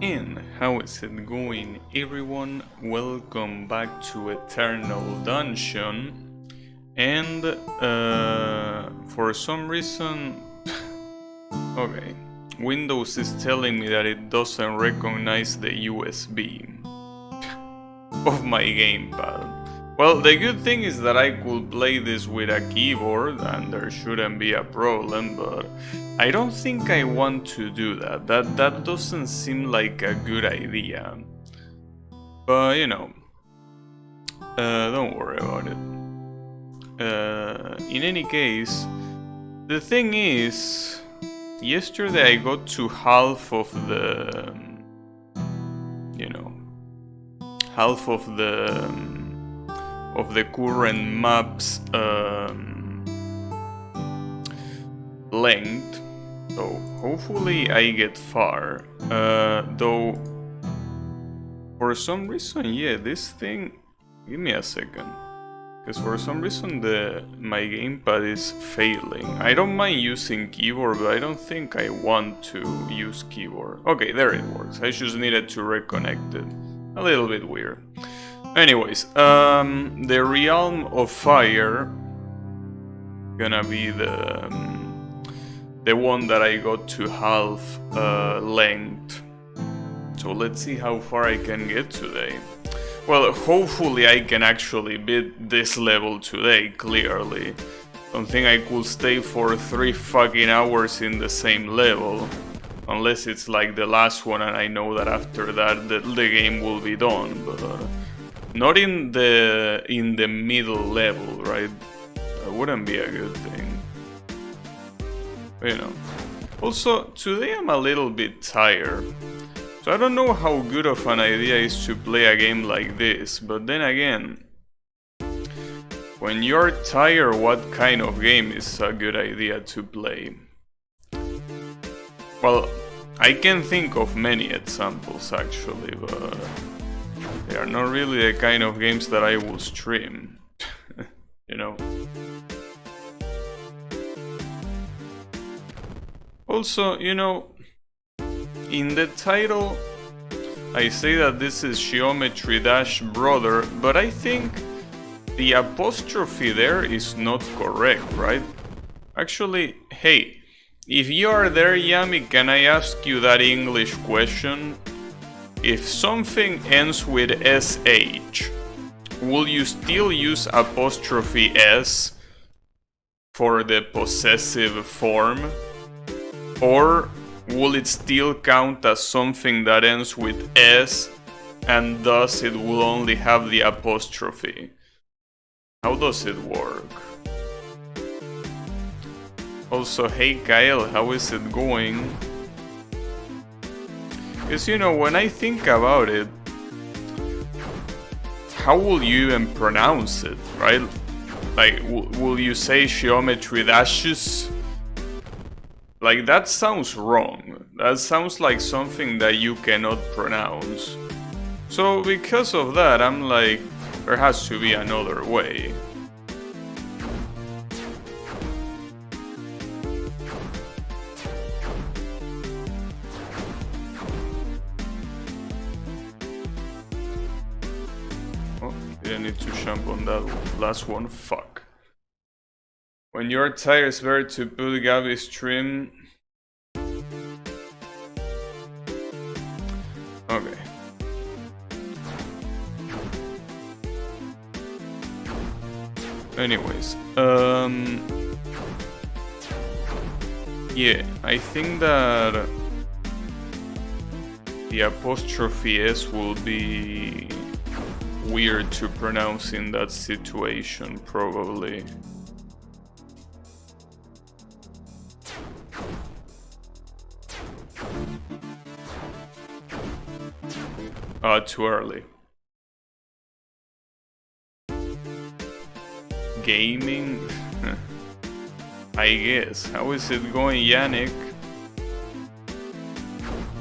And how is it going, everyone? Welcome back to Eternal Dungeon. And for some reason, okay, Windows is telling me that it doesn't recognize the USB of my gamepad. Well, the good thing is that I could play this with a keyboard and there shouldn't be a problem, but I don't think I want to do that. That doesn't seem like a good idea. But, you know, don't worry about it. In any case, the thing is, yesterday I got to half of the, half of the current map's length, so hopefully I get far. Though for some reason, yeah, this thing. Give me a second, because for some reason my gamepad is failing. I don't mind using keyboard, but I don't think I want to use keyboard. Okay, there it works. I just needed to reconnect it. A little bit weird. Anyways, the Realm of Fire gonna be the one that I got to half length. So let's see how far I can get today. Well, hopefully I can actually beat this level today, clearly. Don't think I could stay for 3 fucking hours in the same level. Unless it's like the last one and I know that after that the game will be done, but not in the middle level, right? That wouldn't be a good thing. But, you know. Also, today I'm a little bit tired. So I don't know how good of an idea is to play a game like this, but then again, when you're tired, what kind of game is a good idea to play? Well, I can think of many examples actually, but they are not really the kind of games that I will stream, you know. Also, you know, in the title, I say that this is Geometry Dash Brother, but I think the apostrophe there is not correct, right? Actually, hey, if you are there, Yami, can I ask you that English question? If something ends with SH, will you still use apostrophe S for the possessive form? Or will it still count as something that ends with S and thus it will only have the apostrophe? How does it work? Also, hey Kyle, how is it going? Because, you know, when I think about it, how will you even pronounce it, right? Like, will you say geometry dashes? Like, that sounds wrong. That sounds like something that you cannot pronounce. So, because of that, I'm like, there has to be another way. Didn't need to jump on that last one, fuck. When you're tired, it's better to put Gabby's stream. Okay. Anyways, yeah, I think that the apostrophe S will be weird to pronounce in that situation, probably. Too early. Gaming? I guess. How is it going, Yannick?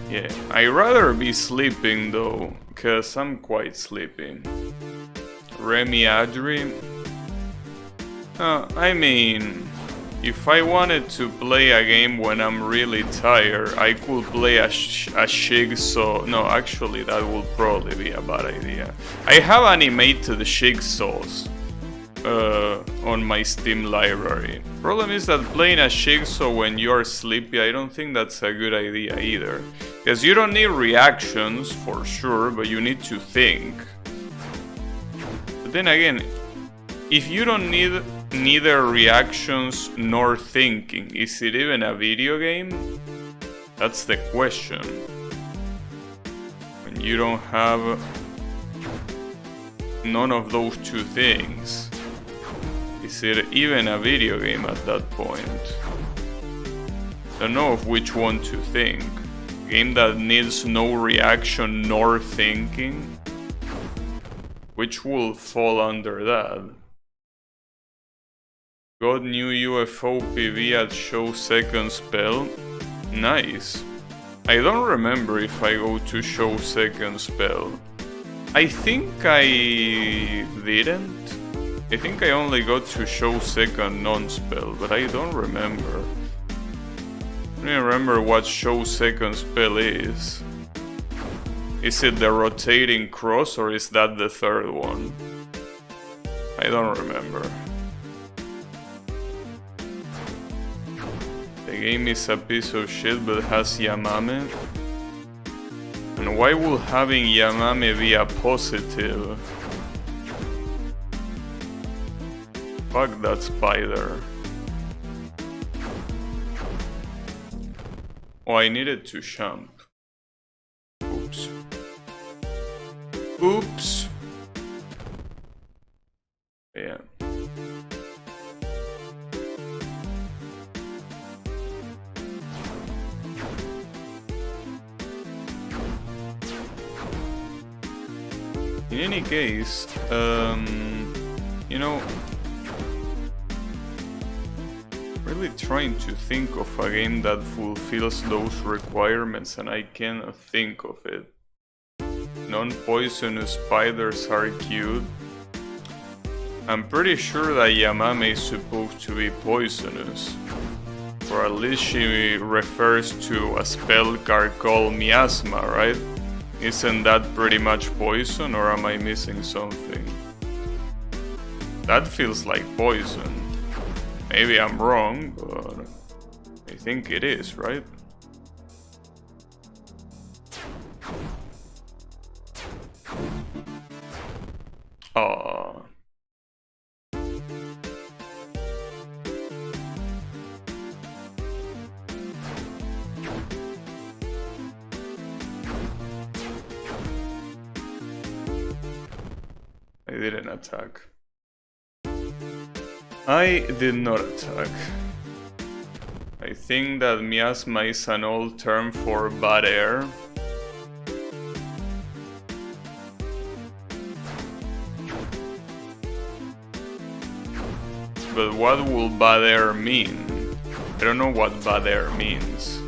Yeah, I'd rather be sleeping though, cause I'm quite sleepy. Remy Adri? I mean, if I wanted to play a game when I'm really tired, I could play a Jigsaw. No, actually, that would probably be a bad idea. I have animated Jigsaws on my Steam library. Problem is that playing a Jigsaw when you're sleepy, I don't think that's a good idea either. Because you don't need reactions for sure, but you need to think. But then again, if you don't need neither reactions nor thinking, is it even a video game? That's the question. When you don't have none of those two things, is it even a video game at that point? Don't know of which one to think. A game that needs no reaction nor thinking? Which will fall under that? Got new UFO PV at show second spell. Nice. I don't remember if I go to show second spell. I think I didn't. I think I only got to show second non-spell, but I don't remember. I don't remember what show second spell is. Is it the rotating cross or is that the third one? I don't remember. The game is a piece of shit but has Yamame. And why would having Yamame be a positive? Fuck that spider. Oh, I needed to jump. Oops. Oops. Yeah. In any case, you know, really trying to think of a game that fulfills those requirements and I cannot think of it. Non-poisonous spiders are cute. I'm pretty sure that Yamame is supposed to be poisonous. Or at least she refers to a spell card called Miasma, right? Isn't that pretty much poison, or am I missing something? That feels like poison. Maybe I'm wrong, but I think it is, right? Aww. I didn't attack. I did not attack. I think that miasma is an old term for bad air. But what will bad air mean? I don't know what bad air means.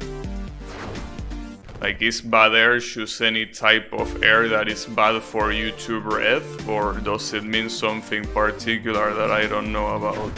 Like, is bad air just any type of air that is bad for you to breathe? Or does it mean something particular that I don't know about?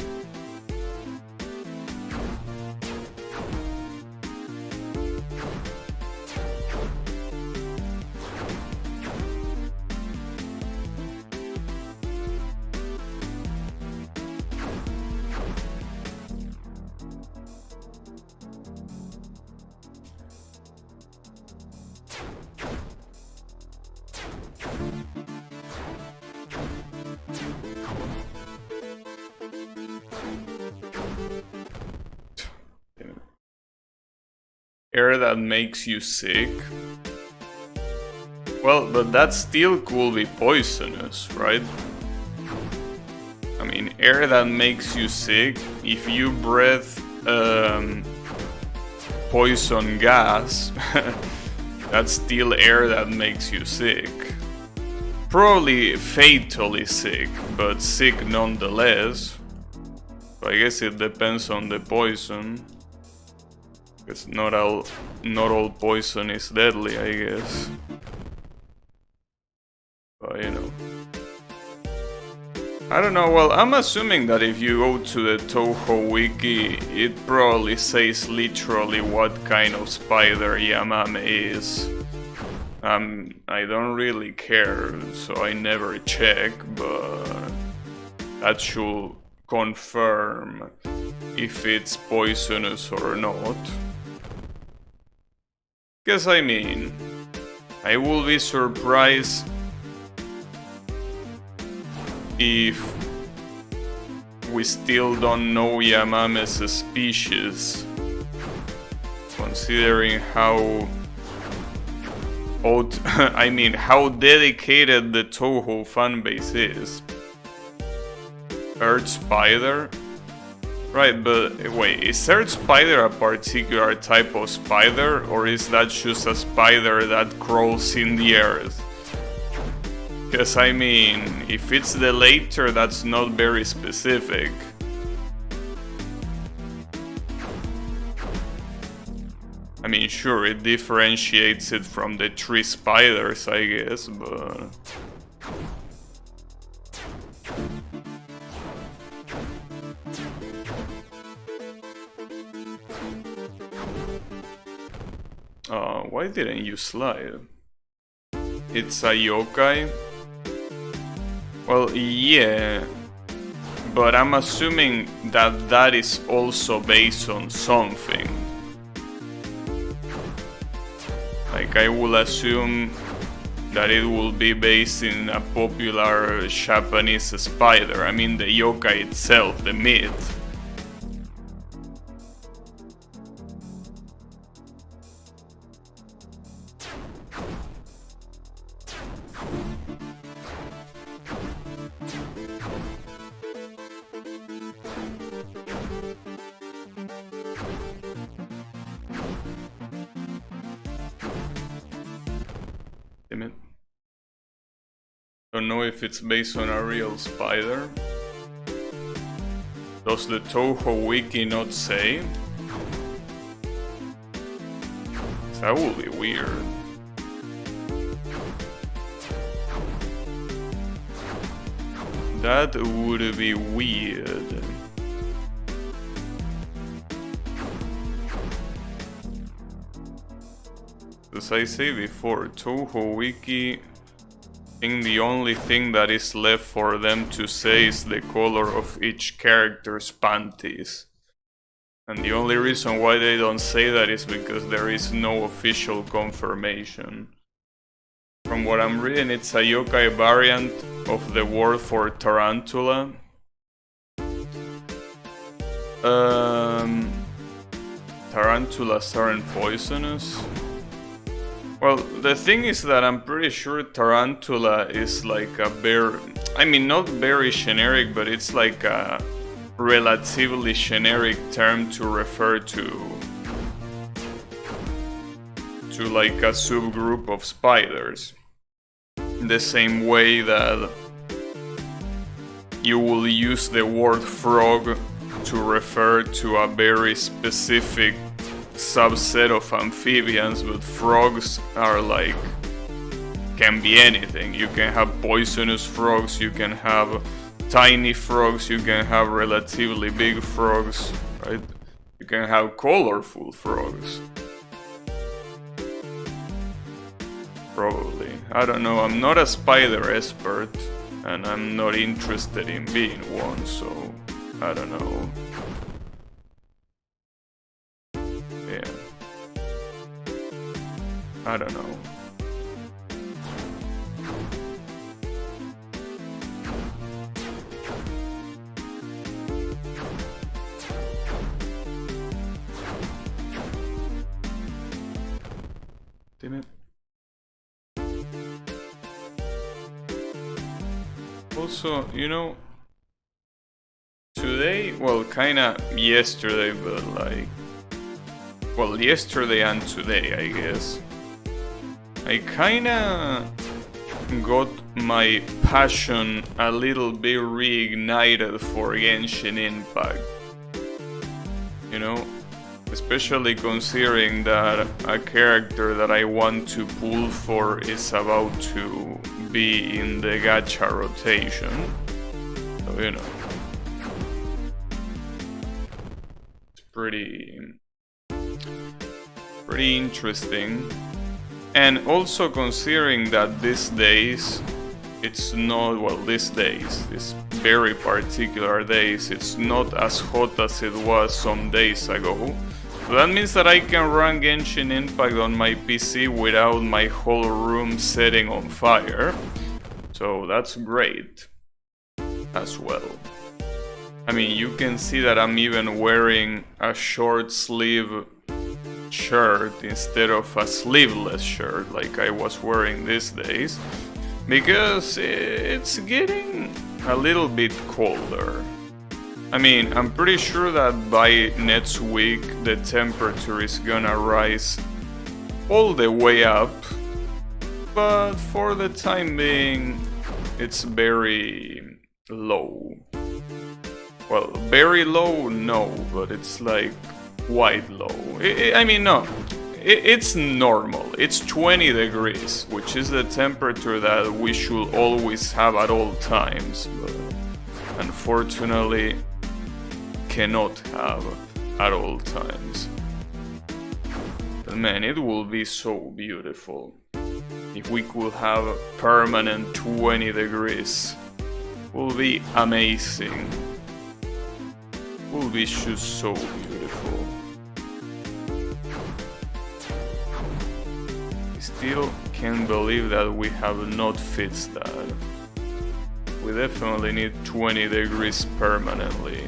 Air that makes you sick? Well, but that still could be poisonous, right? I mean, air that makes you sick, if you breathe poison gas, that's still air that makes you sick. Probably fatally sick, but sick nonetheless. So I guess it depends on the poison. Because not all poison is deadly, I guess. But you know. I don't know, well, I'm assuming that if you go to the Touhou wiki, it probably says literally what kind of spider Yamame is. I don't really care, so I never check, but that should confirm if it's poisonous or not. Because I mean, I will be surprised if we still don't know Yamame's species, considering how how dedicated the Touhou fanbase is. Earth spider? Right, but wait, is Earth spider a particular type of spider, or is that just a spider that crawls in the earth? Because I mean, if it's the later, that's not very specific. I mean, sure, it differentiates it from the tree spiders, I guess, but... why didn't you slide? It's a yokai? Well, yeah, but I'm assuming that that is also based on something. Like, I will assume that it will be based in a popular Japanese spider. I mean, the yokai itself, the myth. Don't know if it's based on a real spider. Does the Touhou wiki not say? That would be weird. That would be weird. As I say before, Touhou wiki, I think the only thing that is left for them to say is the color of each character's panties. And the only reason why they don't say that is because there is no official confirmation. From what I'm reading, it's a yokai variant of the word for tarantula. Tarantulas aren't poisonous. Well, the thing is that I'm pretty sure tarantula is like a very... I mean, not very generic, but it's like a relatively generic term to refer to like a subgroup of spiders. The same way that you will use the word frog to refer to a very specific subset of amphibians, but frogs are like, can be anything. You can have poisonous frogs, you can have tiny frogs, you can have relatively big frogs, right? You can have colorful frogs. Probably. I don't know, I'm not a spider expert, and I'm not interested in being one, so I don't know. Yeah. I don't know. Damn it. Also, you know, today, well, kinda yesterday, but like, well, yesterday and today, I guess, I kinda got my passion a little bit reignited for Genshin Impact. You know, especially considering that a character that I want to pull for is about to be in the gacha rotation. So, you know, it's pretty interesting. And also considering that these days, it's not, well, these very particular days, it's not as hot as it was some days ago. So that means that I can run Genshin Impact on my PC without my whole room setting on fire. So that's great as well. I mean, you can see that I'm even wearing a short sleeve shirt instead of a sleeveless shirt like I was wearing these days, because it's getting a little bit colder. I mean, I'm pretty sure that by next week the temperature is gonna rise all the way up, but for the time being it's very low. Well, very low, no, but it's like quite low. I mean, no, it's normal. It's 20 degrees, which is the temperature that we should always have at all times, but unfortunately cannot have at all times. But man, it will be so beautiful if we could have permanent 20 degrees. Will be amazing. Will be just so beautiful. I still can't believe that we have not fixed that. We definitely need 20 degrees permanently.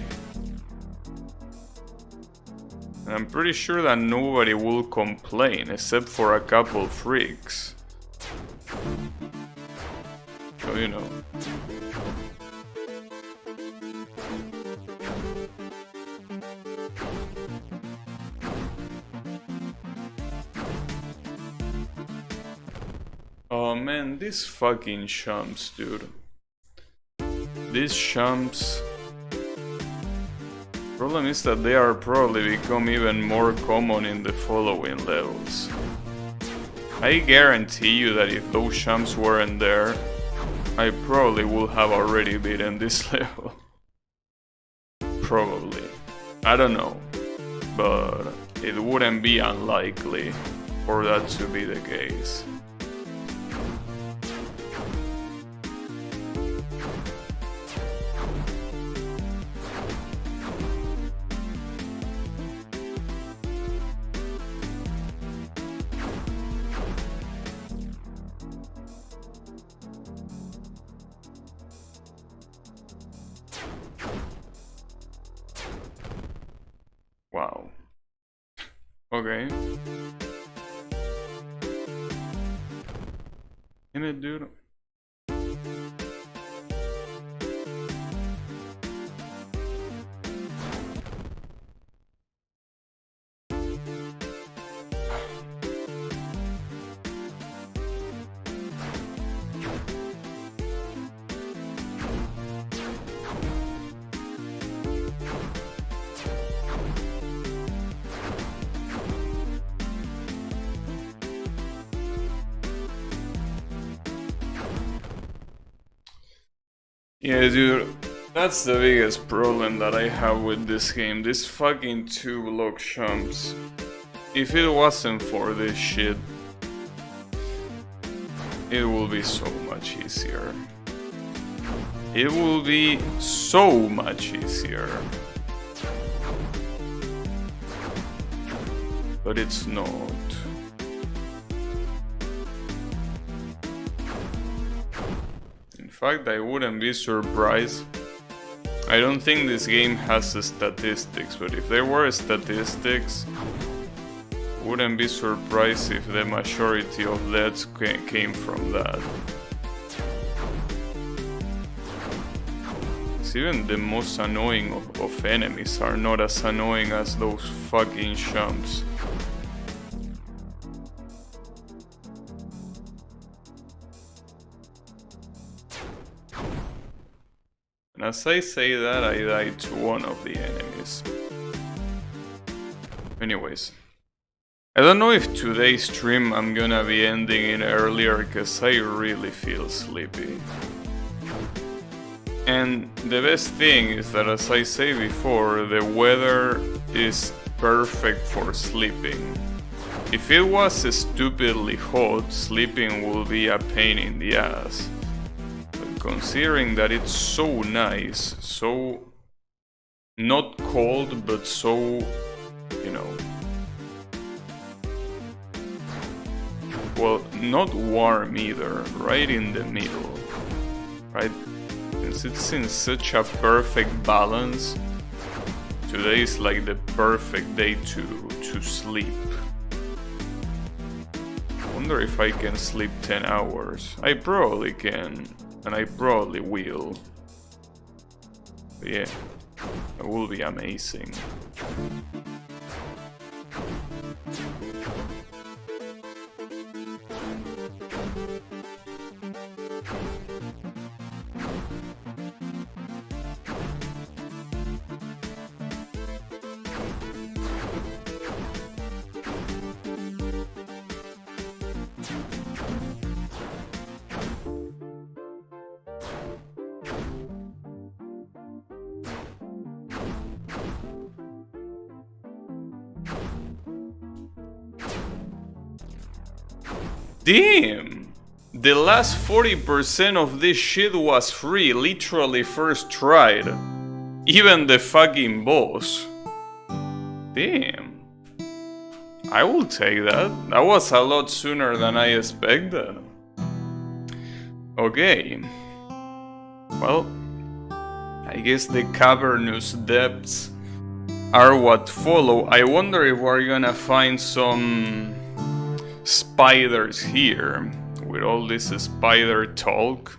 And I'm pretty sure that nobody will complain except for a couple freaks. So, you know. Oh man, these fucking chumps, dude. These chumps. Problem is that they are probably become even more common in the following levels. I guarantee you that if those chumps weren't there, I probably would have already beaten this level. Probably. I don't know. But it wouldn't be unlikely for that to be the case. Wow. Okay. Damn it, dude. Yeah, dude, that's the biggest problem that I have with this game. This fucking 2-block chumps. If it wasn't for this shit, it will be so much easier. It will be so much easier. But it's not. In fact, I wouldn't be surprised. I don't think this game has the statistics, but if there were statistics, I wouldn't be surprised if the majority of deaths came from that. It's even the most annoying of enemies are not as annoying as those fucking chumps. And as I say that, I died to one of the enemies. Anyways, I don't know if today's stream I'm gonna be ending it earlier, cause I really feel sleepy. And the best thing is that, as I say before, the weather is perfect for sleeping. If it was stupidly hot, sleeping will be a pain in the ass. But considering that it's so nice, so not cold, but so, you know, well, not warm either, right in the middle, right? Since it's in such a perfect balance, today is like the perfect day to sleep. I wonder if I can sleep 10 hours. I probably can, and I probably will. But yeah, it will be amazing. Damn! The last 40% of this shit was free, literally first tried. Even the fucking boss. Damn. I will take that. That was a lot sooner than I expected. Okay. Well, I guess the cavernous depths are what follow. I wonder if we're gonna find some spiders here with all this spider talk.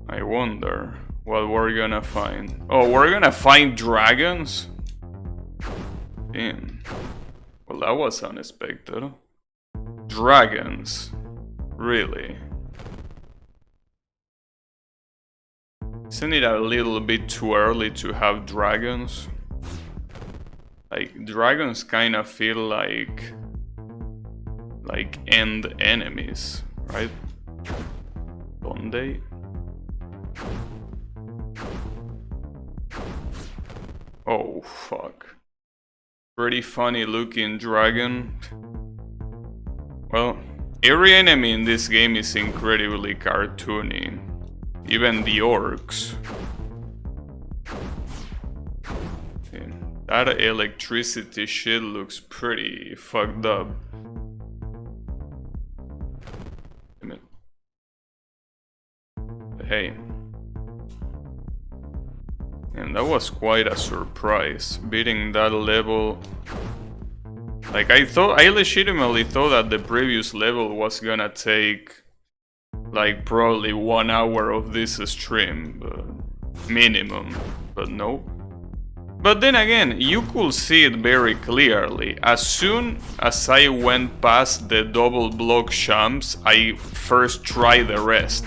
I wonder what we're gonna find. Oh, we're gonna find dragons? Damn. Well, that was unexpected. Dragons. Really? Isn't it a little bit too early to have dragons? Like, dragons kind of feel like end enemies, right? Don't they? Oh, fuck. Pretty funny looking dragon. Well, every enemy in this game is incredibly cartoony. Even the orcs. That electricity shit looks pretty fucked up. Hey. And that was quite a surprise, beating that level. Like, I legitimately thought that the previous level was gonna take like probably 1 hour of this stream, but minimum, but no. But then again, you could see it very clearly. As soon as I went past the double block champs, I first tried the rest.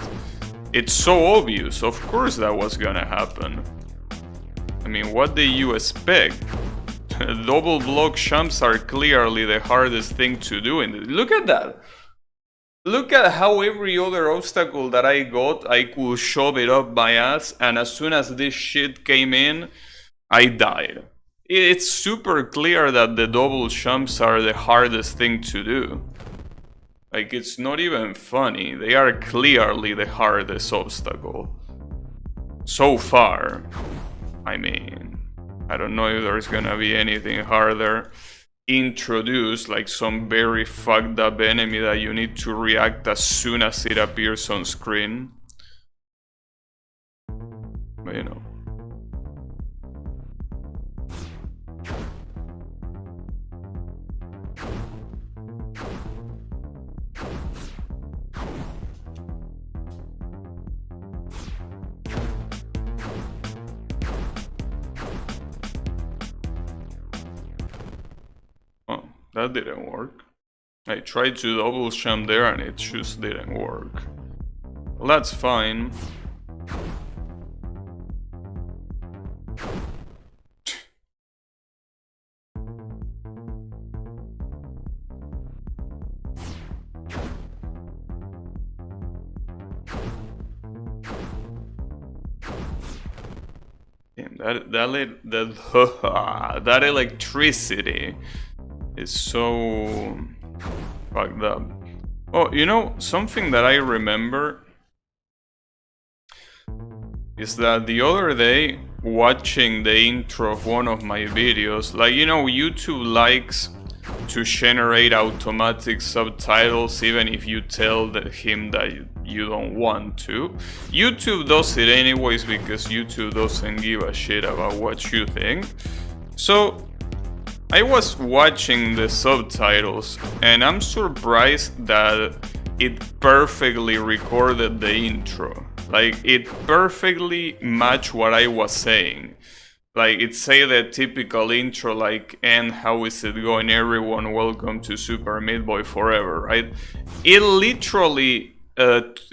It's so obvious, of course that was gonna happen. I mean, what did you expect? Double block champs are clearly the hardest thing to do. Look at that! Look at how every other obstacle that I got, I could shove it up my ass, and as soon as this shit came in, I died. It's super clear that the double jumps are the hardest thing to do. Like, it's not even funny. They are clearly the hardest obstacle. So far. I mean, I don't know if there's gonna be anything harder introduced, like some very fucked up enemy that you need to react as soon as it appears on screen. But you know. That didn't work. I tried to double jump there and it just didn't work. Well, that's fine. That electricity is so fucked up. Oh, you know, something that I remember is that the other day, watching the intro of one of my videos, like, you know, YouTube likes to generate automatic subtitles even if you tell him that you don't want to. YouTube does it anyways because YouTube doesn't give a shit about what you think. So I was watching the subtitles and I'm surprised that it perfectly recorded the intro. Like, it perfectly matched what I was saying. Like, it say the typical intro, like, and how is it going everyone, welcome to Super Meat Boy Forever, right? It literally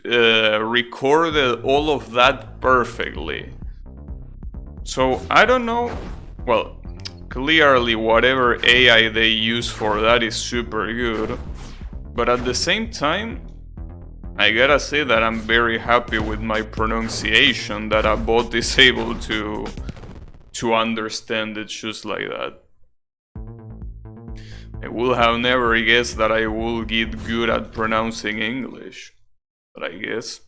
recorded all of that perfectly. So, I don't know, well, clearly whatever AI they use for that is super good, but at the same time, I gotta say that I'm very happy with my pronunciation, that a bot is able to understand it just like that. I would have never guessed that I will get good at pronouncing English, but I guess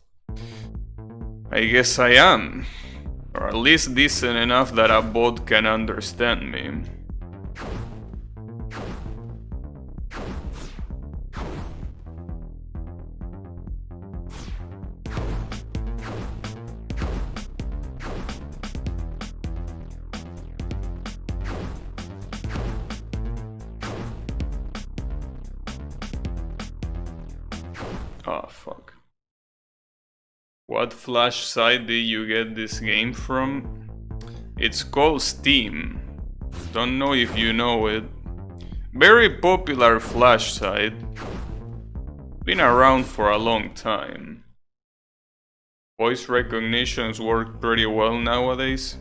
I am, or at least decent enough that a bot can understand me. Oh, fuck. What Flash site did you get this game from? It's called Steam. Don't know if you know it. Very popular Flash site. Been around for a long time. Voice recognitions work pretty well nowadays.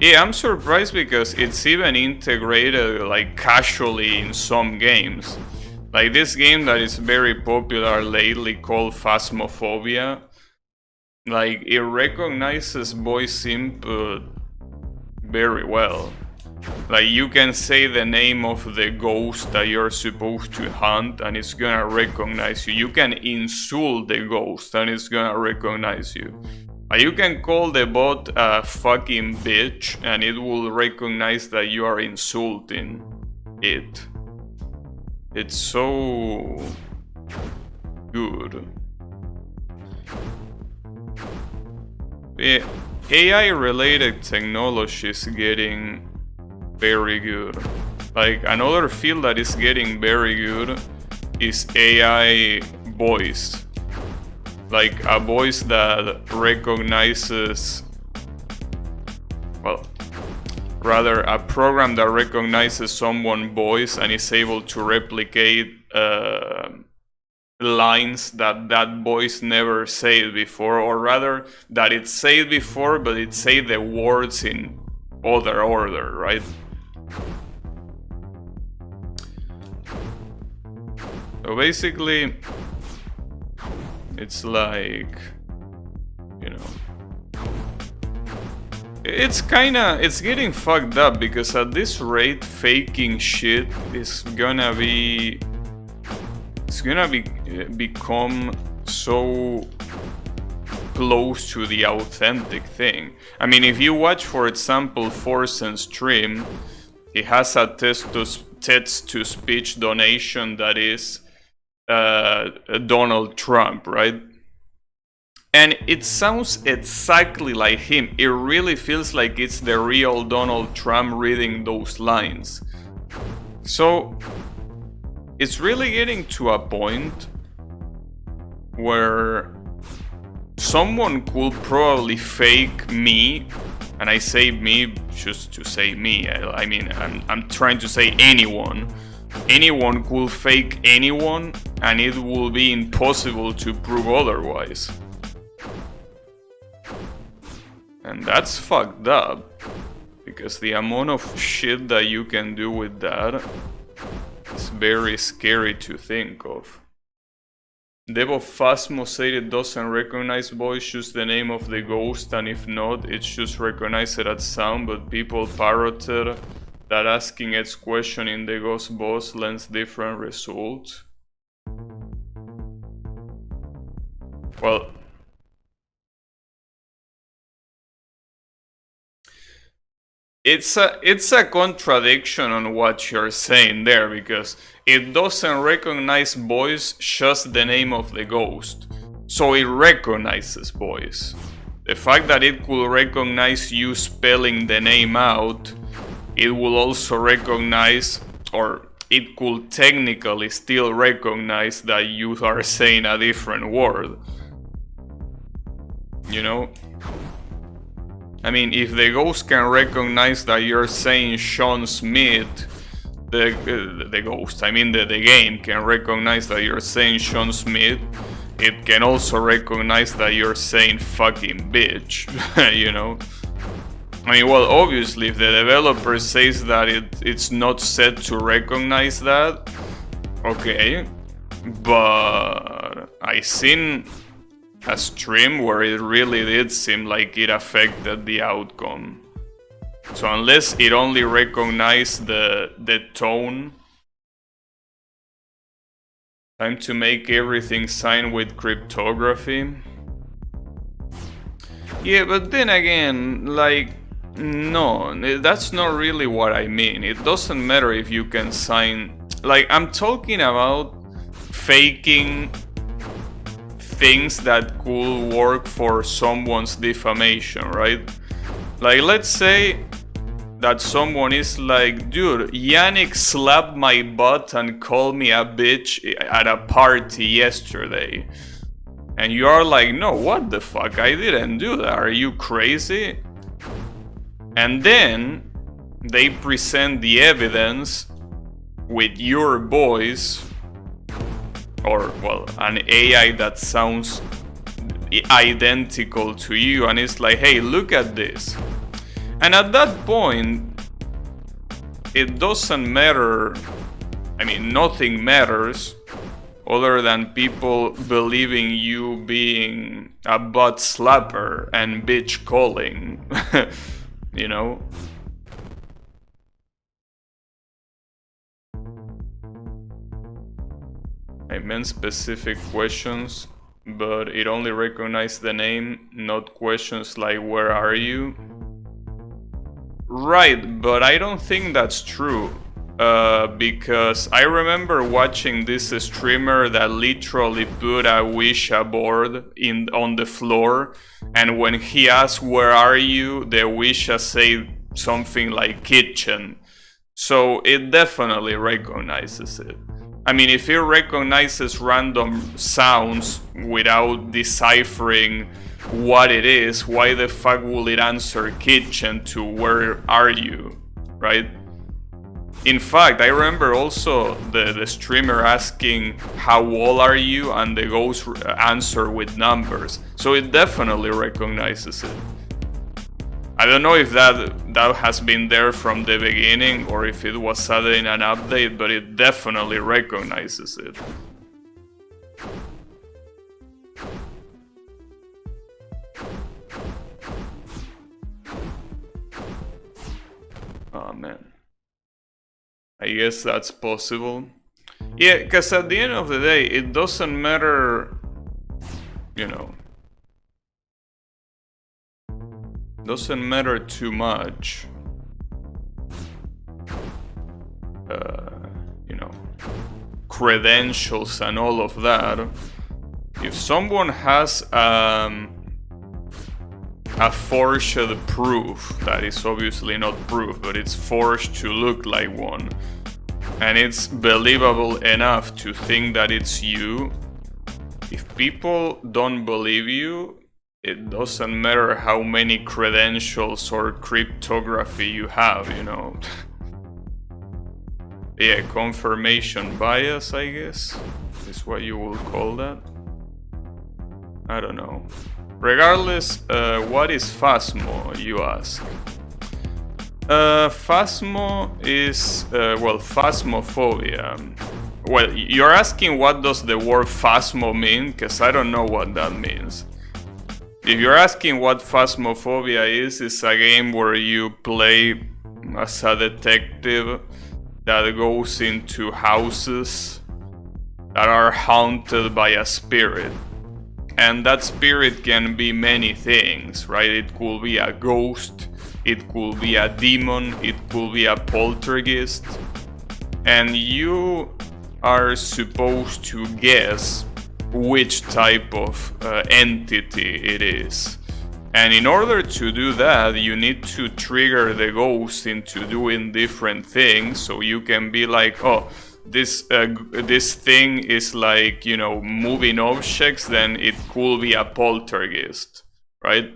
Yeah, I'm surprised because it's even integrated like casually in some games. Like this game that is very popular lately called Phasmophobia. Like, it recognizes voice input very well. Like, you can say the name of the ghost that you're supposed to hunt and it's gonna recognize you. You can insult the ghost and it's gonna recognize you. You can call the bot a fucking bitch and it will recognize that you are insulting it. It's so good. Yeah, AI related technology is getting very good. Like, another field that is getting very good is AI voice. Like a voice that recognizes, well, rather a program that recognizes someone's voice and is able to replicate lines that voice never said before, or rather that it said before but it said the words in other order, right? So basically it's like, you know, it's getting fucked up because at this rate faking shit is gonna become so close to the authentic thing. I mean, if you watch, for example, Forsen stream, he has a text-to-speech donation that is Donald Trump, right? And it sounds exactly like him. It really feels like it's the real Donald Trump reading those lines. So it's really getting to a point where someone could probably fake me, and I say me just to say me. I mean, I'm trying to say anyone. Anyone could fake anyone, and it will be impossible to prove otherwise. And that's fucked up, because the amount of shit that you can do with that is very scary to think of. Devo Phasmo said it doesn't recognize voice, just the name of the ghost, and if not, it just recognizes it as sound, but people parroted that asking its question in the ghost boss lends different results. Well, it's a contradiction on what you're saying there, because it doesn't recognize voice, just the name of the ghost. So it recognizes voice. The fact that it could recognize you spelling the name out, it will also recognize, or it could technically still recognize that you are saying a different word. You know? I mean, if the ghost can recognize that you're saying Sean Smith, the ghost, I mean the game can recognize that you're saying Sean Smith, it can also recognize that you're saying fucking bitch, you know? I mean, well, obviously, if the developer says that it's not set to recognize that, okay, but I seen a stream where it really did seem like it affected the outcome. So unless it only recognized the tone, time to make everything sign with cryptography. Yeah, but then again, like, no, that's not really what I mean. It doesn't matter if you can sign, like, I'm talking about faking things that could work for someone's defamation, right? Like, let's say that someone is like, dude, Yannick slapped my butt and called me a bitch at a party yesterday. And you are like, no, what the fuck? I didn't do that. Are you crazy? And then they present the evidence with your voice, or, well, an AI that sounds identical to you, and it's like, hey, look at this. And at that point, it doesn't matter, I mean, nothing matters other than people believing you being a butt slapper and bitch calling, you know? I meant specific questions, but it only recognized the name, not questions like where are you? Right, but I don't think that's true. Because I remember watching this streamer that literally put a Ouija board on the floor, and when he asked where are you, the Ouija said something like kitchen. So it definitely recognizes it. I mean, if it recognizes random sounds without deciphering what it is, why the fuck will it answer kitchen to where are you, right? In fact, I remember also the streamer asking how old are you, and the ghost answer with numbers. So it definitely recognizes it. I don't know if that has been there from the beginning or if it was added in an update, but it definitely recognizes it. Oh man. I guess that's possible. Yeah, because at the end of the day, it doesn't matter, you know, doesn't matter too much, you know, credentials and all of that. If someone has a forged proof, that is obviously not proof, but it's forged to look like one, and it's believable enough to think that it's you, if people don't believe you, it doesn't matter how many credentials or cryptography you have, you know. Yeah, confirmation bias, I guess, is what you will call that. I don't know. Regardless, what is Phasmo, you ask? Phasmo is, well, phasmophobia Well, you're asking what does the word Phasmo mean? Because I don't know what that means. If you're asking what Phasmophobia is, it's a game where you play as a detective that goes into houses that are haunted by a spirit. And that spirit can be many things, right? It could be a ghost, it could be a demon, it could be a poltergeist. And you are supposed to guess which type of entity it is. And in order to do that, you need to trigger the ghost into doing different things. So you can be like, oh, this thing is like, you know, moving objects, then it could be a poltergeist, right?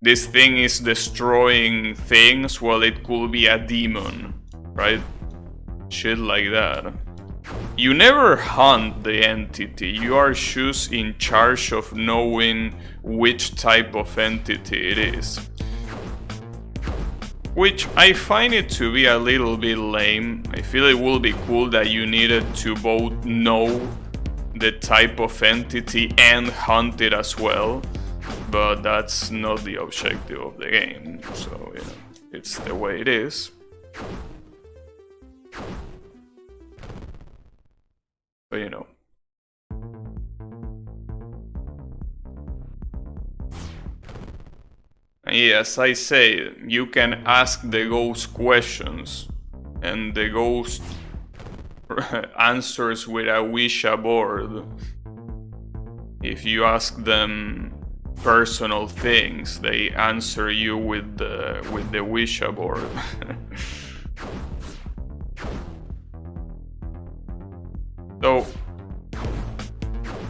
This thing is destroying things, well, it could be a demon, right? Shit like that. You never hunt the entity, you are just in charge of knowing which type of entity it is. Which I find it to be a little bit lame. I feel it would be cool that you needed to both know the type of entity and hunt it as well. But that's not the objective of the game, so you know, it's the way it is. But you know. And yeah, as I say, you can ask the ghost questions, and the ghost answers with a Ouija board. If you ask them personal things, they answer you with the Ouija board. So,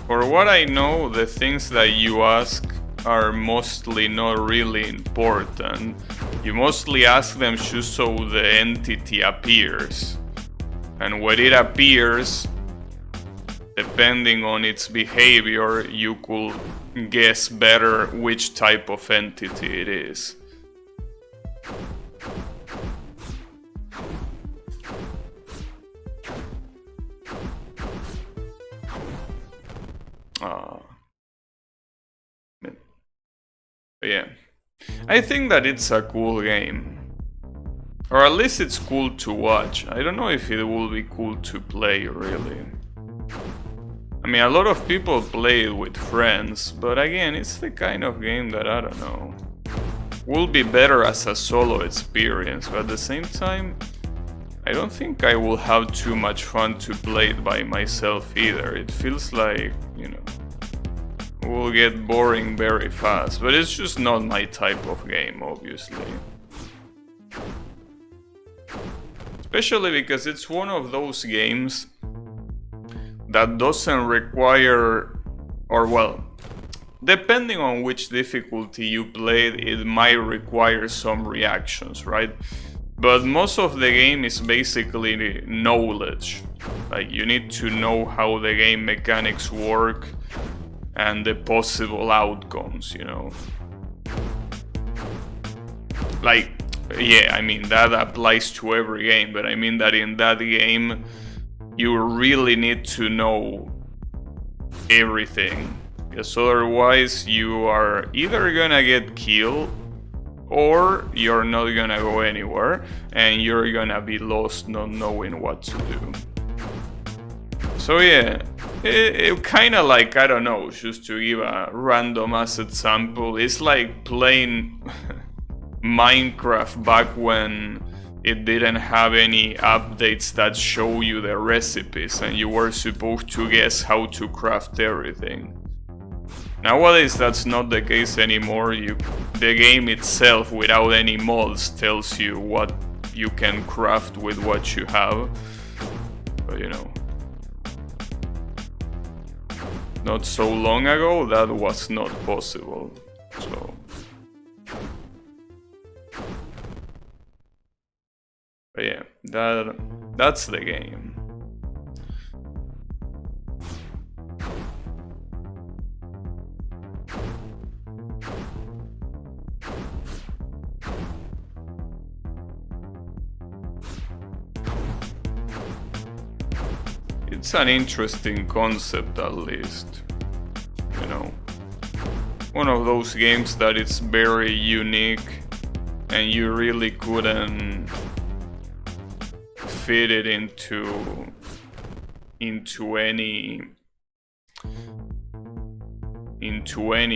for what I know, the things that you ask are mostly not really important. You mostly ask them just so the entity appears. And when it appears, depending on its behavior, you could guess better which type of entity it is. Yeah, I think that it's a cool game. Or at least it's cool to watch. I don't know if it will be cool to play, really. I mean, a lot of people play it with friends, but again, it's the kind of game that, I don't know, will be better as a solo experience, but at the same time, I don't think I will have too much fun to play it by myself either. It feels like, you know, it will get boring very fast, but it's just not my type of game, obviously. Especially because it's one of those games that doesn't require, or well, depending on which difficulty you played, it might require some reactions, right? But most of the game is basically knowledge. Like, you need to know how the game mechanics work and the possible outcomes, you know. Like, yeah, I mean, that applies to every game, but I mean that in that game, you really need to know everything. Because otherwise, you are either gonna get killed, or you're not gonna go anywhere, and you're gonna be lost not knowing what to do. So yeah, it kinda like, I don't know, just to give a random ass example, it's like playing Minecraft back when it didn't have any updates that show you the recipes and you were supposed to guess how to craft everything. Nowadays that's not the case anymore. The game itself, without any mods, tells you what you can craft with what you have. But you know, not so long ago that was not possible. So but yeah, that's the game. it's an interesting concept, at least. You know, one of those games that it's very unique and you really couldn't fit it into any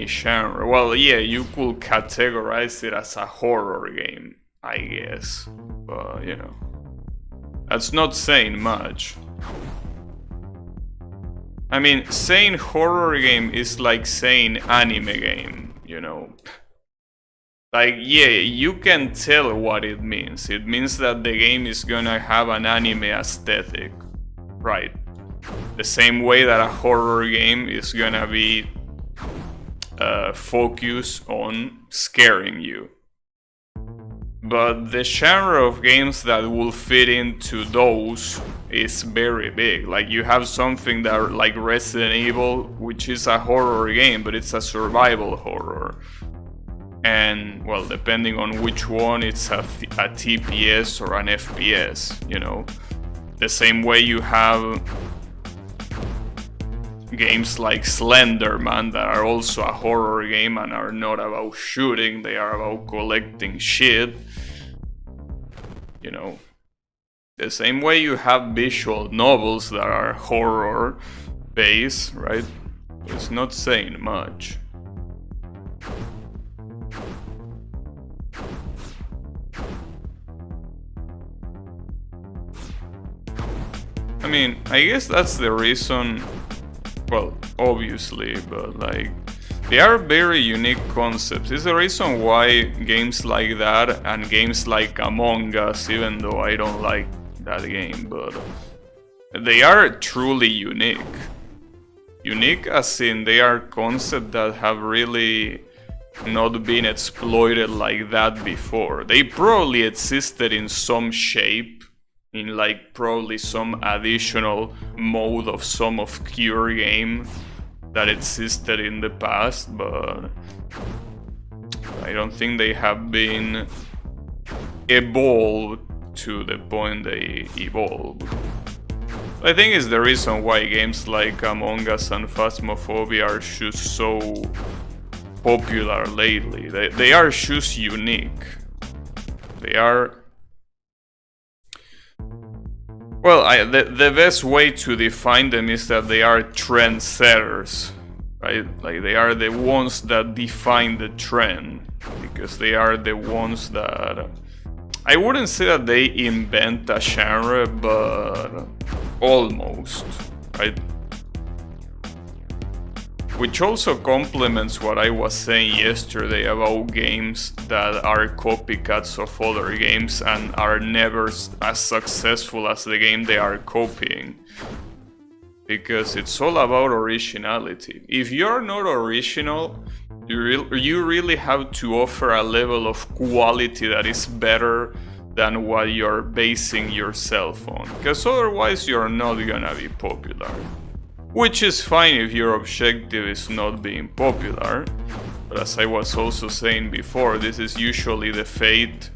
genre. Well, yeah, you could categorize it as a horror game, I guess, but you know, that's not saying much. I mean, saying horror game is like saying anime game, you know. Like, yeah, you can tell what it means. It means that the game is gonna have an anime aesthetic, right? The same way that a horror game is gonna be focused on scaring you. But the genre of games that will fit into those is very big. Like, you have something that like Resident Evil, which is a horror game, but it's a survival horror. And, well, depending on which one, it's a TPS or an FPS, you know. The same way you have games like Slenderman that are also a horror game and are not about shooting, they are about collecting shit. You know, the same way you have visual novels that are horror based, right? It's not saying much. I mean, I guess that's the reason, well, obviously, but like, they are very unique concepts. It's the reason why games like that and games like Among Us, even though I don't like that game, but they are truly unique. Unique as in they are concepts that have really not been exploited like that before. They probably existed in some shape, in like probably some additional mode of some obscure game that existed in the past, but I don't think they have been evolved to the point they evolved. I think it's the reason why games like Among Us and Phasmophobia are just so popular lately. They are just unique. They are... Well, the best way to define them is that they are trendsetters, right? Like, they are the ones that define the trend, because they are the ones that... I wouldn't say that they invent a genre, but almost, right? Which also complements what I was saying yesterday about games that are copycats of other games and are never as successful as the game they are copying. Because it's all about originality. If you're not original, you really have to offer a level of quality that is better than what you're basing yourself on. Because otherwise you're not gonna be popular. Which is fine if your objective is not being popular, but as I was also saying before, this is usually the fate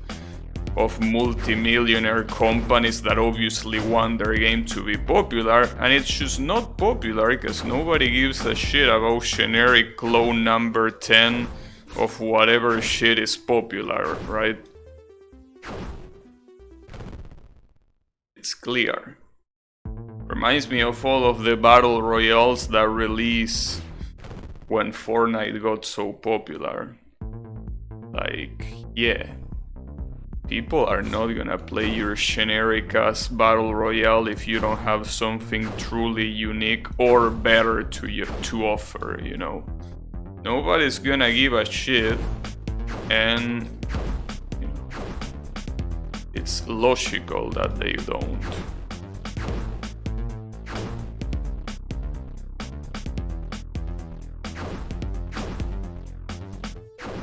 of multi-millionaire companies that obviously want their game to be popular, and it's just not popular because nobody gives a shit about generic clone number 10 of whatever shit is popular, right? It's clear. Reminds me of all of the battle royales that released when Fortnite got so popular. Like, yeah, people are not gonna play your generic ass battle royale if you don't have something truly unique or better to offer, you know. Nobody's gonna give a shit, and you know, it's logical that they don't.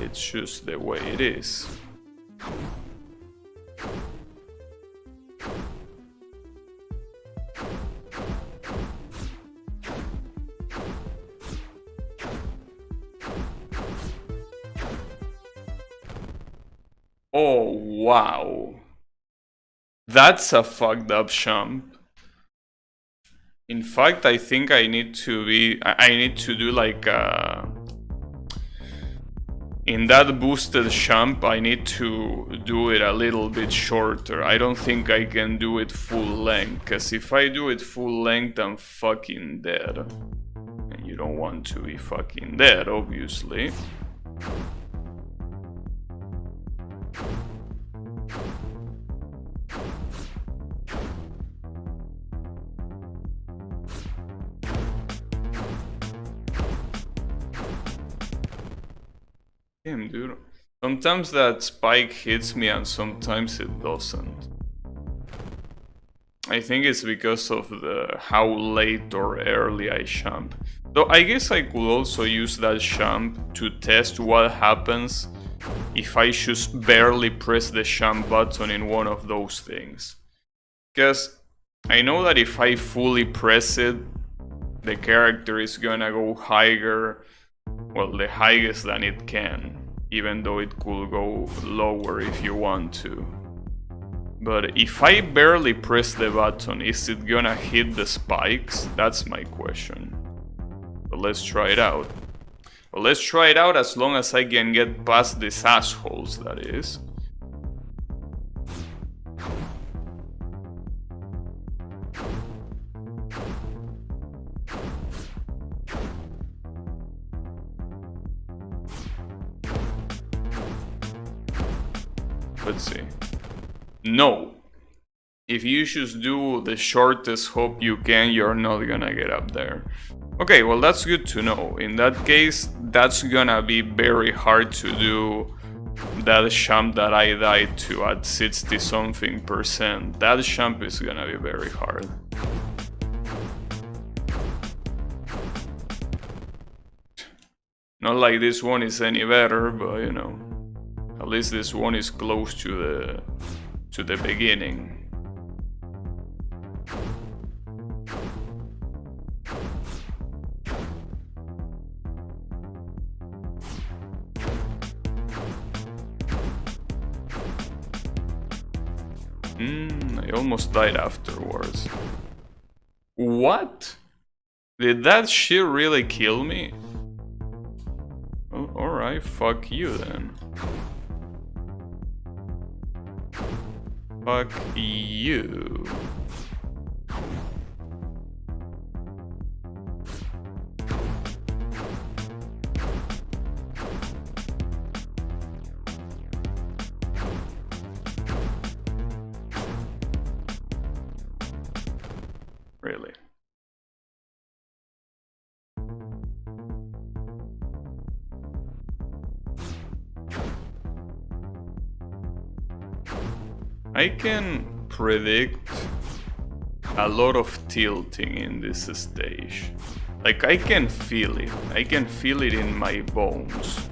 It's just the way it is. Oh, wow. That's a fucked up jump. In fact, I think I need to do like in that boosted jump, I need to do it a little bit shorter. I don't think I can do it full length, because if I do it full length, I'm fucking dead. And you don't want to be fucking dead, obviously. Damn, dude. Sometimes that spike hits me and sometimes it doesn't. I think it's because of how late or early I jump. Though I guess I could also use that jump to test what happens if I just barely press the jump button in one of those things. Because I know that if I fully press it, the character is gonna go higher. Well, the highest than it can, even though it could go lower if you want to. But if I barely press the button, is it gonna hit the spikes? That's my question. But let's try it out. Well, let's try it out as long as I can get past these assholes, that is. Let's see. No. If you just do the shortest hop you can, you're not gonna get up there. Okay, well that's good to know. In that case, that's gonna be very hard to do that jump that I died to at 60 something percent. That jump is gonna be very hard. Not like this one is any better, but you know. At least this one is close to the beginning. I almost died afterwards. What? Did that shit really kill me? Oh, alright, fuck you then. Fuck you. Really? I can predict a lot of tilting in this stage. Like, I can feel it. I can feel it in my bones.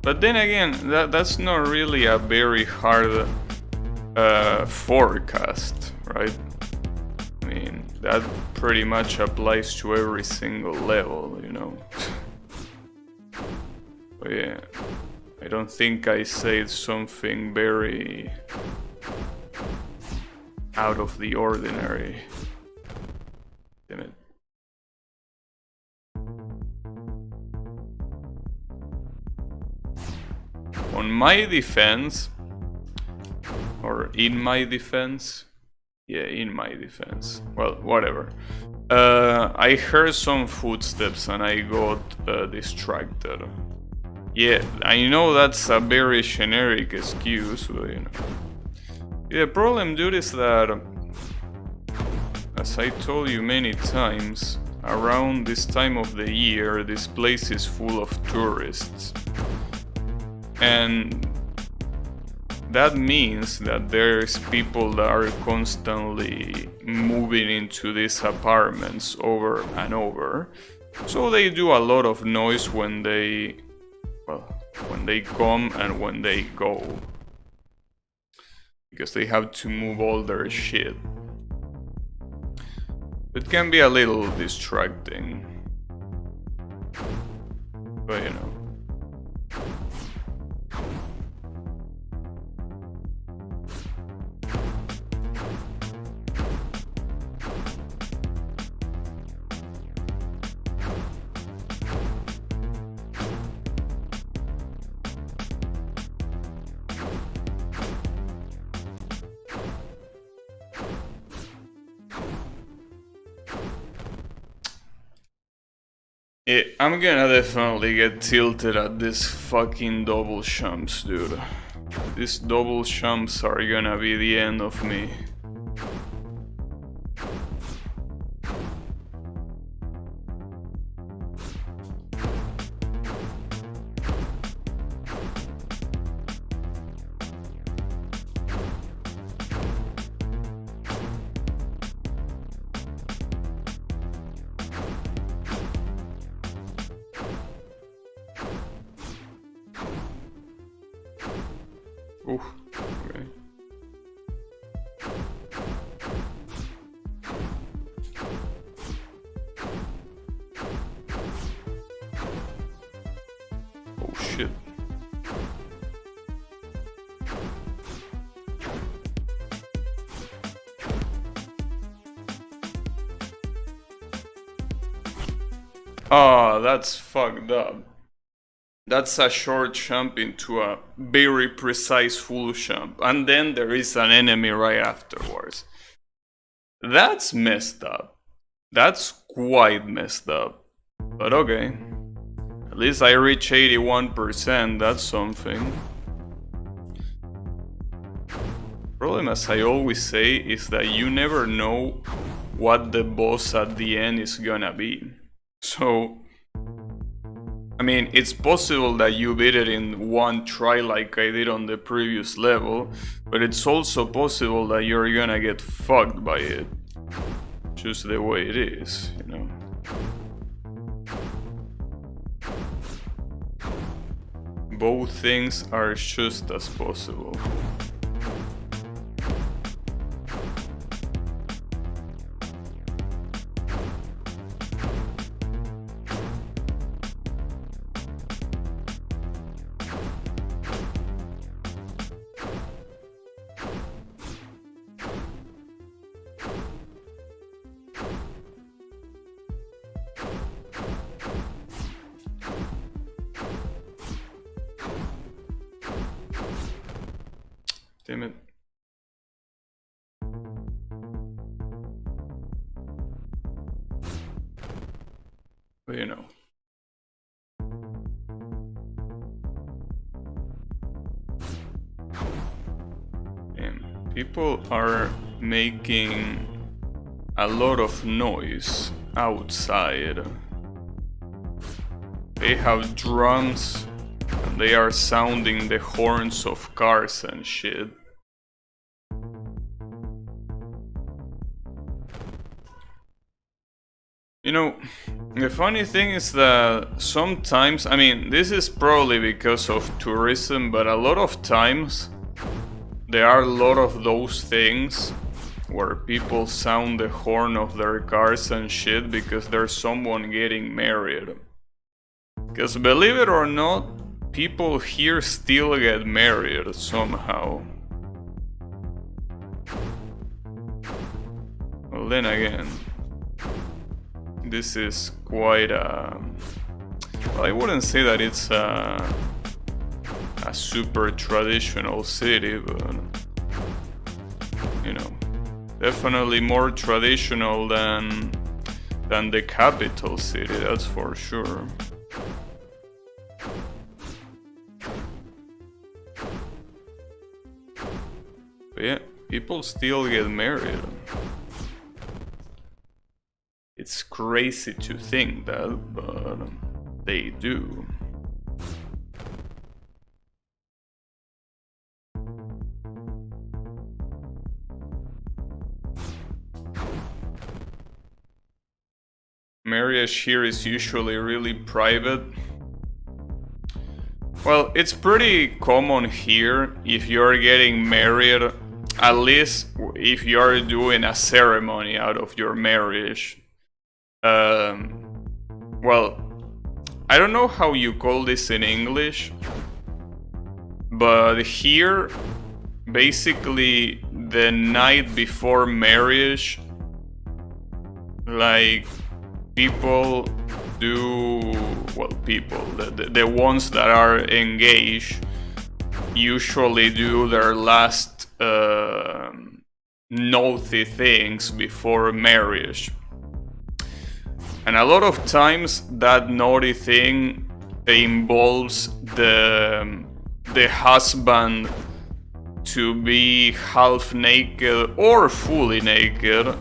But then again, that's not really a very hard forecast, right? I mean, that pretty much applies to every single level, you know? But yeah, I don't think I said something very out of the ordinary. Damn it. On my defense, or in my defense, yeah, in my defense, well, whatever. I heard some footsteps and I got distracted. Yeah, I know that's a very generic excuse, but you know. The problem, dude, is that, as I told you many times, around this time of the year, this place is full of tourists. And that means that there's people that are constantly moving into these apartments over and over. So they do a lot of noise when they, well, when they come and when they go. Because they have to move all their shit. It can be a little distracting. But you know. I'm gonna definitely get tilted at these fucking double jumps, dude. These double jumps are gonna be the end of me. Ooh, okay. Oh shit. Oh, that's fucked up. That's a short jump into a very precise full jump, and then there is an enemy right afterwards. That's messed up. That's quite messed up. But okay. At least I reach 81%, that's something. Problem, as I always say, is that you never know what the boss at the end is gonna be. So, I mean, it's possible that you beat it in one try like I did on the previous level, but it's also possible that you're gonna get fucked by it. Just the way it is, you know. Both things are just as possible. Damn it. But you know. Damn. People are making a lot of noise outside. They have drums and they are sounding the horns of cars and shit. You know, the funny thing is that sometimes, I mean, this is probably because of tourism, but a lot of times there are a lot of those things where people sound the horn of their cars and shit because there's someone getting married. Because believe it or not, people here still get married somehow. Well, then again, this is quite a... Well, I wouldn't say that it's a super traditional city, but you know, definitely more traditional than the capital city, that's for sure. But yeah, people still get married. It's crazy to think that, but they do. Marriage here is usually really private. Well, it's pretty common here if you're getting married, at least if you're doing a ceremony out of your marriage. Well, I don't know how you call this in English, but here, basically, the night before marriage, like, people do, well, people, the ones that are engaged, usually do their last naughty things before marriage. And a lot of times that naughty thing involves the husband to be half naked or fully naked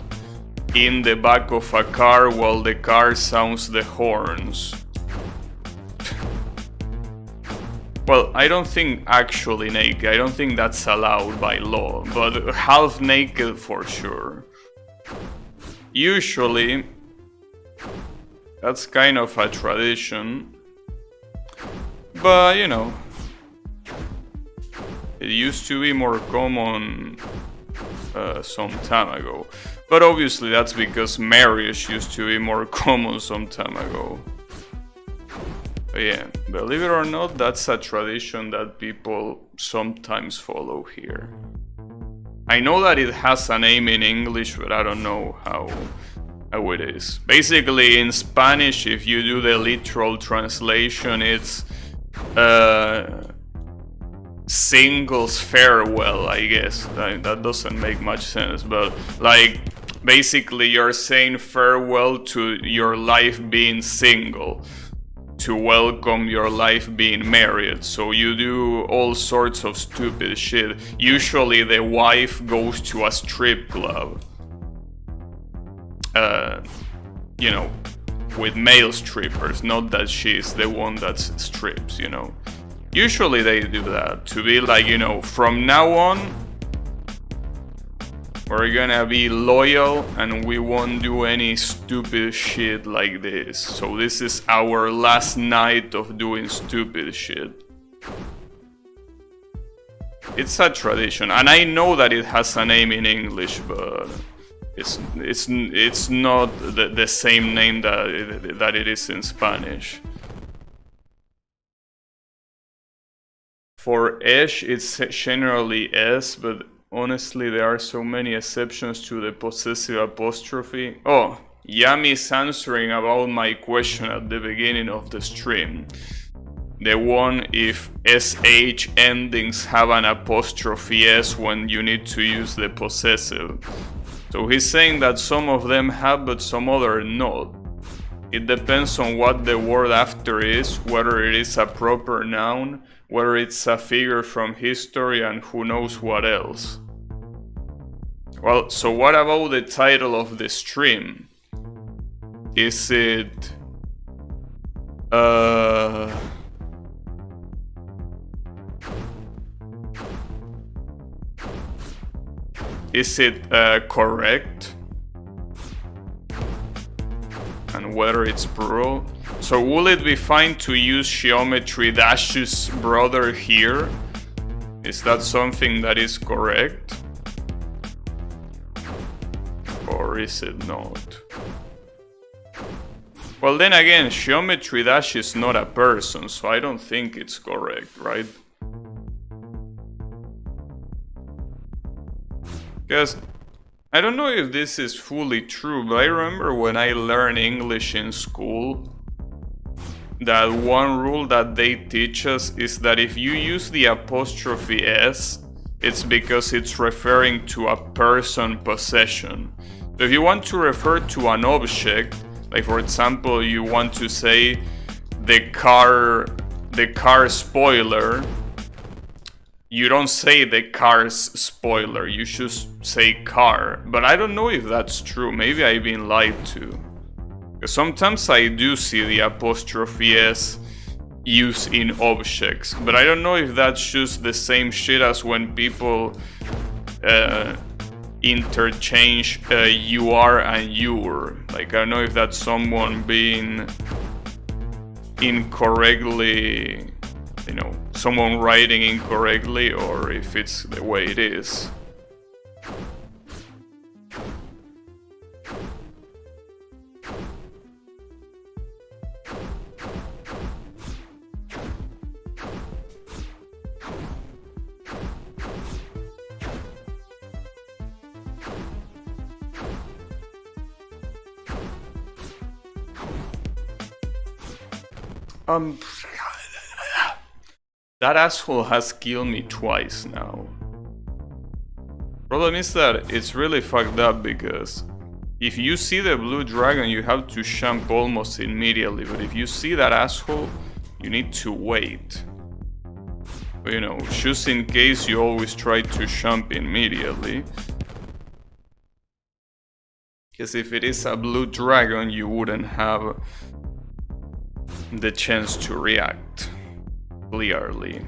in the back of a car while the car sounds the horns. Well, I don't think actually naked, I don't think that's allowed by law, but half naked for sure. Usually, that's kind of a tradition, but you know, it used to be more common some time ago. But obviously that's because marriage used to be more common some time ago. But yeah, believe it or not, that's a tradition that people sometimes follow here. I know that it has a name in English, but I don't know how it is. Basically, in Spanish, if you do the literal translation, it's singles farewell, I guess. That doesn't make much sense, but like, basically you're saying farewell to your life being single, to welcome your life being married. So you do all sorts of stupid shit. Usually the wife goes to a strip club, you know, with male strippers, not that she's the one that strips, you know. Usually they do that to be like, you know, from now on we're gonna be loyal and we won't do any stupid shit like this. So this is our last night of doing stupid shit. It's a tradition, and I know that it has a name in English, but it's not the same name that it is in Spanish. For esh, it's generally s, but honestly, there are so many exceptions to the possessive apostrophe. Oh, Yami's answering about my question at the beginning of the stream. The one if sh endings have an apostrophe s when you need to use the possessive. So he's saying that some of them have, but some other not. It depends on what the word after is, whether it is a proper noun, whether it's a figure from history, and who knows what else. Well, so what about the title of the stream? Is it... Is it correct? And whether it's plural? So will it be fine to use Geometry Dash's brother here? Is that something that is correct? Or is it not? Well, then again, Geometry Dash is not a person, so I don't think it's correct, right? Because I don't know if this is fully true, but I remember when I learned English in school, that one rule that they teach us is that if you use the apostrophe s, it's because it's referring to a person possession. So if you want to refer to an object, like for example, you want to say the car spoiler, you don't say the car's spoiler, you should say car. But I don't know if that's true, maybe I've been lied to. Because sometimes I do see the apostrophe s used in objects, but I don't know if that's just the same shit as when people interchange you are and your. Like, I don't know if that's someone being incorrectly, you know, someone writing incorrectly, or if it's the way it is. That asshole has killed me twice now. Problem is that it's really fucked up because If you see the blue dragon, you have to jump almost immediately, but if you see that asshole, you need to wait. But, you know, just in case, you always try to jump immediately. Because if it is a blue dragon, you wouldn't have the chance to react clearly.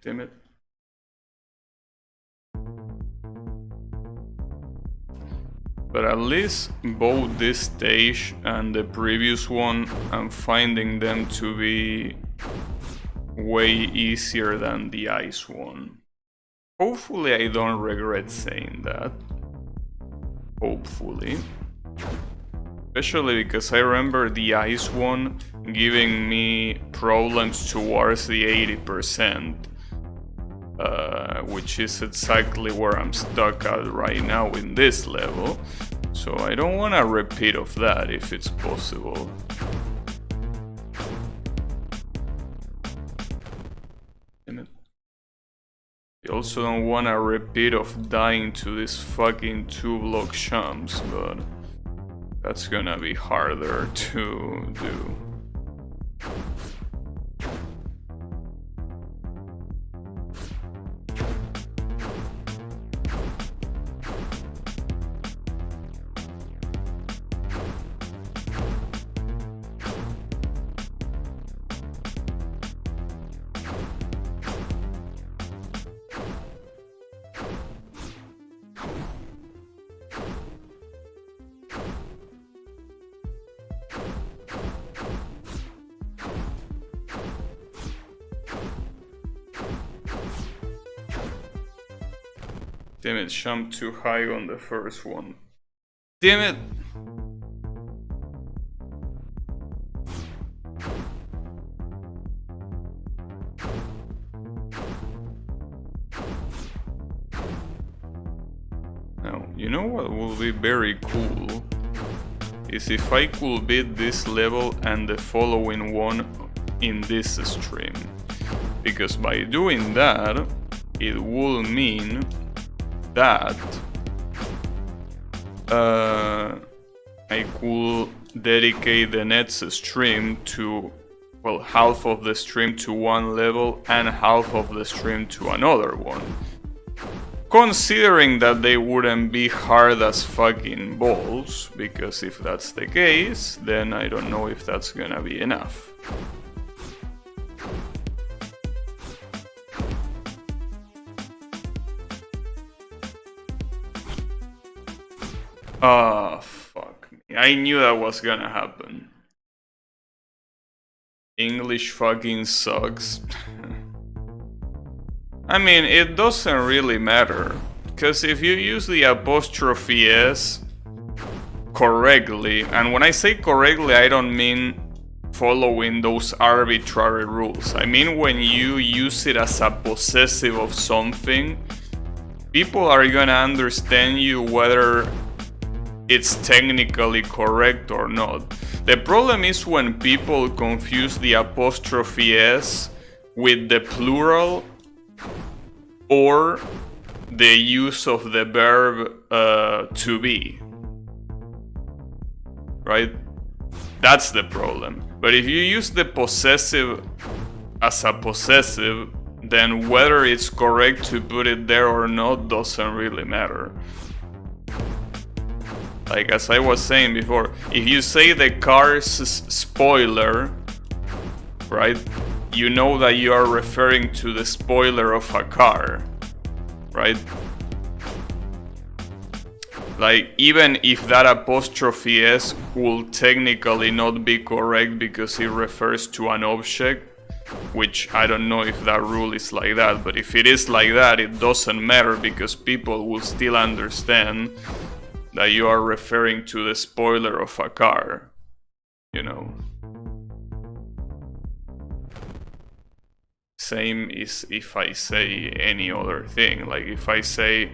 Damn it. But at least both this stage and the previous one, I'm finding them to be way easier than the ice one. Hopefully I don't regret saying that. Hopefully. Especially because I remember the ice one giving me problems towards the 80%. Which is exactly where I'm stuck at right now in this level. So I don't want a repeat of that if it's possible. Damn it. I also don't want a repeat of dying to these fucking 2-block jumps, but that's gonna be harder to do. Damn it, jumped too high on the first one. Damn it! Now, you know what will be very cool? Is if I could beat this level and the following one in this stream. Because by doing that, it will mean that I could dedicate the next stream to, well, half of the stream to one level and half of the stream to another one. Considering that they wouldn't be hard as fucking balls, because if that's the case, then I don't know if that's gonna be enough. Ah, fuck me. I knew that was gonna happen. English fucking sucks. I mean, it doesn't really matter. Because if you use the apostrophe S correctly, and when I say correctly, I don't mean following those arbitrary rules. I mean when you use it as a possessive of something, people are gonna understand you whether it's technically correct or not. The problem is when people confuse the apostrophe S with the plural or the use of the verb to be. Right? That's the problem. But if you use the possessive as a possessive, then whether it's correct to put it there or not doesn't really matter. Like as I was saying before, if you say the car's spoiler, right, you know that you are referring to the spoiler of a car, right? Like, even if that apostrophe S will technically not be correct because it refers to an object, Which I don't know if that rule is like that, but if it is like that, it doesn't matter because people will still understand that you are referring to the spoiler of a car, you know. Same is if I say any other thing, like if I say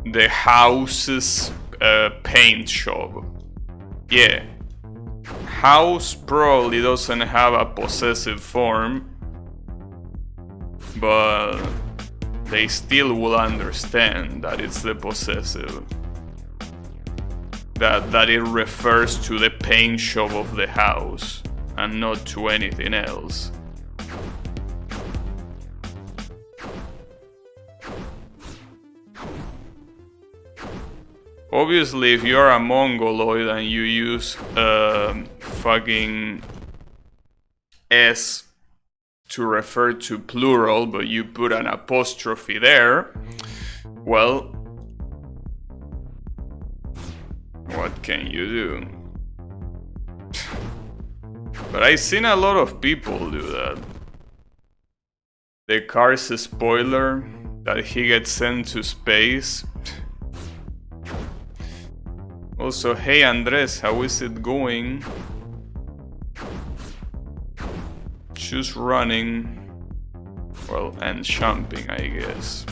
the house's paint shop. Yeah, house probably doesn't have a possessive form, but they still will understand that it's the possessive. That it refers to the paint shop of the house and not to anything else. Obviously, if you're a mongoloid and you use fucking S to refer to plural, but you put an apostrophe there, well, what can you do? But I've seen a lot of people do that. The car's a spoiler, that he gets sent to space. Also, hey Andres, how is it going? Just running. Well, and jumping, I guess.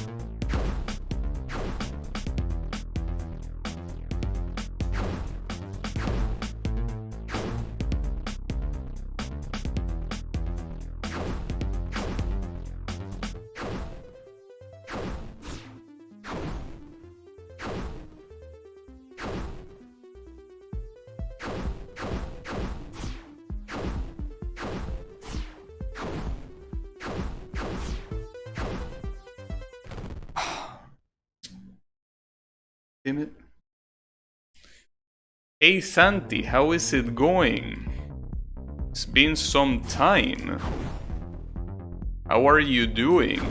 Damn it. Hey Santi, how is it going? It's been some time. How are you doing?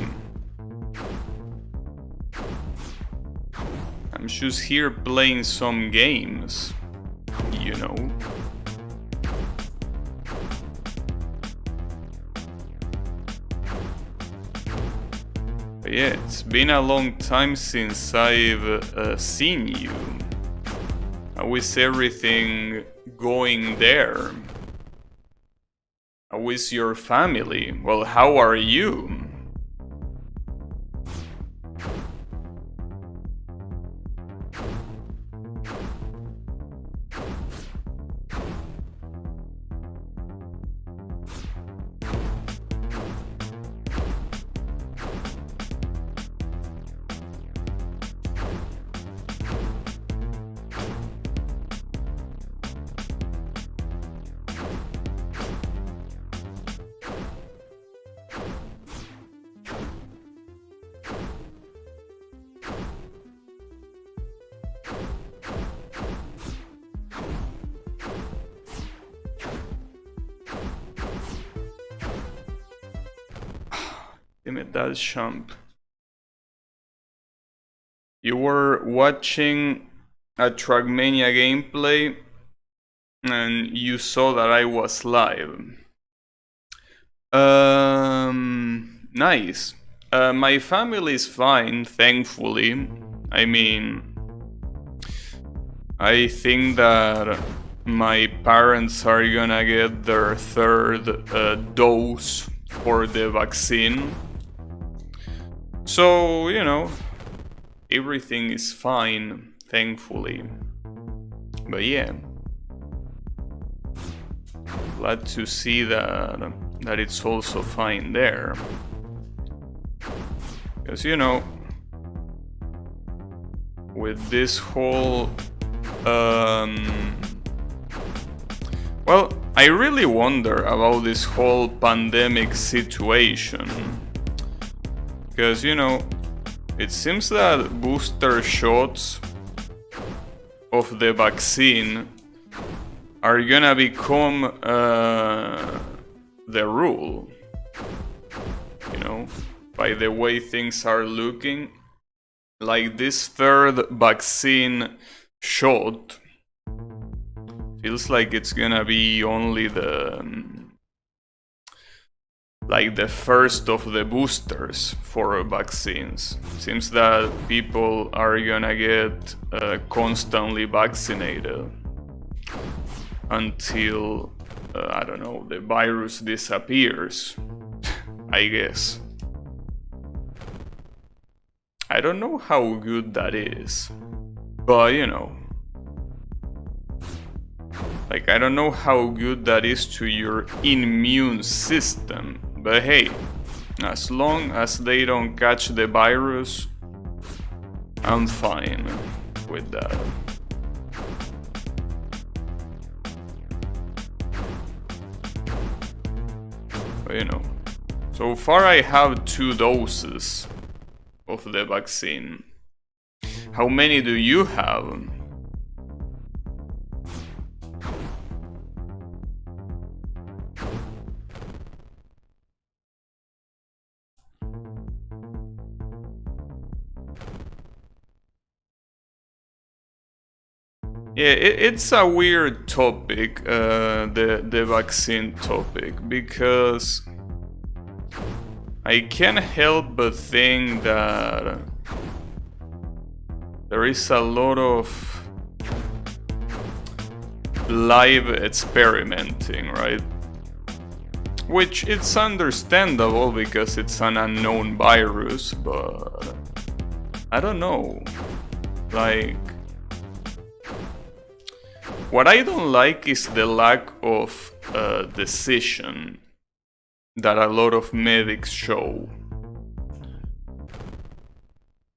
I'm just here playing some games, you know. But yeah, it's been a long time since I've seen you. How is everything going there? How is your family? Well, how are you? Damn it, that's Champ. You were watching a Trackmania gameplay and you saw that I was live. Nice. My family is fine, thankfully. I mean, I think that my parents are gonna get their third dose for the vaccine. So, you know, everything is fine, thankfully. But yeah, glad to see that it's also fine there. Because, you know, with this whole well, I really wonder about this whole pandemic situation. Because, you know, it seems that booster shots of the vaccine are gonna become the rule. You know, by the way things are looking. Like this third vaccine shot feels like it's gonna be only like the first of the boosters for vaccines. Seems that people are gonna get constantly vaccinated until I don't know, the virus disappears, I guess. I don't know how good that is, but you know, like, I don't know how good that is to your immune system, but hey, as long as they don't catch the virus, I'm fine with that. But you know, so far I have 2 doses of the vaccine. How many do you have? Yeah, it's a weird topic, the vaccine topic, because I can't help but think that there is a lot of live experimenting, right? Which it's understandable because it's an unknown virus, but I don't know, like, what I don't like is the lack of decision that a lot of medics show.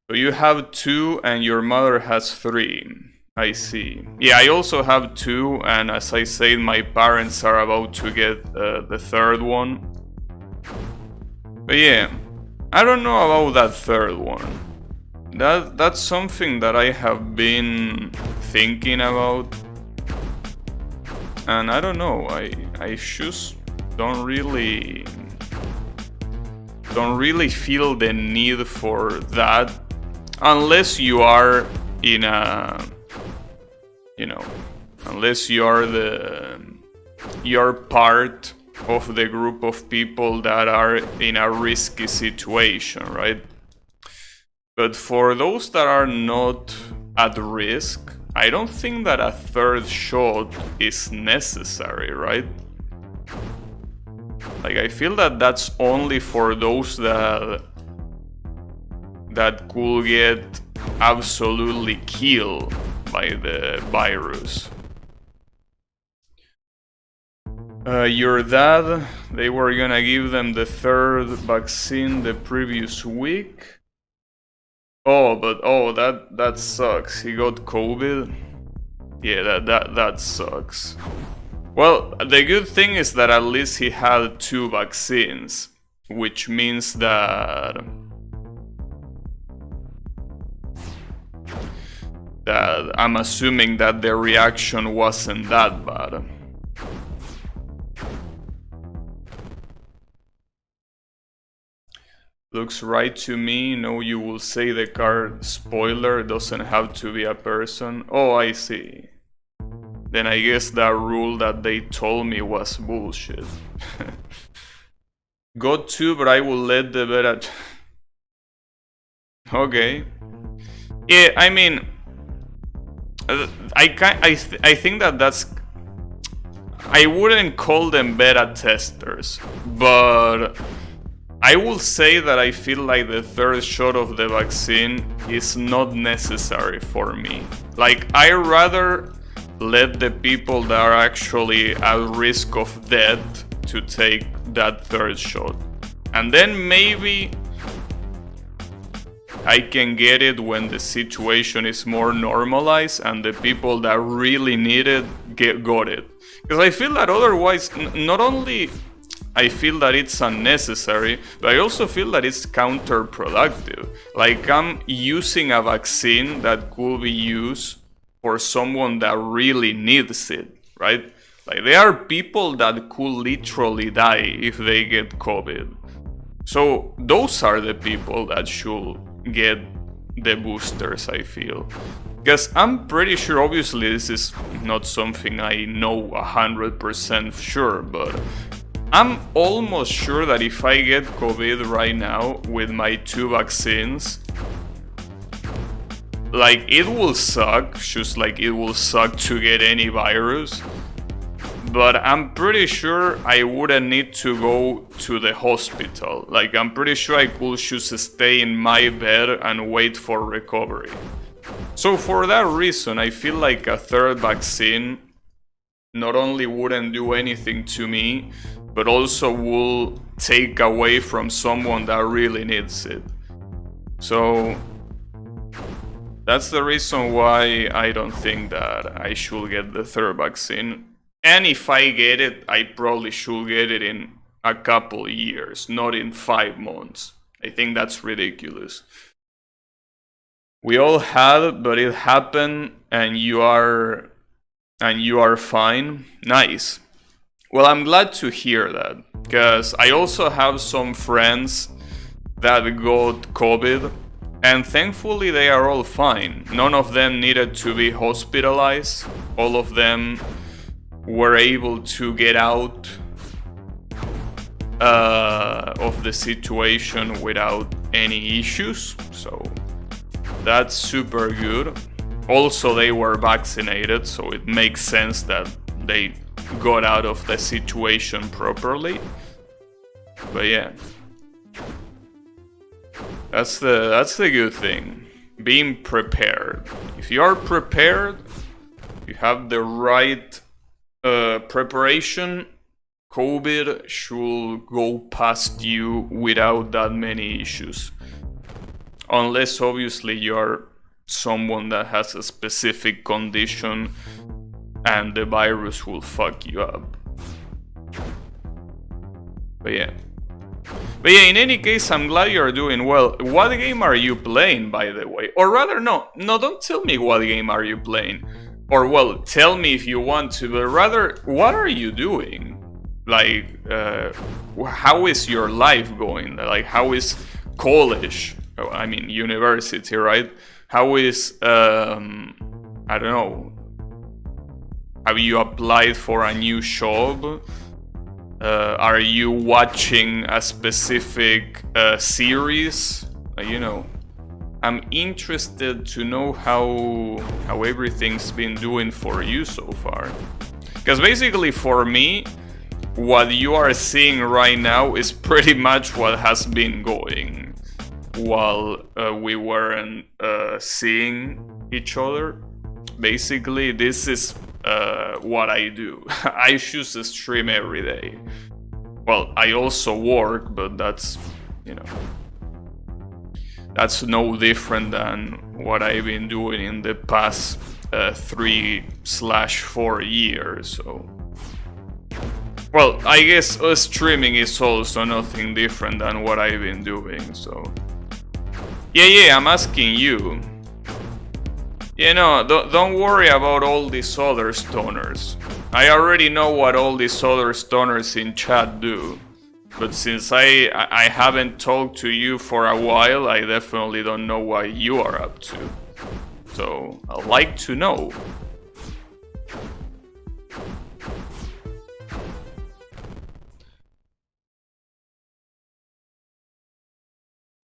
So you have 2 and your mother has 3. I see. Yeah, I also have 2, and as I said, my parents are about to get the 3rd one. But yeah, I don't know about that 3rd one. That's something that I have been thinking about. And I don't know, I just don't really feel the need for that, unless you are in a, you know, unless you're part of the group of people that are in a risky situation, right? But for those that are not at risk, I don't think that a 3rd shot is necessary, right? Like, I feel that that's only for those that could get absolutely killed by the virus. Your dad, they were gonna give them the 3rd vaccine the previous week. Oh, but that sucks. He got COVID. Yeah, that sucks. Well, the good thing is that at least he had 2 vaccines, which means that I'm assuming that the reaction wasn't that bad. Looks right to me. No, you will say the card spoiler doesn't have to be a person. Oh, I see. Then I guess that rule that they told me was bullshit. Got 2, but I will let the beta... Okay. Yeah, I mean... I think that's... I wouldn't call them beta testers, but... I will say that I feel like the 3rd shot of the vaccine is not necessary for me. Like, I rather let the people that are actually at risk of death to take that 3rd shot. And then maybe I can get it when the situation is more normalized and the people that really need it got it. Because I feel that otherwise, not only I feel that it's unnecessary, but I also feel that it's counterproductive. Like, I'm using a vaccine that could be used for someone that really needs it, right? Like, there are people that could literally die if they get COVID. So those are the people that should get the boosters, I feel. Because I'm pretty sure, obviously this is not something I know 100% sure, but I'm almost sure that if I get COVID right now with my 2 vaccines, like, it will suck, just like it will suck to get any virus. But I'm pretty sure I wouldn't need to go to the hospital. Like, I'm pretty sure I could just stay in my bed and wait for recovery. So for that reason, I feel like a 3rd vaccine not only wouldn't do anything to me, but also will take away from someone that really needs it. So that's the reason why I don't think that I should get the 3rd vaccine. And if I get it, I probably should get it in a couple years, not in 5 months. I think that's ridiculous. We all had it, but it happened, and you are fine. Nice. Well, I'm glad to hear that, because I also have some friends that got COVID, and thankfully they are all fine. None of them needed to be hospitalized. All of them were able to get out of the situation without any issues, so that's super good. Also, they were vaccinated, so it makes sense that they got out of the situation properly. But yeah, that's the good thing, being prepared. If you are prepared, you have the right preparation, COVID should go past you without that many issues. Unless obviously you are someone that has a specific condition and the virus will fuck you up. But yeah, in any case, I'm glad you're doing well. What game are you playing, by the way? Or rather, no, don't tell me what game are you playing. Or, well, tell me if you want to, but rather, what are you doing? Like, how is your life going? Like, how is college? Oh, I mean, university, right? How is, I don't know, have you applied for a new job? Are you watching a specific series? You know, I'm interested to know how everything's been doing for you so far. Because basically for me, what you are seeing right now is pretty much what has been going while we weren't seeing each other. Basically, this is what I do. I choose to stream every day. Well, I also work, but that's, you know, that's no different than what I've been doing in the past 3/4 years, so... Well, I guess streaming is also nothing different than what I've been doing, so... Yeah, I'm asking you. You know, don't worry about all these other stoners. I already know what all these other stoners in chat do. But since I haven't talked to you for a while, I definitely don't know what you are up to. So, I'd like to know.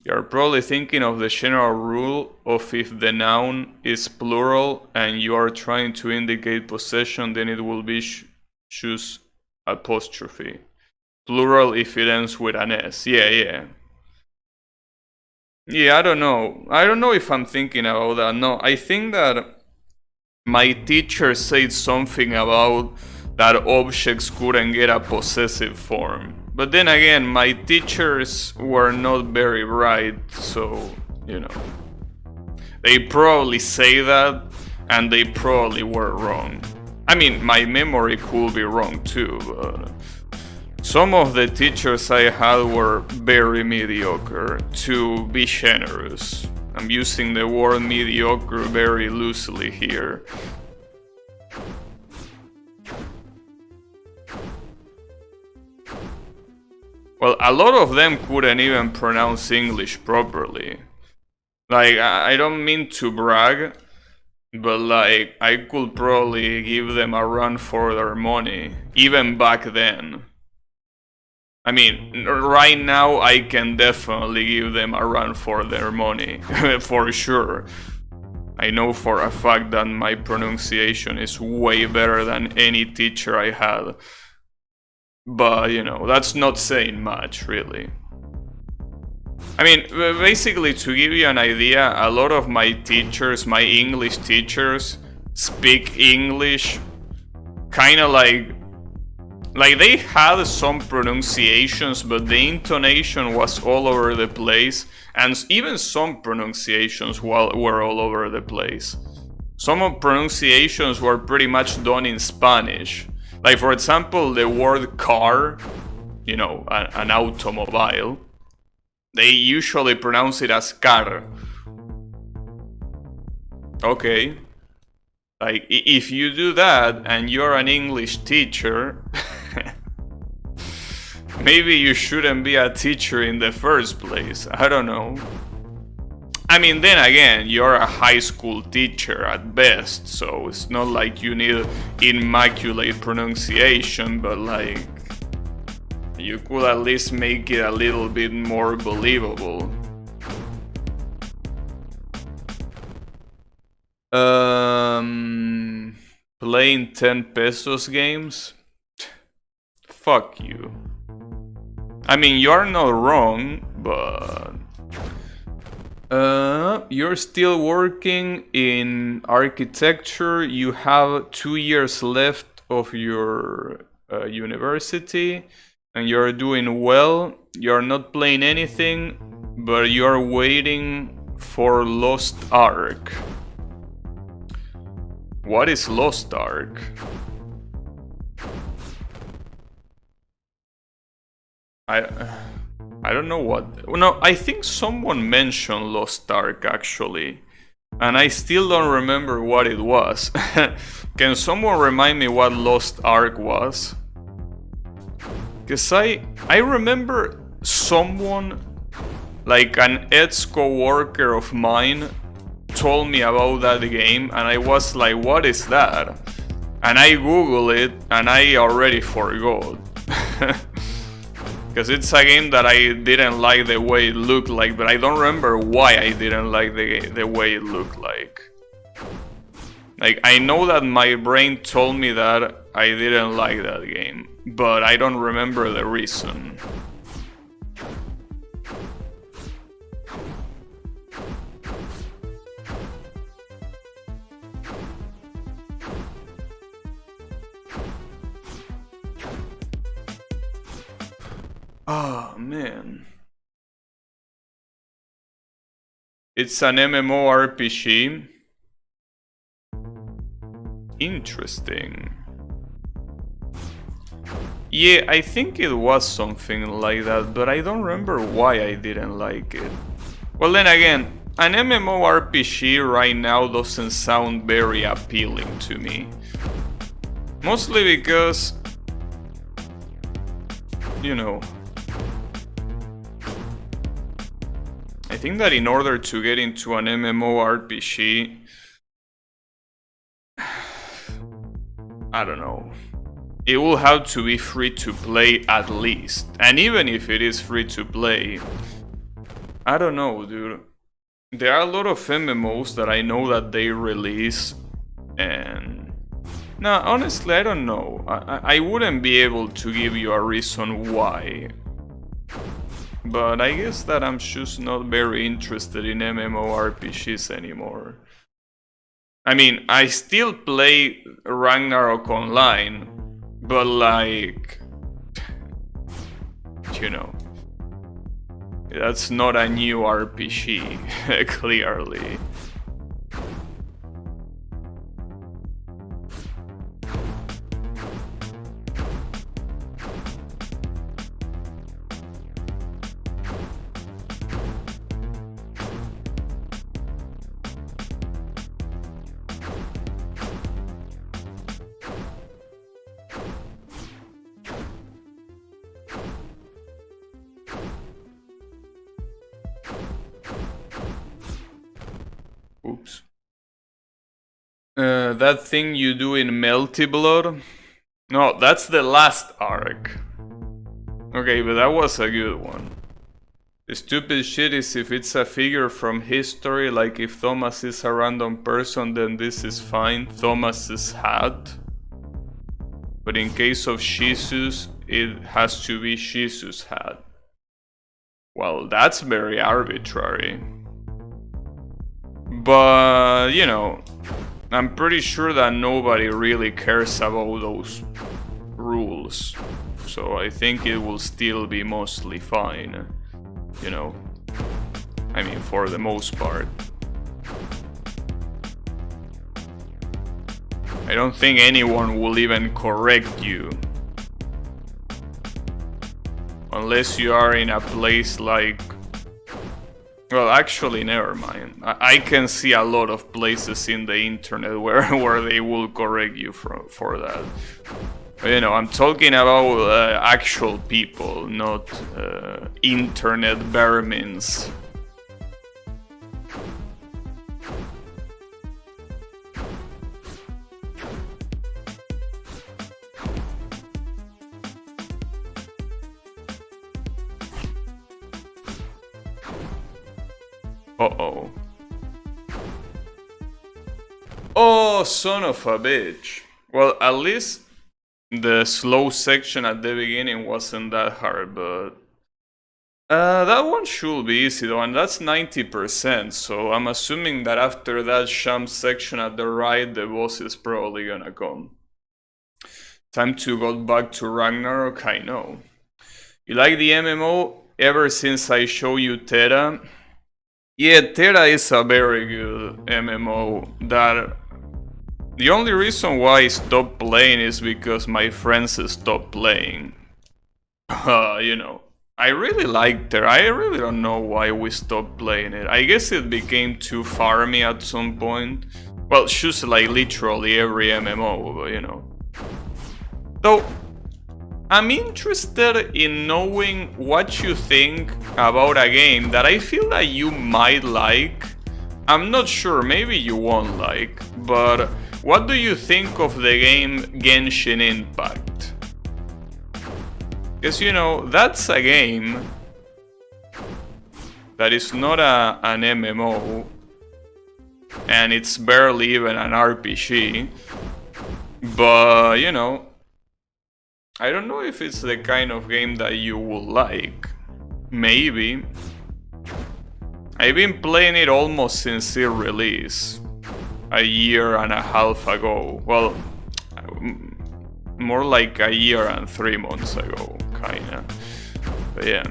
You're probably thinking of the general rule of if the noun is plural and you are trying to indicate possession, then it will be choose apostrophe. Plural if it ends with an S. Yeah, I don't know. I don't know if I'm thinking about that. No, I think that my teacher said something about that objects couldn't get a possessive form. But then again, my teachers were not very bright, so, you know. They probably say that, and they probably were wrong. I mean, my memory could be wrong too, but... Some of the teachers I had were very mediocre, to be generous. I'm using the word mediocre very loosely here. Well, a lot of them couldn't even pronounce English properly. Like, I don't mean to brag, but like, I could probably give them a run for their money, even back then. I mean, right now I can definitely give them a run for their money, for sure. I know for a fact that my pronunciation is way better than any teacher I had. But, you know, that's not saying much, really. I mean, basically, to give you an idea, a lot of my teachers, my English teachers, speak English kind of like they had some pronunciations, but the intonation was all over the place, and even some pronunciations were all over the place. Some of pronunciations were pretty much done in Spanish. Like, for example, the word car, you know, an automobile, they usually pronounce it as car. Okay. Like, if you do that and you're an English teacher, maybe you shouldn't be a teacher in the first place. I don't know. I mean, then again, you're a high school teacher at best, so it's not like you need immaculate pronunciation, but like, you could at least make it a little bit more believable. Playing 10 pesos games? Fuck you. I mean, you're not wrong, but... you're still working in architecture, you have 2 years left of your university, and you're doing well, you're not playing anything, but you're waiting for Lost Ark. What is Lost Ark? I don't know what... No, I think someone mentioned Lost Ark actually, and I still don't remember what it was. Can someone remind me what Lost Ark was? Because I remember someone, like an ex-coworker of mine, told me about that game, and I was like, what is that? And I googled it, and I already forgot. Because it's a game that I didn't like the way it looked like, but I don't remember why I didn't like the way it looked like. Like, I know that my brain told me that I didn't like that game, but I don't remember the reason. Oh, man. It's an MMORPG. Interesting. Yeah, I think it was something like that, but I don't remember why I didn't like it. Well, then again, an MMORPG right now doesn't sound very appealing to me. Mostly because, you know, I think that in order to get into an MMORPG, I don't know, it will have to be free to play at least. And even if it is free to play, I don't know, dude. There are a lot of MMOs that I know that they release, and no, honestly, I don't know. I wouldn't be able to give you a reason why. But I guess that I'm just not very interested in MMORPGs anymore. I mean, I still play Ragnarok Online, but like, you know, that's not a new RPG, clearly. Oops. That thing you do in Melty Blood? No, that's the last arc. Okay, but that was a good one. The stupid shit is if it's a figure from history, like if Thomas is a random person, then this is fine. Thomas's hat. But in case of Jesus, it has to be Jesus' hat. Well, that's very arbitrary. But, you know, I'm pretty sure that nobody really cares about those rules. So I think it will still be mostly fine. You know, I mean, for the most part. I don't think anyone will even correct you. Unless you are in a place like... Well, actually, never mind. I can see a lot of places in the internet where they will correct you for that. You know, I'm talking about actual people, not internet vermins. Uh-oh. Oh, son of a bitch. Well, at least the slow section at the beginning wasn't that hard, but... that one should be easy though, and that's 90%, so I'm assuming that after that sham section at the right, the boss is probably gonna come. Time to go back to Ragnarok, I know. You like the MMO? Ever since I show you Terra? Yeah, Terra is a very good MMO that... The only reason why I stopped playing is because my friends stopped playing. You know, I really liked it. I really don't know why we stopped playing it. I guess it became too farmy at some point. Well, just like literally every MMO, but you know. Though, I'm interested in knowing what you think about a game that I feel that you might like. I'm not sure, maybe you won't like, but... What do you think of the game Genshin Impact? Because, you know, that's a game that is not an MMO, and it's barely even an RPG, but, you know, I don't know if it's the kind of game that you will like. Maybe. I've been playing it almost since its release. A year and a half ago. Well, more like a year and 3 months ago, kinda. But yeah.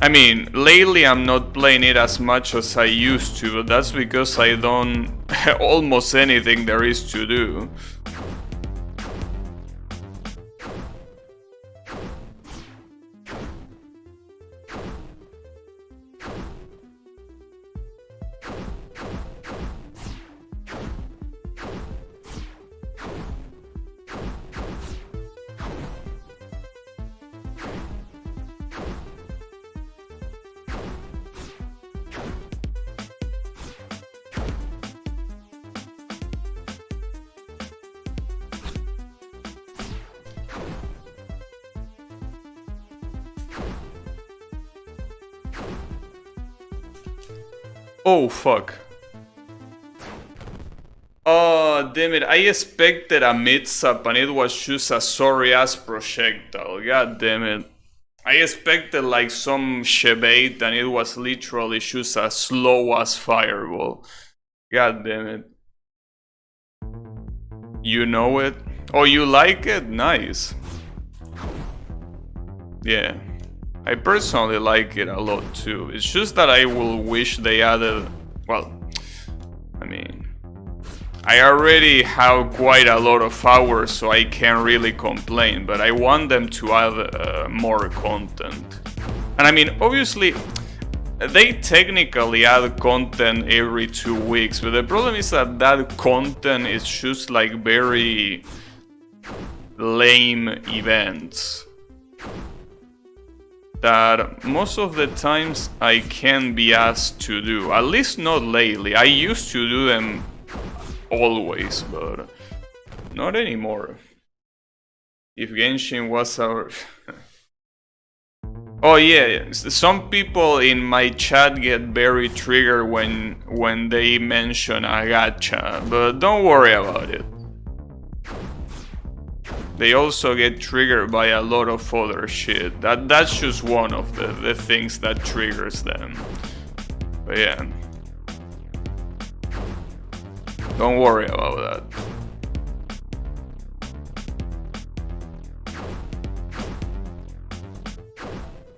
I mean, lately I'm not playing it as much as I used to, but that's because I don't almost anything there is to do. Oh fuck. Oh damn it, I expected a mix-up and it was just a sorry ass projectile, god damn it. I expected like some shebait and it was literally just a slow ass fireball. God damn it. You know it? Oh, you like it? Nice. Yeah. I personally like it a lot too. It's just that I will wish they added... Well, I mean... I already have quite a lot of hours, so I can't really complain, but I want them to add more content. And I mean, obviously, they technically add content every 2 weeks, but the problem is that that content is just like very lame events that most of the times I can't be asked to do, at least not lately. I used to do them always, but not anymore. If Genshin was our... Oh yeah, some people in my chat get very triggered when they mention a gacha, but don't worry about it. They also get triggered by a lot of other shit. That's just one of the things that triggers them. But yeah. Don't worry about that.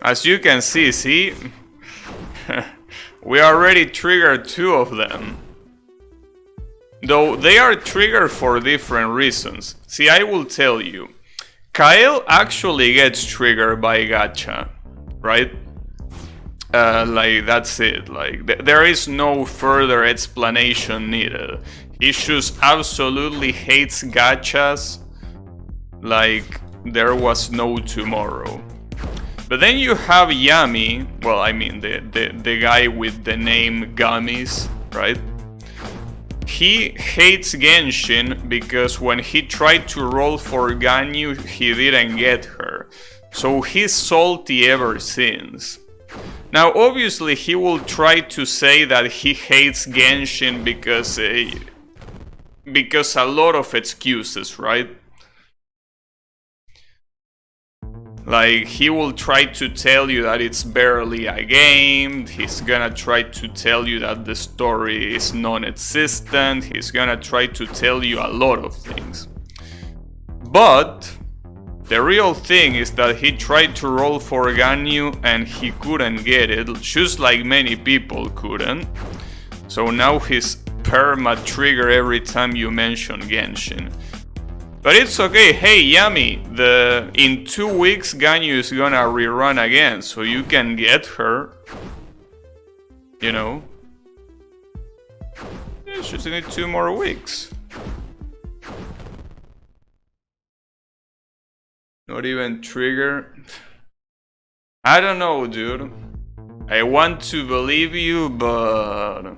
As you can see? We already triggered 2 of them. Though they are triggered for different reasons. See, I will tell you. Kyle actually gets triggered by gacha, right? Like, that's it. Like, there is no further explanation needed. He just absolutely hates gachas like there was no tomorrow. But then you have Yami, well, I mean the guy with the name Gummies, right? He hates Genshin because when he tried to roll for Ganyu, he didn't get her. So he's salty ever since. Now, obviously, he will try to say that he hates Genshin because a lot of excuses, right? Like, he will try to tell you that it's barely a game, he's gonna try to tell you that the story is non-existent, he's gonna try to tell you a lot of things. But the real thing is that he tried to roll for Ganyu and he couldn't get it, just like many people couldn't. So now he's perma-trigger every time you mention Genshin. But it's okay. Hey Yami, in 2 weeks Ganyu is gonna rerun again, so you can get her. You know? You just need 2 more weeks. Not even trigger. I don't know, dude. I want to believe you, but...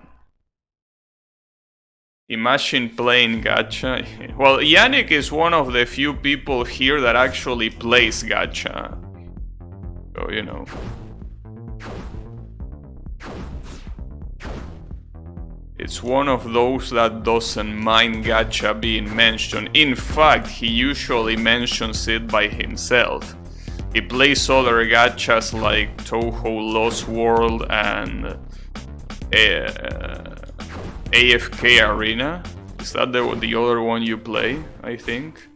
Imagine playing gacha. Well, Yannick is one of the few people here that actually plays gacha. So, you know. It's one of those that doesn't mind gacha being mentioned. In fact, he usually mentions it by himself. He plays other gachas like Touhou Lost World and AFK Arena. Is that the other one you play, I think?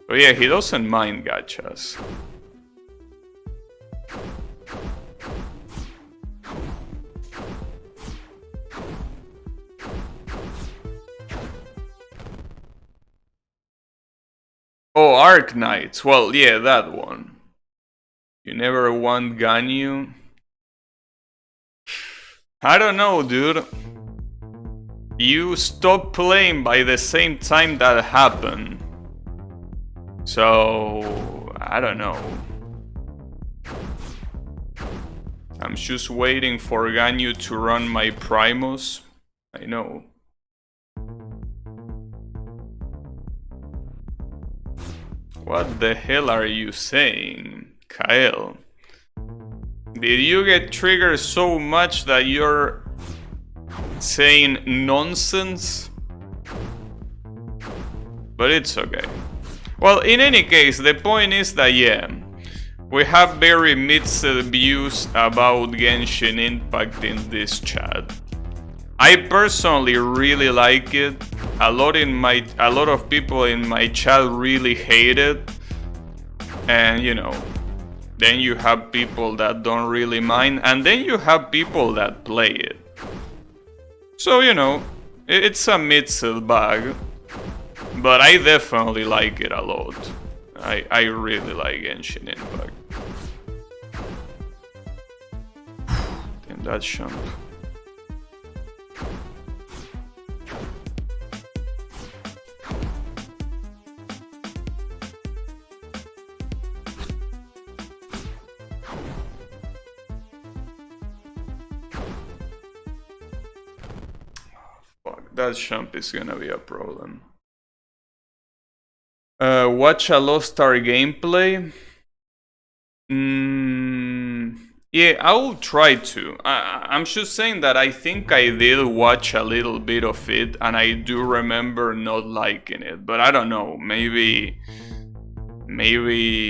Oh yeah, he doesn't mind gachas. Oh, Arc Knights. Well, yeah, that one. You never want Ganyu? I don't know, dude. You stopped playing by the same time that happened. So, I don't know. I'm just waiting for Ganyu to run my Primus. I know. What the hell are you saying, Kyle? Did you get triggered so much that you're saying nonsense? But it's okay. Well, in any case, the point is that, yeah, we have very mixed views about Genshin Impact in this chat. I personally really like it. A lot of people in my chat really hate it. And you know, then you have people that don't really mind, and then you have people that play it. So, you know, it's a mixed bag, but I definitely like it a lot. I really like Genshin Impact. Damn, that jump. That jump is gonna be a problem. Watch a Lost Star gameplay. Yeah, I will try to. I'm just saying that I think I did watch a little bit of it, and I do remember not liking it. But I don't know. Maybe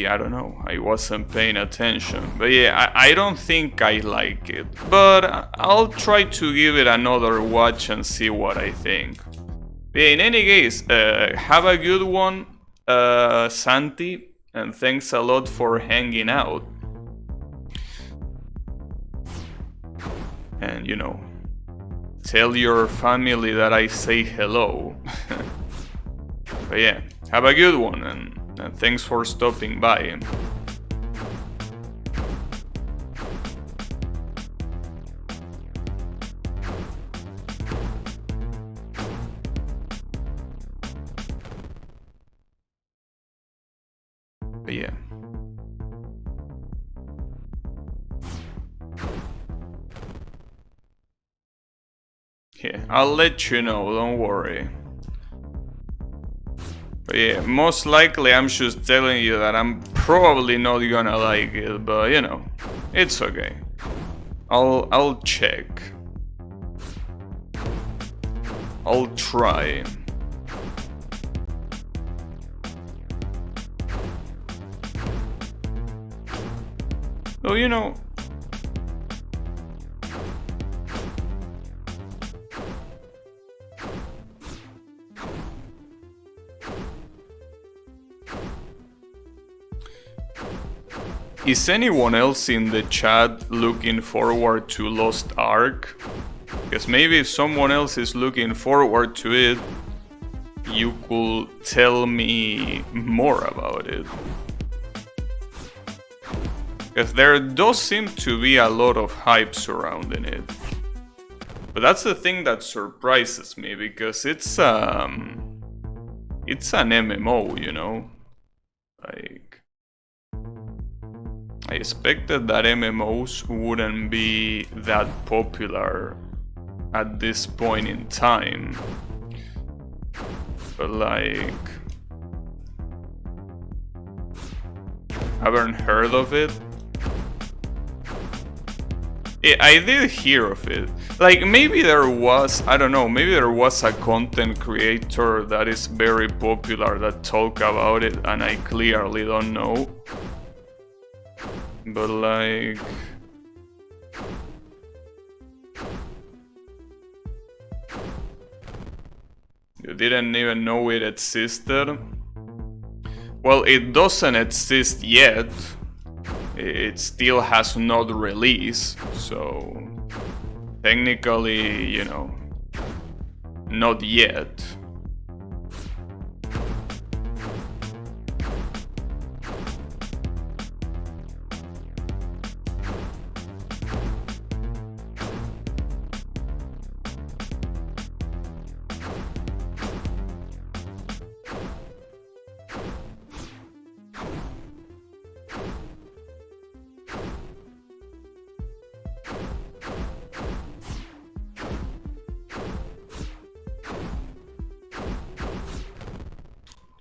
I don't know. I wasn't paying attention. But yeah, I don't think I like it. But I'll try to give it another watch and see what I think. Yeah, in any case, have a good one, Santi. And thanks a lot for hanging out. And, you know, tell your family that I say hello. But yeah, have a good one, and thanks for stopping by. But yeah. Yeah, I'll let you know, don't worry. But yeah, most likely I'm just telling you that I'm probably not gonna like it, but you know, it's okay. I'll check. I'll try. Though, you know, is anyone else in the chat looking forward to Lost Ark? Because maybe if someone else is looking forward to it, you could tell me more about it. Because there does seem to be a lot of hype surrounding it. But that's the thing that surprises me, because it's an MMO, you know? Like, I expected that MMOs wouldn't be that popular at this point in time. But like, haven't heard of it. Yeah, I did hear of it. Like, maybe there was, I don't know, maybe there was a content creator that is very popular that talk about it, and I clearly don't know. But like, you didn't even know it existed? Well, it doesn't exist yet. It still has not released, so technically, you know, not yet.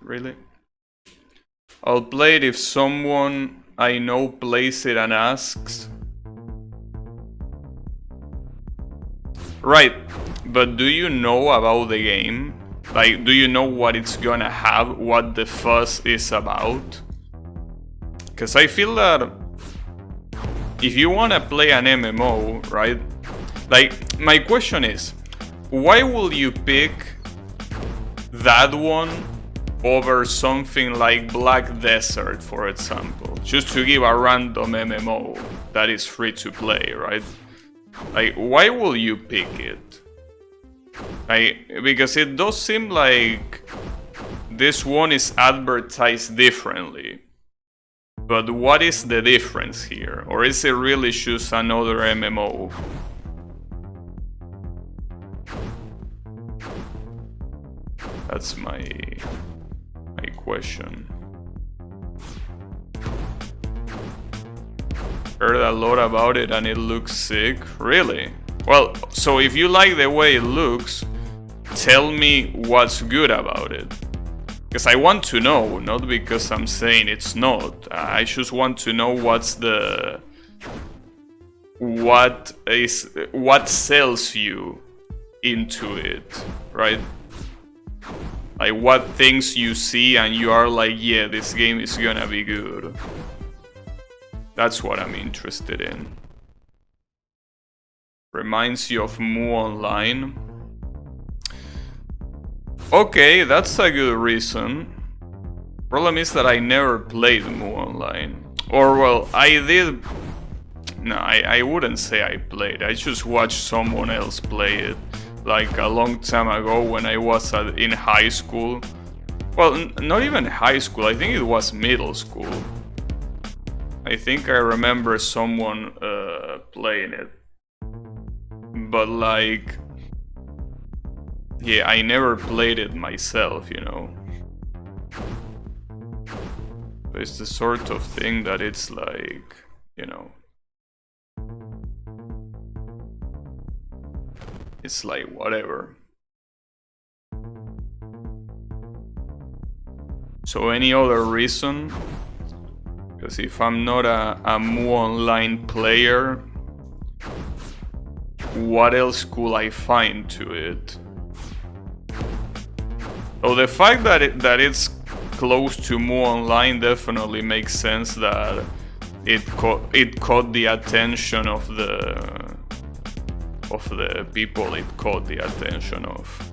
Really? I'll play it if someone I know plays it and asks. Right, but do you know about the game? Like, do you know what it's gonna have, what the fuss is about? Because I feel that if you wanna play an MMO, right? Like, my question is, why will you pick that one over something like Black Desert, for example? Just to give a random MMO that is free to play, right? Like, why will you pick it? Because it does seem like this one is advertised differently. But what is the difference here? Or is it really just another MMO? That's my question. Heard a lot about it and it looks sick. Really? Well, so if you like the way it looks, tell me what's good about it. Because I want to know, not because I'm saying it's not. I just want to know what sells you into it, right? Like what things you see and you are like, yeah, this game is gonna be good. That's what I'm interested in. Reminds you of Mu Online. Okay, that's a good reason. Problem is that I never played Mu Online. Or, well, I did... No, I wouldn't say I played. I just watched someone else play it. Like a long time ago when I was in high school. Well, not even high school. I think it was middle school. I think I remember someone playing it. But like... Yeah, I never played it myself, you know. But it's the sort of thing that it's like, you know. It's like whatever. So any other reason? Because if I'm not a Mu Online player, what else could I find to it? So the fact that it's close to Mu Online definitely makes sense that it caught the attention of the people it caught the attention of.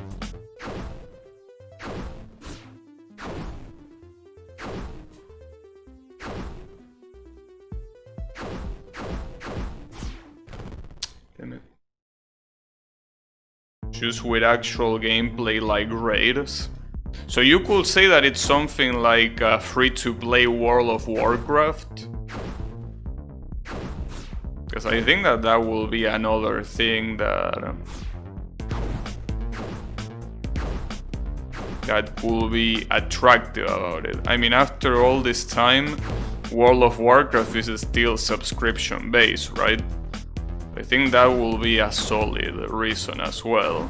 Damn it. Just with actual gameplay like raids. So you could say that it's something like a free-to-play World of Warcraft? Because I think that will be another thing that could be attractive about it. I mean, after all this time, World of Warcraft is still subscription-based, right? I think that will be a solid reason as well.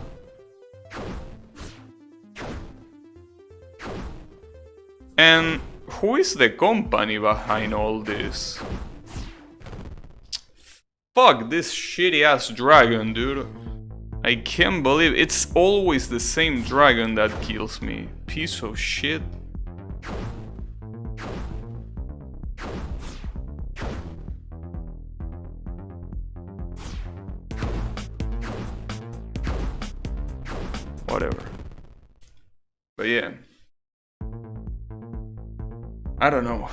And who is the company behind all this? Fuck this shitty ass dragon, dude. I can't believe it's always the same dragon that kills me. Piece of shit. Whatever. But yeah. I don't know.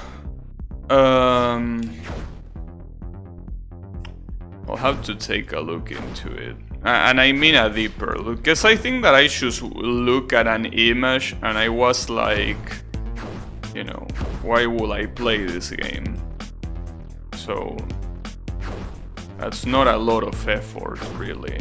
I'll have to take a look into it. And I mean a deeper look. Because I think that I should look at an image and I was like, you know, why would I play this game? So that's not a lot of effort, really.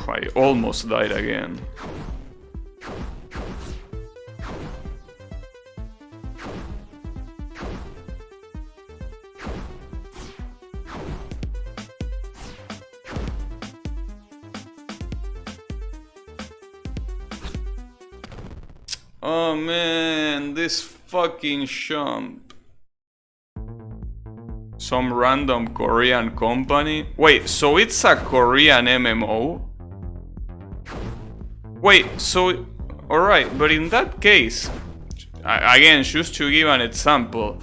I almost died again. Oh man, this fucking chump. Some random Korean company? Wait, so it's a Korean MMO? Wait, so... Alright, but in that case... Again, just to give an example...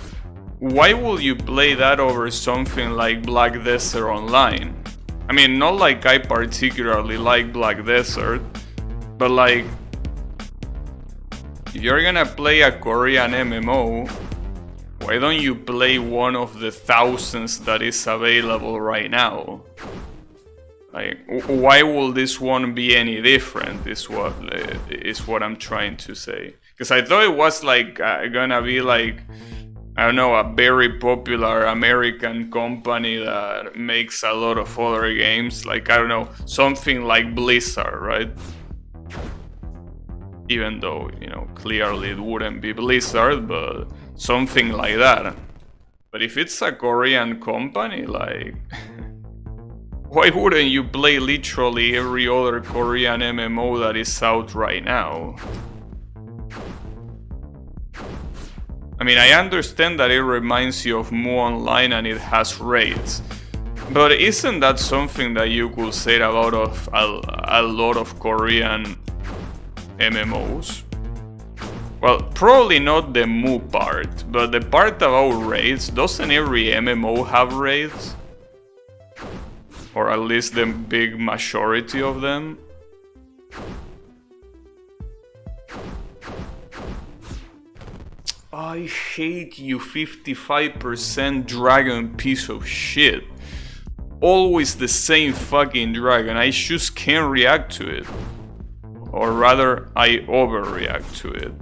Why would you play that over something like Black Desert Online? I mean, not like I particularly like Black Desert... But like... If you're gonna play a Korean MMO... Why don't you play one of the thousands that is available right now? Like, why will this one be any different? Is what I'm trying to say. Because I thought it was like gonna be like, I don't know, a very popular American company that makes a lot of other games. Like, I don't know, something like Blizzard, right? Even though, you know, clearly it wouldn't be Blizzard, but something like that. But if it's a Korean company, like, why wouldn't you play literally every other Korean MMO that is out right now? I mean, I understand that it reminds you of Mu Online and it has raids, but isn't that something that you could say about a lot of Korean MMOs? Well, probably not the Mu part, but the part about raids, doesn't every MMO have raids? Or at least the big majority of them? I hate you, 55% dragon piece of shit. Always the same fucking dragon, I just can't react to it. Or rather, I overreact to it.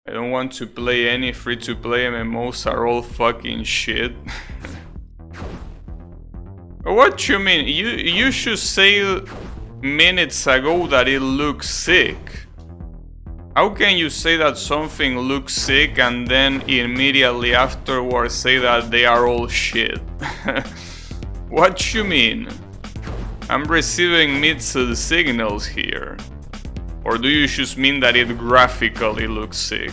I don't want to play any free-to-play MMOs, are all fucking shit. What you mean? You should say minutes ago that it looks sick. How can you say that something looks sick and then immediately afterwards say that they are all shit? What you mean? I'm receiving mixed signals here. Or do you just mean that it graphically looks sick?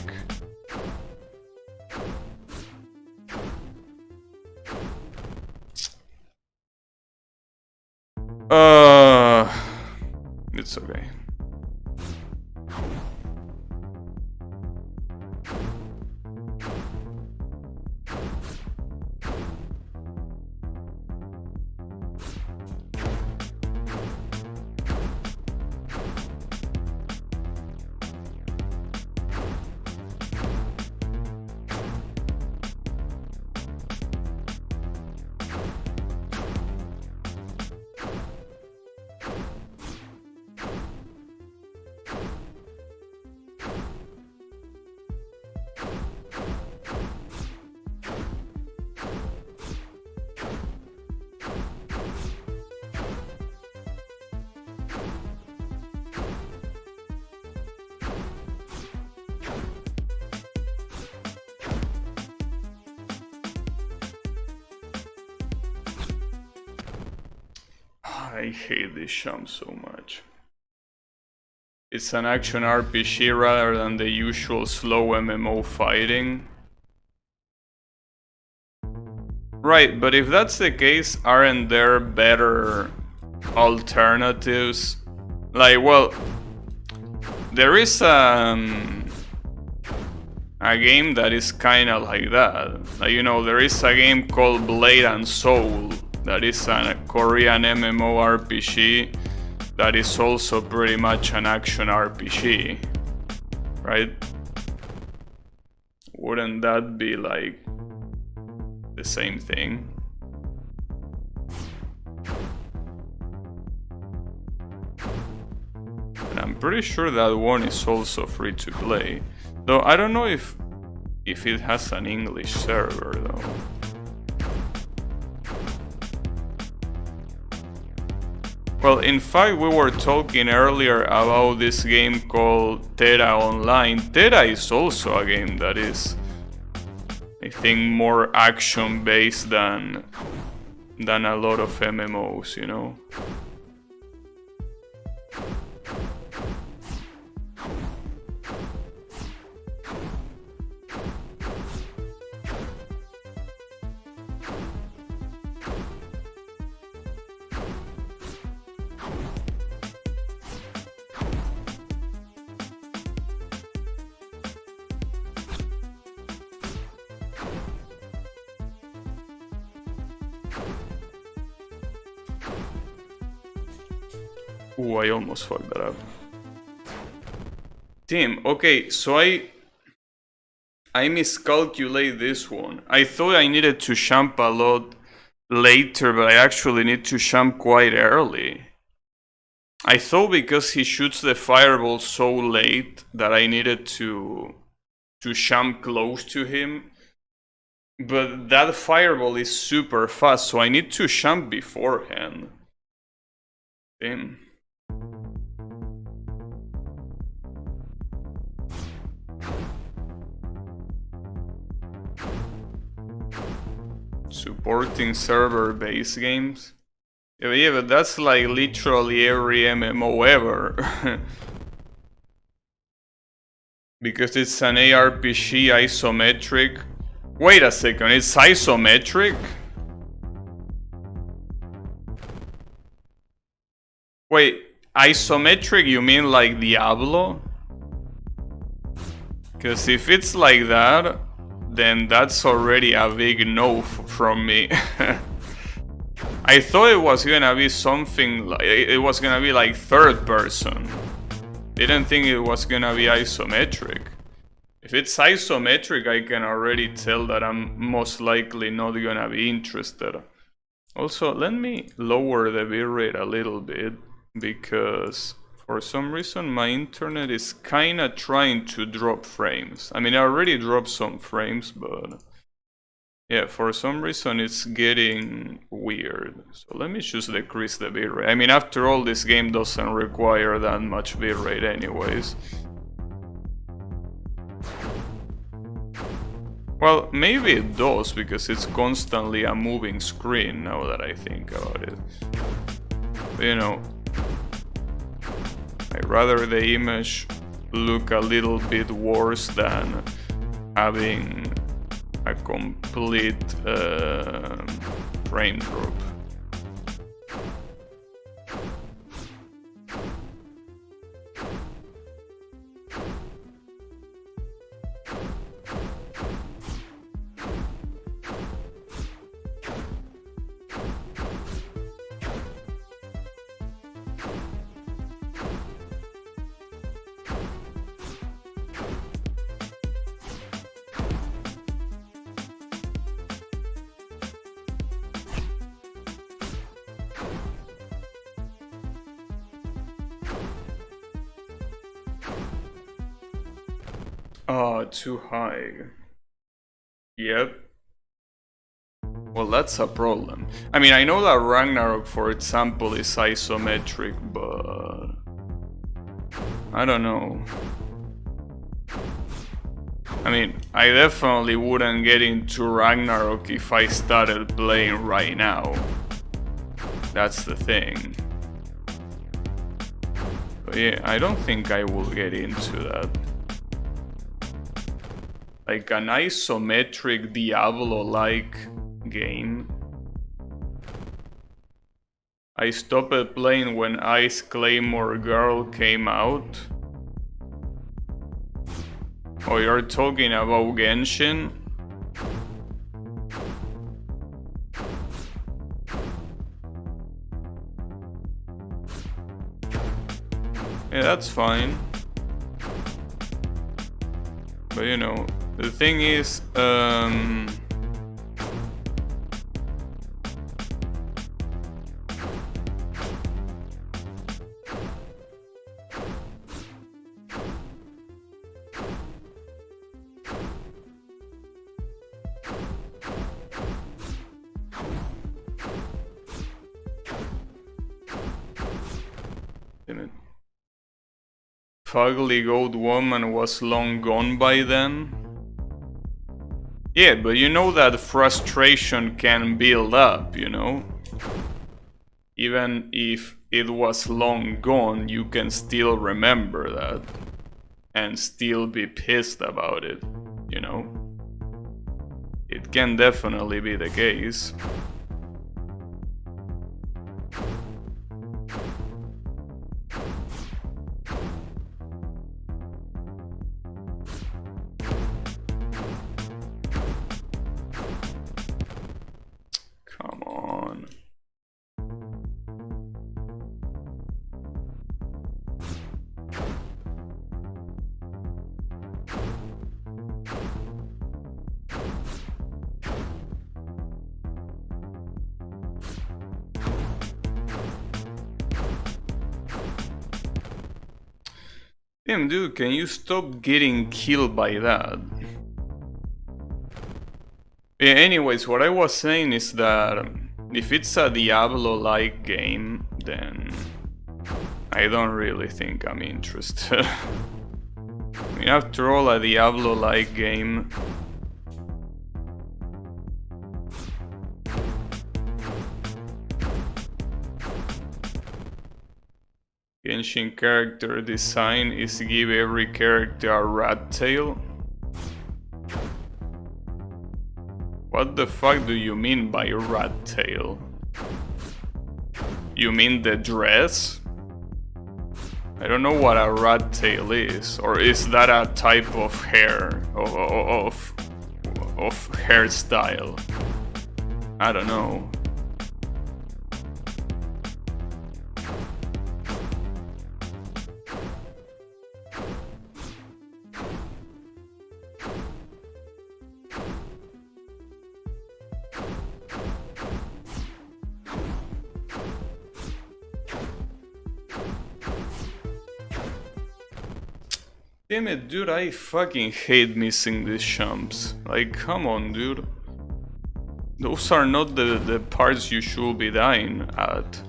It's okay. I hate this sham so much. It's an action RPG rather than the usual slow MMO fighting. Right, but if that's the case, aren't there better alternatives? Like, well, there is a game that is kinda like that. Like, you know, there is a game called Blade and Soul that is a Korean MMORPG that is also pretty much an action RPG, right? Wouldn't that be like the same thing? And I'm pretty sure that one is also free to play. Though I don't know if it has an English server though. Well, in fact, we were talking earlier about this game called Tera Online. Tera is also a game that is, I think, more action-based than a lot of MMOs, you know? Ooh, I almost fucked that up. Damn, okay, so I miscalculate this one. I thought I needed to champ a lot later, but I actually need to champ quite early. I thought because he shoots the fireball so late that I needed to jump close to him. But that fireball is super fast, so I need to jump beforehand. Damn. Supporting server-based games. Yeah, but that's like literally every MMO ever. Because it's an ARPG isometric. Wait a second, it's isometric? Wait, isometric you mean like Diablo? Because if it's like that, then that's already a big no from me. I thought it was gonna be something like, it was gonna be like third person. Didn't think it was gonna be isometric. If it's isometric, I can already tell that I'm most likely not gonna be interested. Also, let me lower the bitrate a little bit, because for some reason my internet is kinda trying to drop frames. I mean, I already dropped some frames, but yeah, for some reason it's getting weird. So let me just decrease the bitrate. I mean, after all, this game doesn't require that much bitrate anyways. Well, maybe it does, because it's constantly a moving screen now that I think about it. But, you know, I'd rather the image look a little bit worse than having a complete frame drop. Oh, too high. Yep. Well, that's a problem. I mean, I know that Ragnarok, for example, is isometric, but I don't know. I mean, I definitely wouldn't get into Ragnarok if I started playing right now. That's the thing. But yeah, I don't think I will get into that. Like an isometric Diablo-like game. I stopped playing when Ice Claymore Girl came out. Oh, you're talking about Genshin? Yeah, that's fine. But you know, the thing is, Fugly Goat Woman was long gone by then. Yeah, but you know that frustration can build up, you know? Even if it was long gone, you can still remember that. And still be pissed about it, you know? It can definitely be the case. Come on. Damn, dude, can you stop getting killed by that? Yeah, anyways, what I was saying is that if it's a Diablo-like game, then I don't really think I'm interested. I mean, after all, a Diablo-like game. Genshin character design is give every character a rat tail. What the fuck do you mean by rat tail? You mean the dress? I don't know what a rat tail is, or is that a type of hair, of hairstyle? I don't know. Damn it, dude, I fucking hate missing these jumps. Like, come on, dude. Those are not the parts you should be dying at.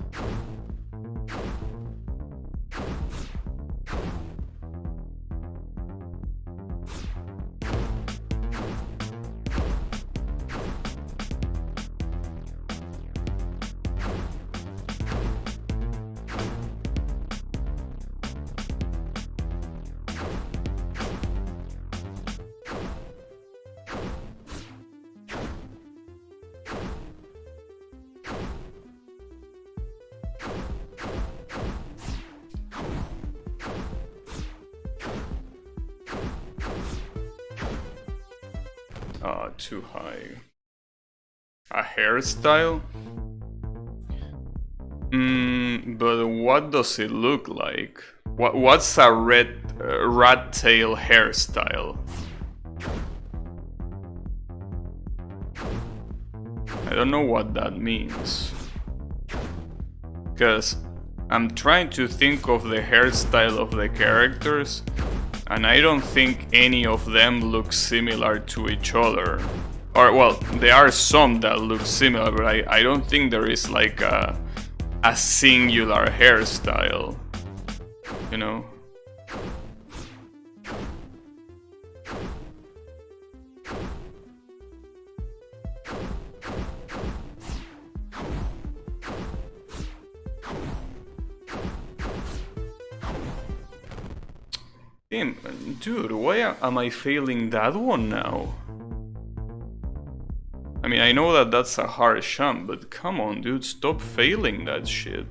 Too high. A hairstyle? But what does it look like? What's a rat tail hairstyle? I don't know what that means. Because I'm trying to think of the hairstyle of the characters, and I don't think any of them look similar to each other. Or, well, there are some that look similar, but I don't think there is like a singular hairstyle, you know? Damn, dude, why am I failing that one now? I mean, I know that that's a hard jump, but come on, dude, stop failing that shit.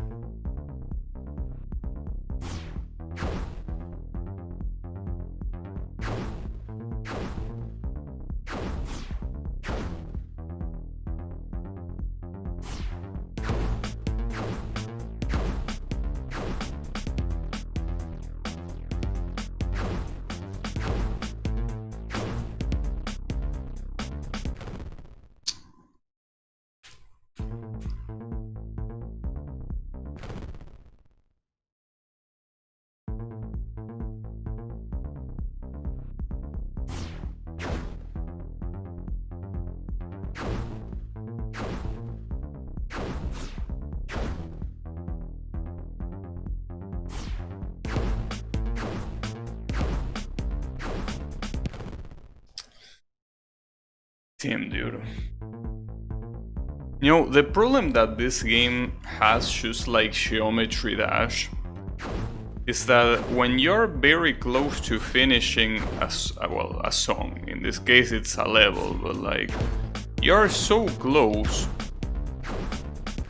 Damn, dude. You know, the problem that this game has, just like Geometry Dash, is that when you're very close to finishing a song, in this case it's a level, but like, you're so close,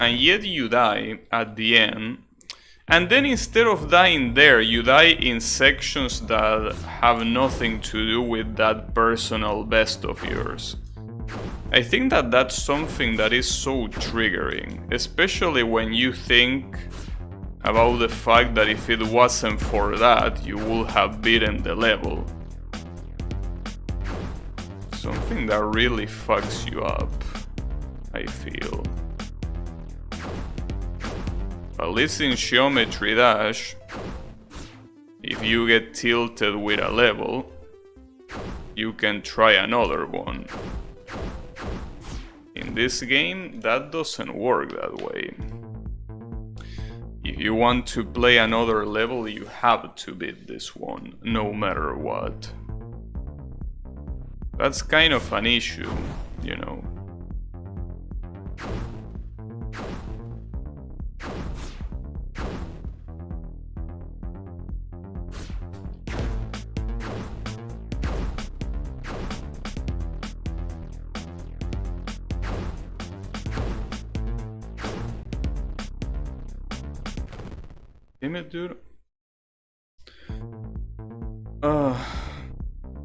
and yet you die at the end, and then instead of dying there, you die in sections that have nothing to do with that personal best of yours. I think that that's something that is so triggering, especially when you think about the fact that if it wasn't for that, you would have beaten the level. Something that really fucks you up, I feel. At least in Geometry Dash, if you get tilted with a level, you can try another one. In this game, that doesn't work that way. If you want to play another level, you have to beat this one, no matter what. That's kind of an issue, you know. Damn it, dude.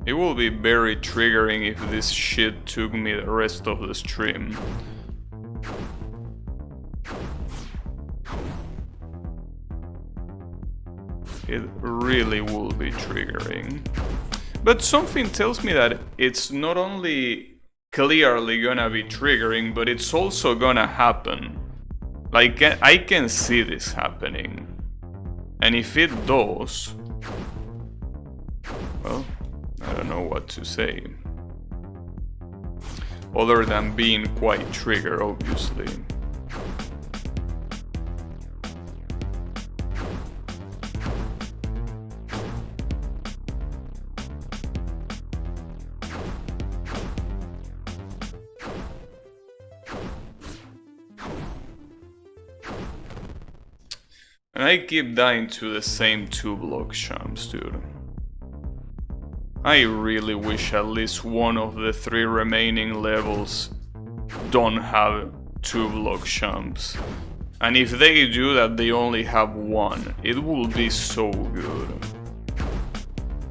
It will be very triggering if this shit took me the rest of the stream. It really will be triggering. But something tells me that it's not only clearly gonna be triggering, but it's also gonna happen. Like, I can see this happening. And if it does, well, I don't know what to say. Other than being quite triggered, obviously. And I keep dying to the same 2-block champs, dude. I really wish at least one of the 3 remaining levels don't have 2-block champs. And if they do that, they only have 1. It will be so good.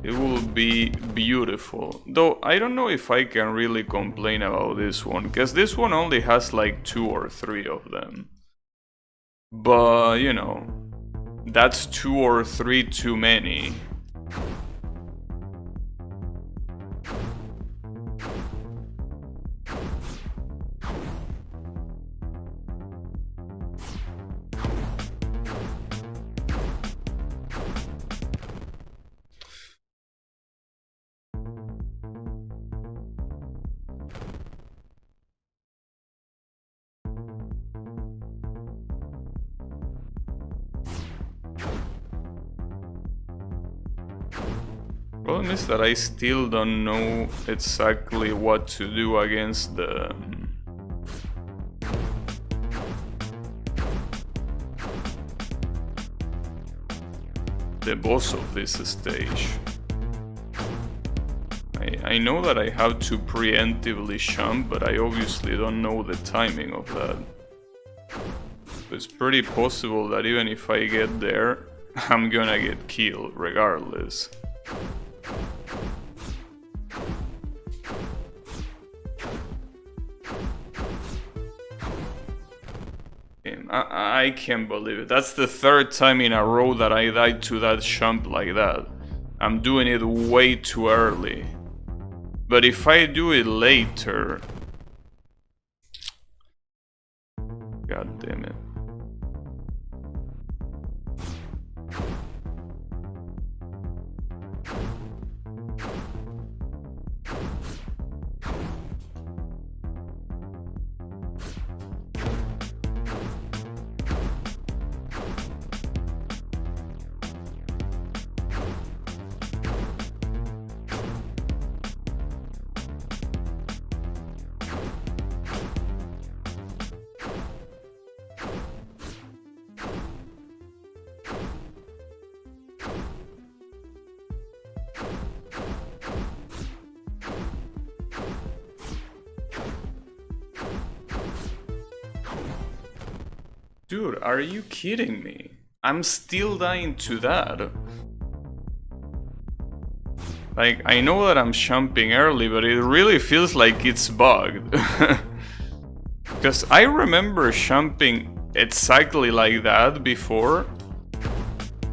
It will be beautiful. Though I don't know if I can really complain about this one, because this one only has like 2 or 3 of them. But, you know, that's 2 or 3 too many. Problem is that I still don't know exactly what to do against the boss of this stage. I know that I have to preemptively jump, but I obviously don't know the timing of that. It's pretty possible that even if I get there, I'm gonna get killed regardless. I can't believe it. That's the 3rd time in a row that I died to that jump like that. I'm doing it way too early. But if I do it later... God damn it. Dude, are you kidding me? I'm still dying to that. Like, I know that I'm jumping early, but it really feels like it's bugged. Because I remember jumping exactly like that before,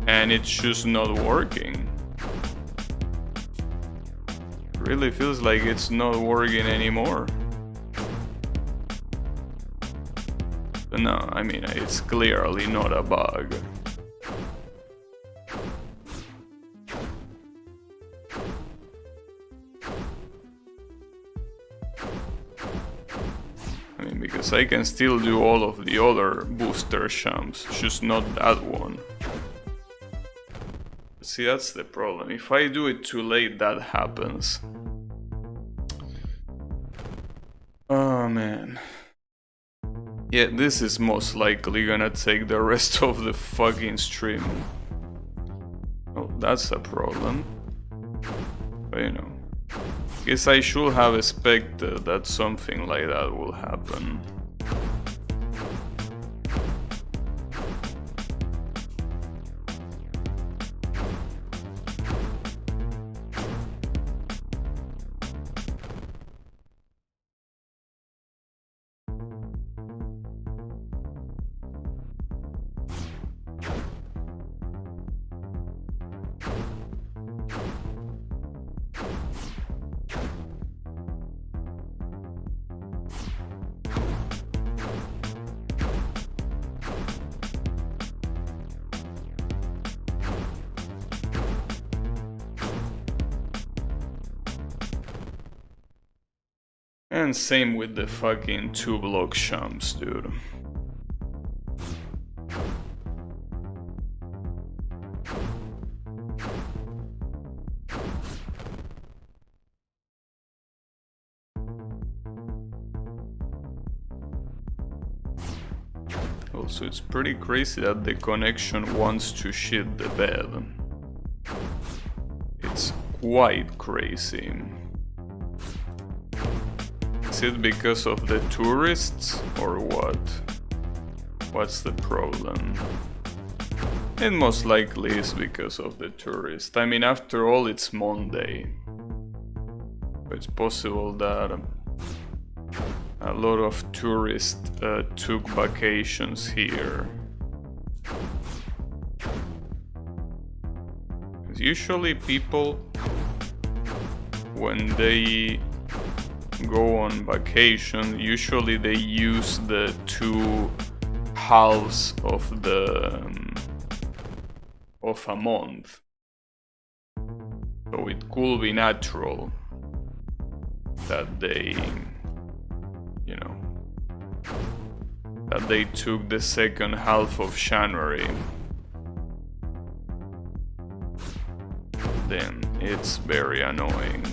and it's just not working. It really feels like it's not working anymore. No, I mean, it's clearly not a bug. Because I can still do all of the other booster champs, just not that one. See, that's the problem. If I do it too late, that happens. Oh man. Yeah, this is most likely gonna take the rest of the fucking stream. Oh, that's a problem. But you know. Guess I should have expected that something like that will happen. And same with the fucking 2-block champs, dude. Also, it's pretty crazy that the connection wants to shit the bed. It's quite crazy. Is it because of the tourists or what? What's the problem? It most likely is because of the tourists. I mean, after all, it's Monday. It's possible that a lot of tourists took vacations here. Usually people, when they go on vacation, usually they use the 2 halves of a month. So it could be natural that they, you know, that they took the second half of January. Then it's very annoying.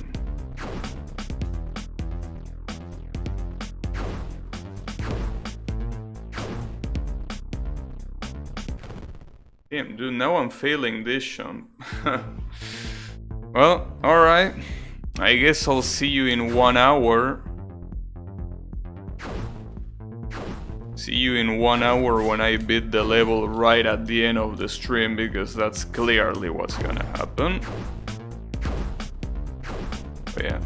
Damn, dude, now I'm failing this jump. Well, alright. I guess I'll see you in 1 hour. See you in 1 hour when I beat the level right at the end of the stream, because that's clearly what's gonna happen. But yeah.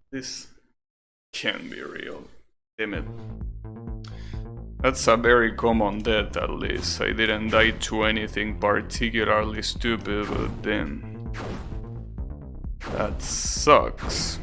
This can't be real. Damn it. That's a very common death, at least. I didn't die to anything particularly stupid, but then... that sucks.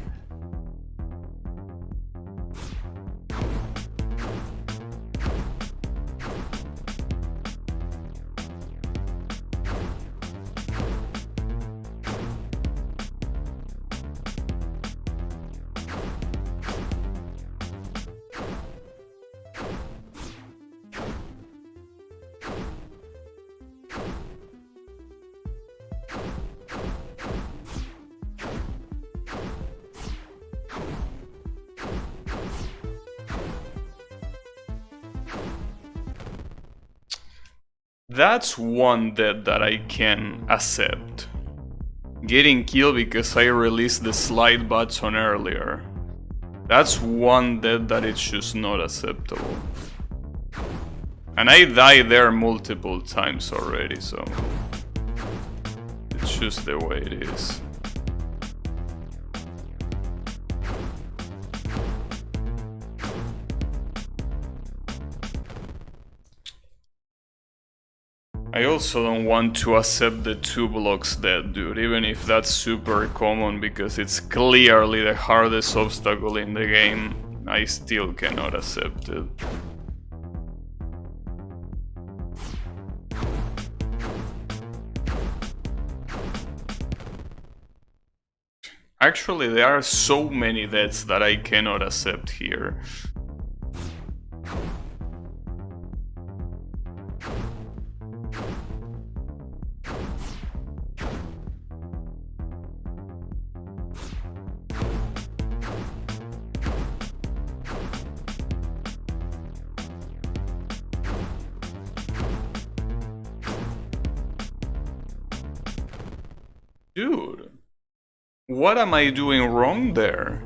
That's one death that I can accept. Getting killed because I released the slide button earlier. That's one death that is just not acceptable. And I died there multiple times already, so it's just the way it is. I also don't want to accept the 2 blocks dead, dude, even if that's super common because it's clearly the hardest obstacle in the game. I still cannot accept it. Actually, there are so many deaths that I cannot accept here. Dude, what am I doing wrong there?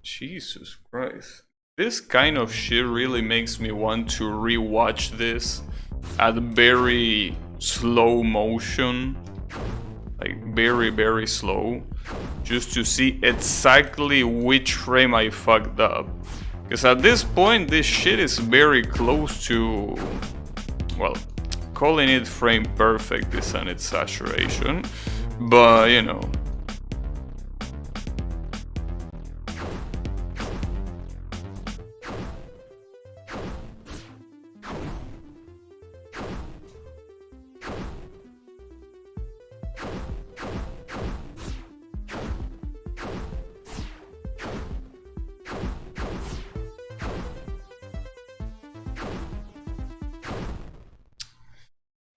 Jesus Christ. This kind of shit really makes me want to rewatch this at very slow motion. Like very slow. Just to see exactly which frame I fucked up. Because at this point this shit is very close to... well, calling it frame perfect is an exaggeration, but you know.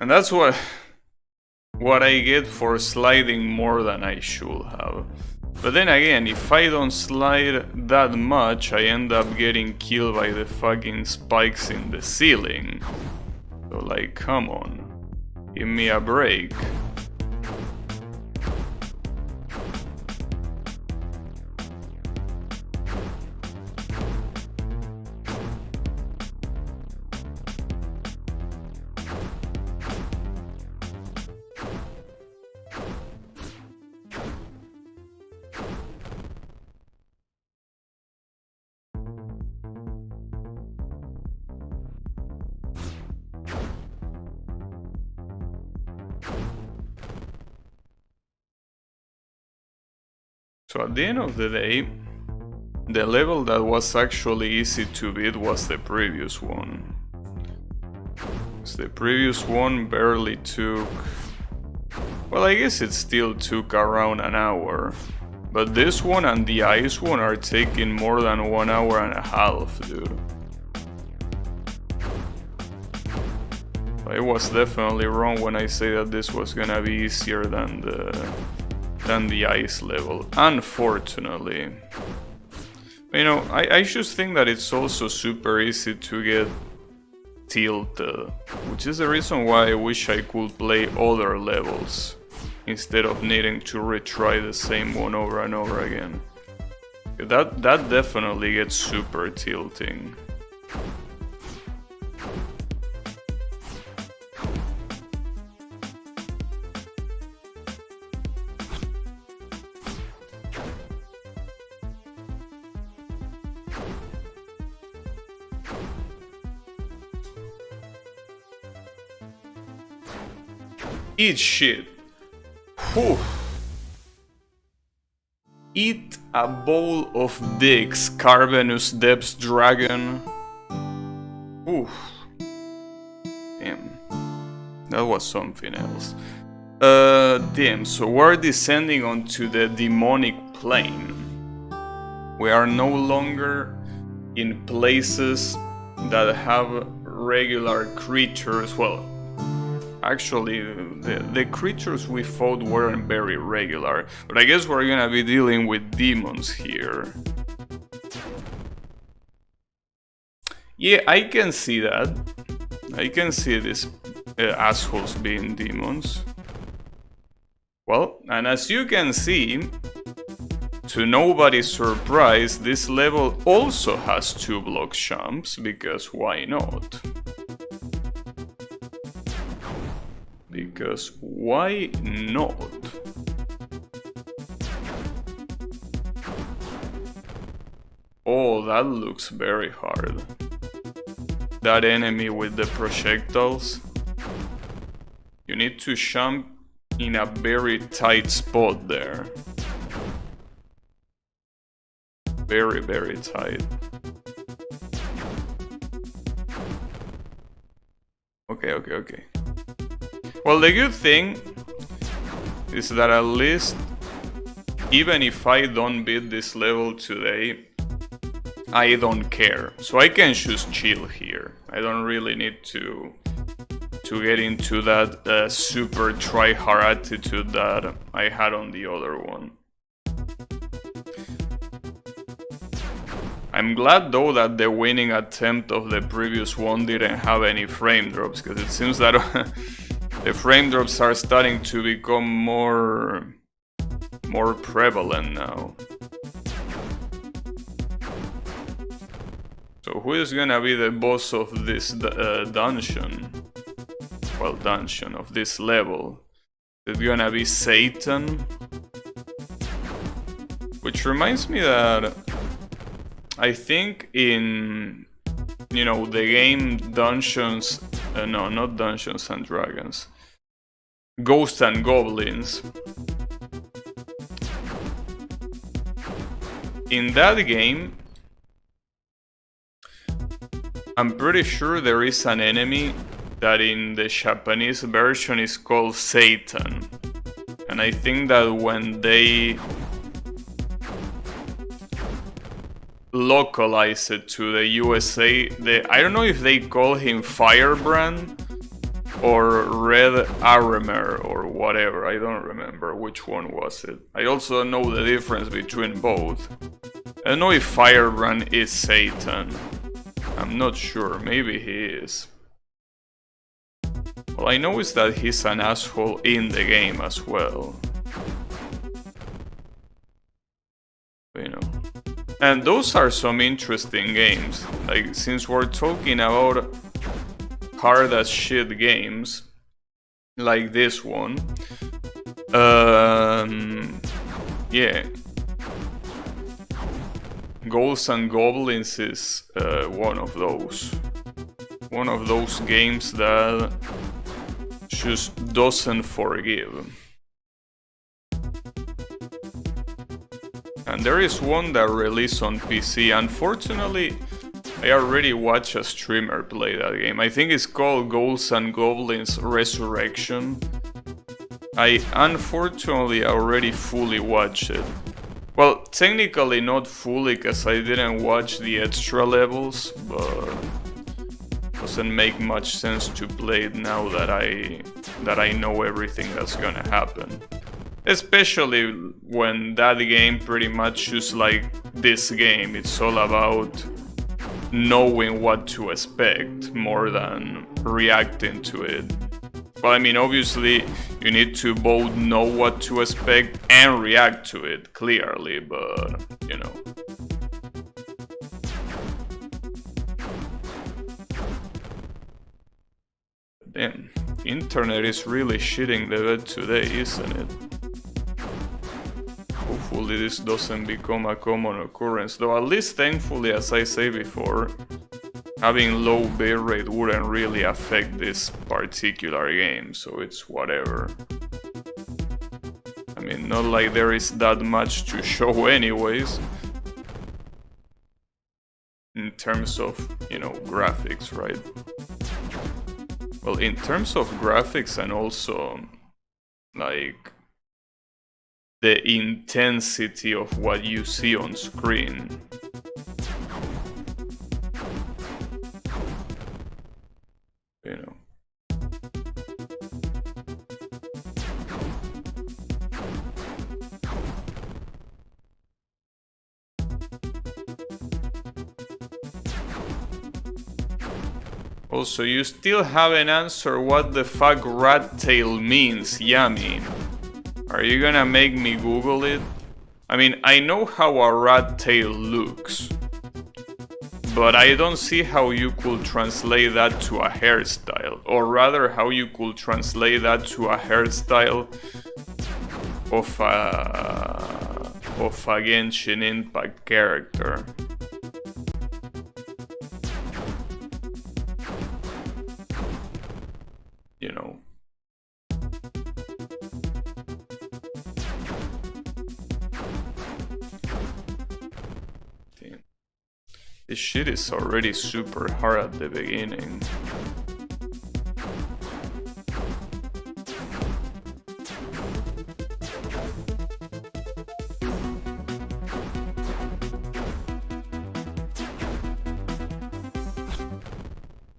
And that's what I get for sliding more than I should have. But then again, if I don't slide that much, I end up getting killed by the fucking spikes in the ceiling. So like, come on, give me a break. So at the end of the day, the level that was actually easy to beat was the previous one. The previous one barely took... well, I guess it still took around an hour. But this one and the ice one are taking more than 1 hour and a half, dude. I was definitely wrong when I say that this was gonna be easier than the ice level, unfortunately. You know, I just think that it's also super easy to get tilted, which is the reason why I wish I could play other levels instead of needing to retry the same one over and over again. That definitely gets super tilting. Eat shit. Whew. Eat a bowl of dicks, Carbonus Depths Dragon. Oof. Damn. That was something else. Damn, so we're descending onto the demonic plane. We are no longer in places that have regular creatures. Well, actually, the creatures we fought weren't very regular, but I guess we're gonna be dealing with demons here. Yeah, I can see that. I can see these assholes being demons. Well, and as you can see, to nobody's surprise, this level also has 2 block jumps, because why not? Because why not? Oh, that looks very hard. That enemy with the projectiles. You need to jump in a very tight spot there. Very, very tight. Okay. Well, the good thing is that at least, even if I don't beat this level today, I don't care. So I can just chill here. I don't really need to get into that super try-hard attitude that I had on the other one. I'm glad though that the winning attempt of the previous one didn't have any frame drops, because it seems that the frame drops are starting to become more prevalent now. So who is gonna be the boss of this dungeon? Well, dungeon of this level. Is it gonna be Satan? Which reminds me that I think in, you know, the game Dungeons, no, not Dungeons and Dragons, Ghosts and Goblins. In that game, I'm pretty sure there is an enemy that in the Japanese version is called Satan. And I think that when they localize it to the USA, I don't know if they call him Firebrand or Red Arimer or whatever. I don't remember which one was it. I also know the difference between both. I don't know if Firebrand is Satan. I'm not sure, maybe he is. All I know is that he's an asshole in the game as well. You know. And those are some interesting games. Like, since we're talking about hard as shit games, like this one, yeah. Ghosts and Goblins is one of those. One of those games that just doesn't forgive. And there is one that released on PC. Unfortunately, I already watched a streamer play that game. I think it's called Ghosts and Goblins Resurrection. I unfortunately already fully watched it. Well, technically not fully, because I didn't watch the extra levels, but doesn't make much sense to play it now that I know everything that's gonna happen. Especially when that game pretty much just like this game, it's all about knowing what to expect more than reacting to it. Well, I mean, obviously you need to both know what to expect and react to it clearly, but you know. Damn, internet is really shitting the bed today, isn't it? Hopefully this doesn't become a common occurrence, though at least thankfully, as I say before, having low bitrate wouldn't really affect this particular game, so it's whatever. I mean, not like there is that much to show anyways. In terms of, you know, graphics, right? Well, in terms of graphics and also, like, the intensity of what you see on screen. You know. Also, you still haven't answered what the fuck rat tail means, Yummy. Are you gonna make me Google it? I mean, I know how a rat tail looks, but I don't see how you could translate that to a hairstyle, or rather how you could translate that to a hairstyle of a Genshin Impact character. You know. Damn. This shit is already super hard at the beginning.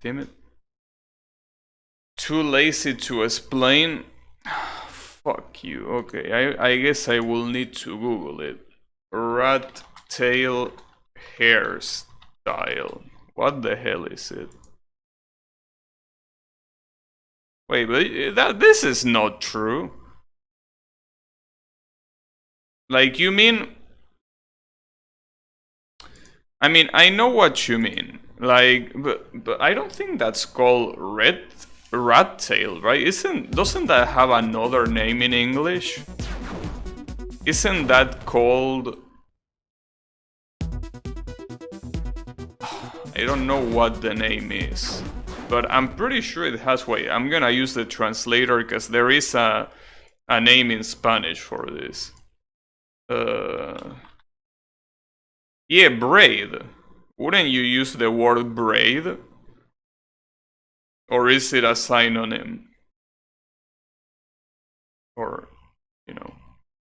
Damn it. Too lazy to explain? Fuck you. Okay, I guess I will need to Google it. Rat tail hairstyle. What the hell is it? Wait, but this is not true. Like, you mean... I mean, I know what you mean. Like, but I don't think that's called rat tail, right? Doesn't that have another name in English? Isn't that called... I don't know what the name is, but I'm pretty sure it has... Wait, I'm gonna use the translator because there is a name in Spanish for this. Yeah, braid. Wouldn't you use the word braid? Or is it a synonym? Or, you know,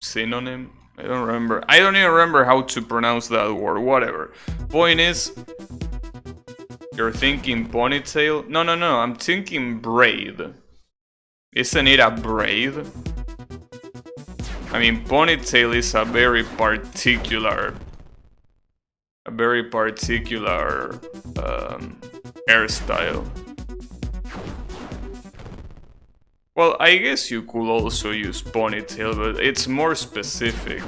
synonym? I don't remember. I don't even remember how to pronounce that word. Whatever. Point is, you're thinking ponytail? No, I'm thinking braid. Isn't it a braid? I mean, ponytail is a very particular hairstyle. Well, I guess you could also use ponytail, but it's more specific.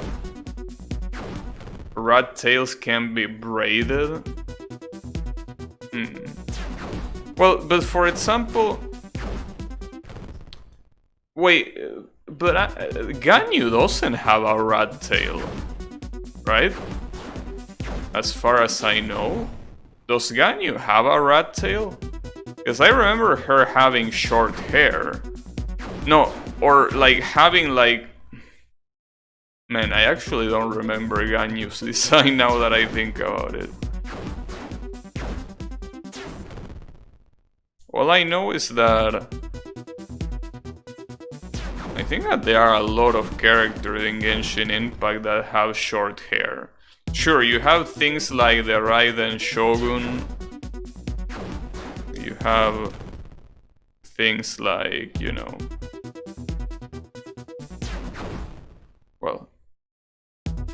Rat tails can be braided. Well, but for example... Wait, but Ganyu doesn't have a rat tail, right? As far as I know. Does Ganyu have a rat tail? Because I remember her having short hair. No, or like having like... Man, I actually don't remember Ganyu's design now that I think about it. All I know is that... I think that there are a lot of characters in Genshin Impact that have short hair. Sure, you have things like the Raiden Shogun. You have things like, you know... Well,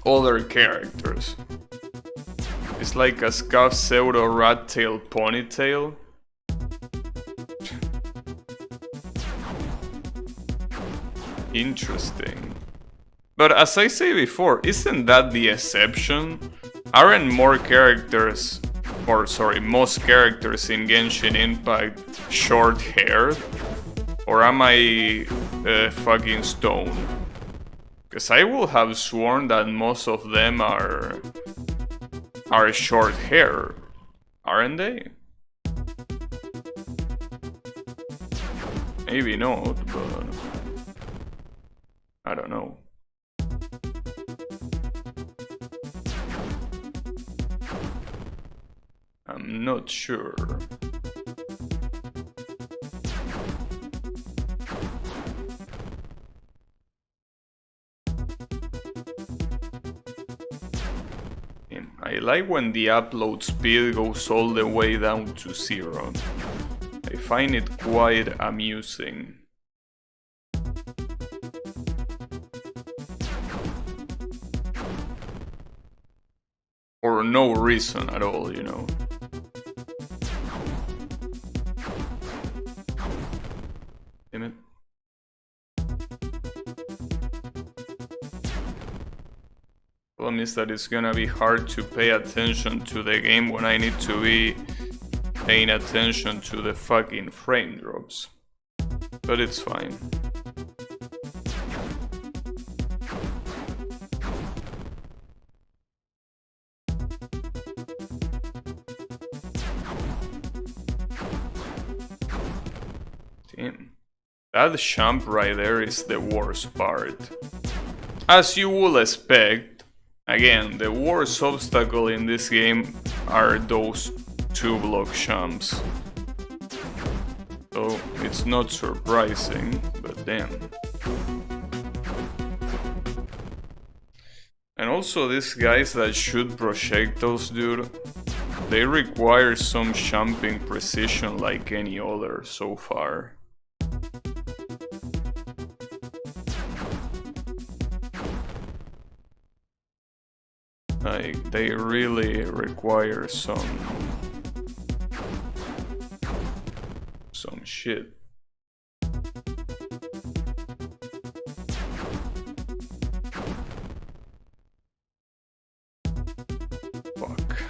other characters. It's like a scuff pseudo rat tail ponytail. Interesting. But as I say before, isn't that the exception? Aren't more characters, or sorry, most characters in Genshin Impact short-haired? Or am I fucking stoned? Because I will have sworn that most of them are short hair, aren't they? Maybe not, but I don't know. I'm not sure. I like when the upload speed goes all the way down to 0. I find it quite amusing. For no reason at all, you know. Damn it. Problem is that it's gonna be hard to pay attention to the game when I need to be paying attention to the fucking frame drops. But it's fine. Damn. That jump right there is the worst part. As you would expect, again, the worst obstacle in this game are those 2-block jumps. So it's not surprising, but damn. And also these guys that shoot projectiles, dude, they require some jumping precision like any other so far. Like, they really require some shit. Fuck.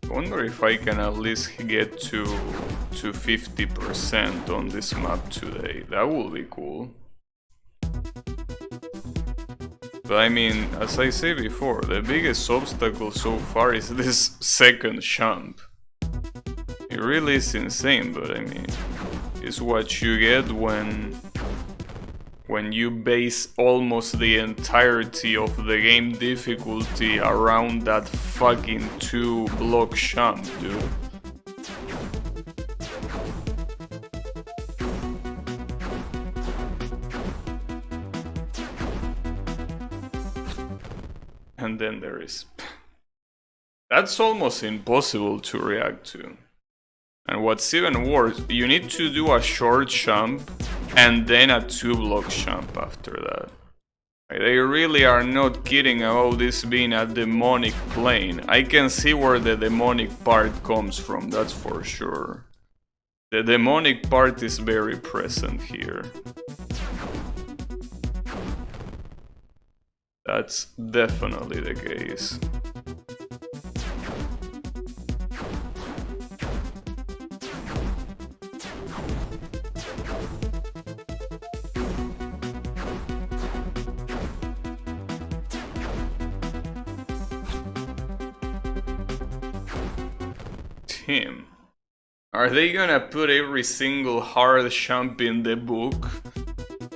I wonder if I can at least get to 50% on this map today. That would be cool. But I mean, as I said before, the biggest obstacle so far is this second jump. It really is insane, but I mean, it's what you get when you base almost the entirety of the game difficulty around that fucking 2-block jump, dude. And then there is... That's almost impossible to react to. And what's even worse, you need to do a short jump and then a 2-block jump after that. They really are not kidding about this being a demonic plane. I can see where the demonic part comes from, that's for sure. The demonic part is very present here. That's definitely the case. Him. Are they gonna put every single hard jump in the book?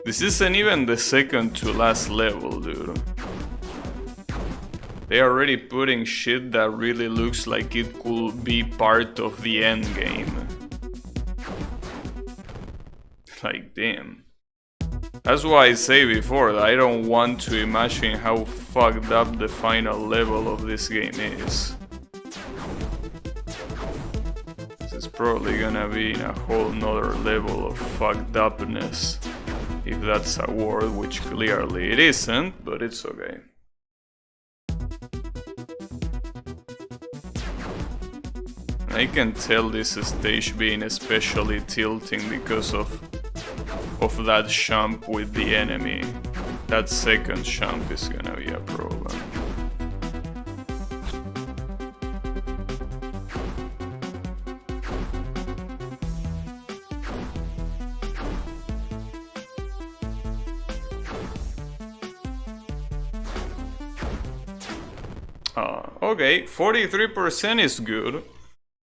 This isn't even the second to last level, dude. They are already putting shit that really looks like it could be part of the end game. Like, damn. That's why I say before that I don't want to imagine how fucked up the final level of this game is. It's probably gonna be in a whole nother level of fucked upness, if that's a word, which clearly it isn't, but it's okay. I can tell this stage being especially tilting because of that jump with the enemy. That second jump is gonna be a problem. Okay, 43% is good.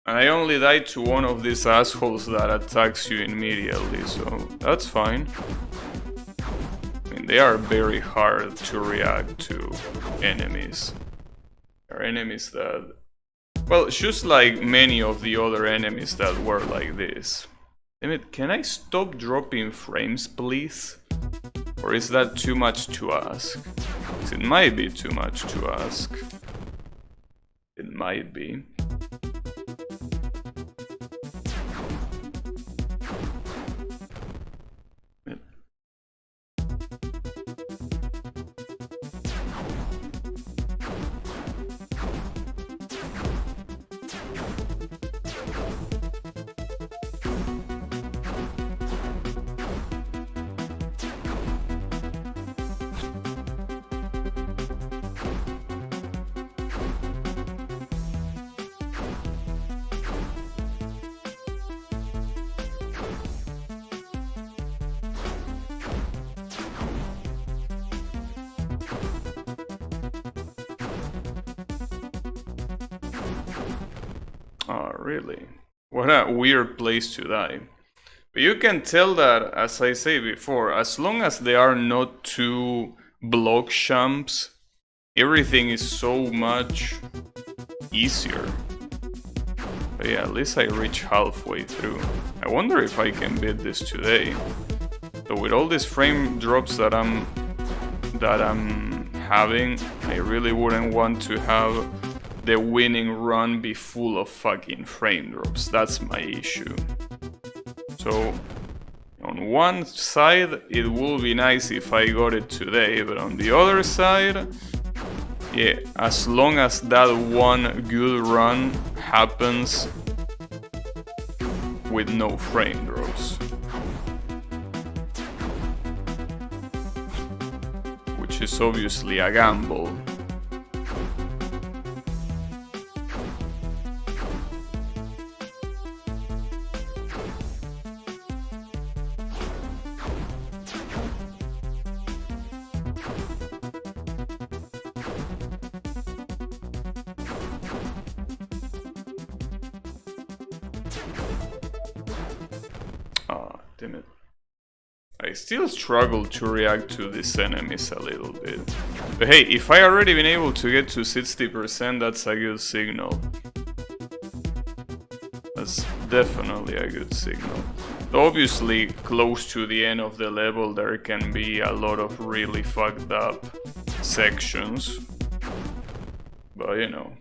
And I only died to one of these assholes that attacks you immediately, so that's fine. I mean, they are very hard to react to enemies. There are enemies that... Well, just like many of the other enemies that were like this. Damn it, can I stop dropping frames, please? Or is that too much to ask? 'Cause it might be too much to ask. It might be. really. What a weird place to die. But you can tell that, as I say before, as long as they are not too block champs, everything is so much easier. But yeah, at least I reach halfway through. I wonder if I can beat this today. So with all these frame drops that I'm having, I really wouldn't want to have the winning run be full of fucking frame drops. That's my issue. So on one side, it will be nice if I got it today, but on the other side, yeah, as long as that one good run happens with no frame drops. Which is obviously a gamble. Damn it. I still struggle to react to these enemies a little bit. But hey, if I already been able to get to 60%, that's a good signal. That's definitely a good signal. Obviously, close to the end of the level, there can be a lot of really fucked up sections. But you know,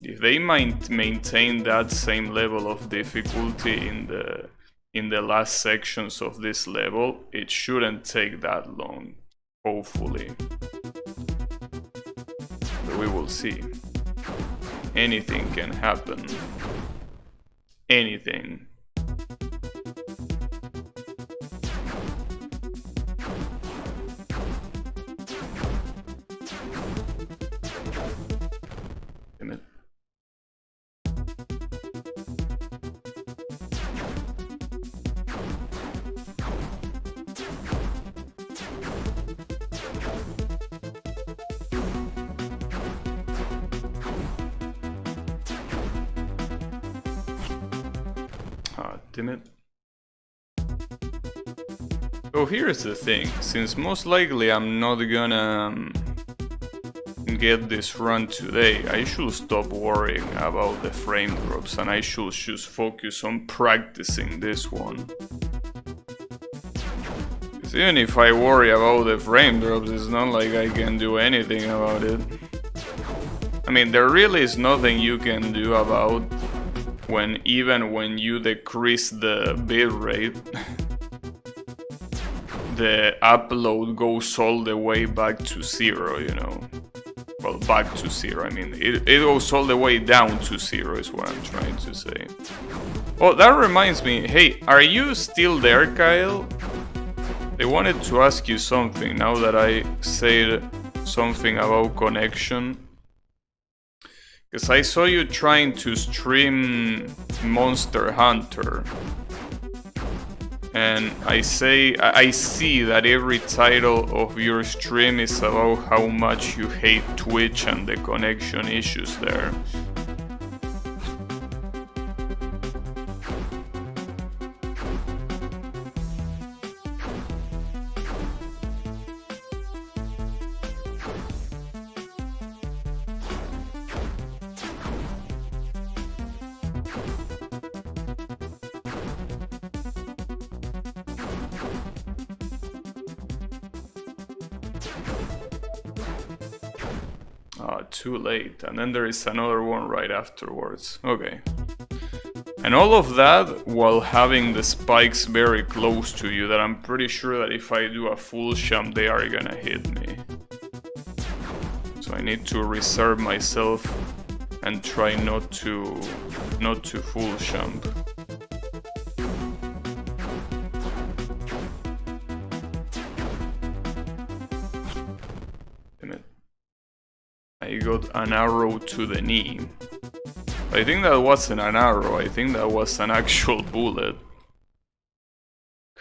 if they maintain that same level of difficulty in the last sections of this level, it shouldn't take that long, hopefully. But we will see. Anything can happen. Anything. Damn it. Damn it. So here's the thing, since most likely I'm not gonna get this run today, I should stop worrying about the frame drops and I should just focus on practicing this one. Because even if I worry about the frame drops, it's not like I can do anything about it. I mean, there really is nothing you can do about even when you decrease the bitrate, the upload goes all the way back to 0, you know. Well, back to 0, I mean, it goes all the way down to 0 is what I'm trying to say. Oh, that reminds me, hey, are you still there, Kyle? I wanted to ask you something now that I said something about connection. Because I saw you trying to stream Monster Hunter. And I see that every title of your stream is about how much you hate Twitch and the connection issues there. Too late, and then there is another one right afterwards. Okay. And all of that while having the spikes very close to you, that I'm pretty sure that if I do a full jump they are gonna hit me. So I need to reserve myself and try not to full jump. I got an arrow to the knee. I think that wasn't an arrow, I think that was an actual bullet.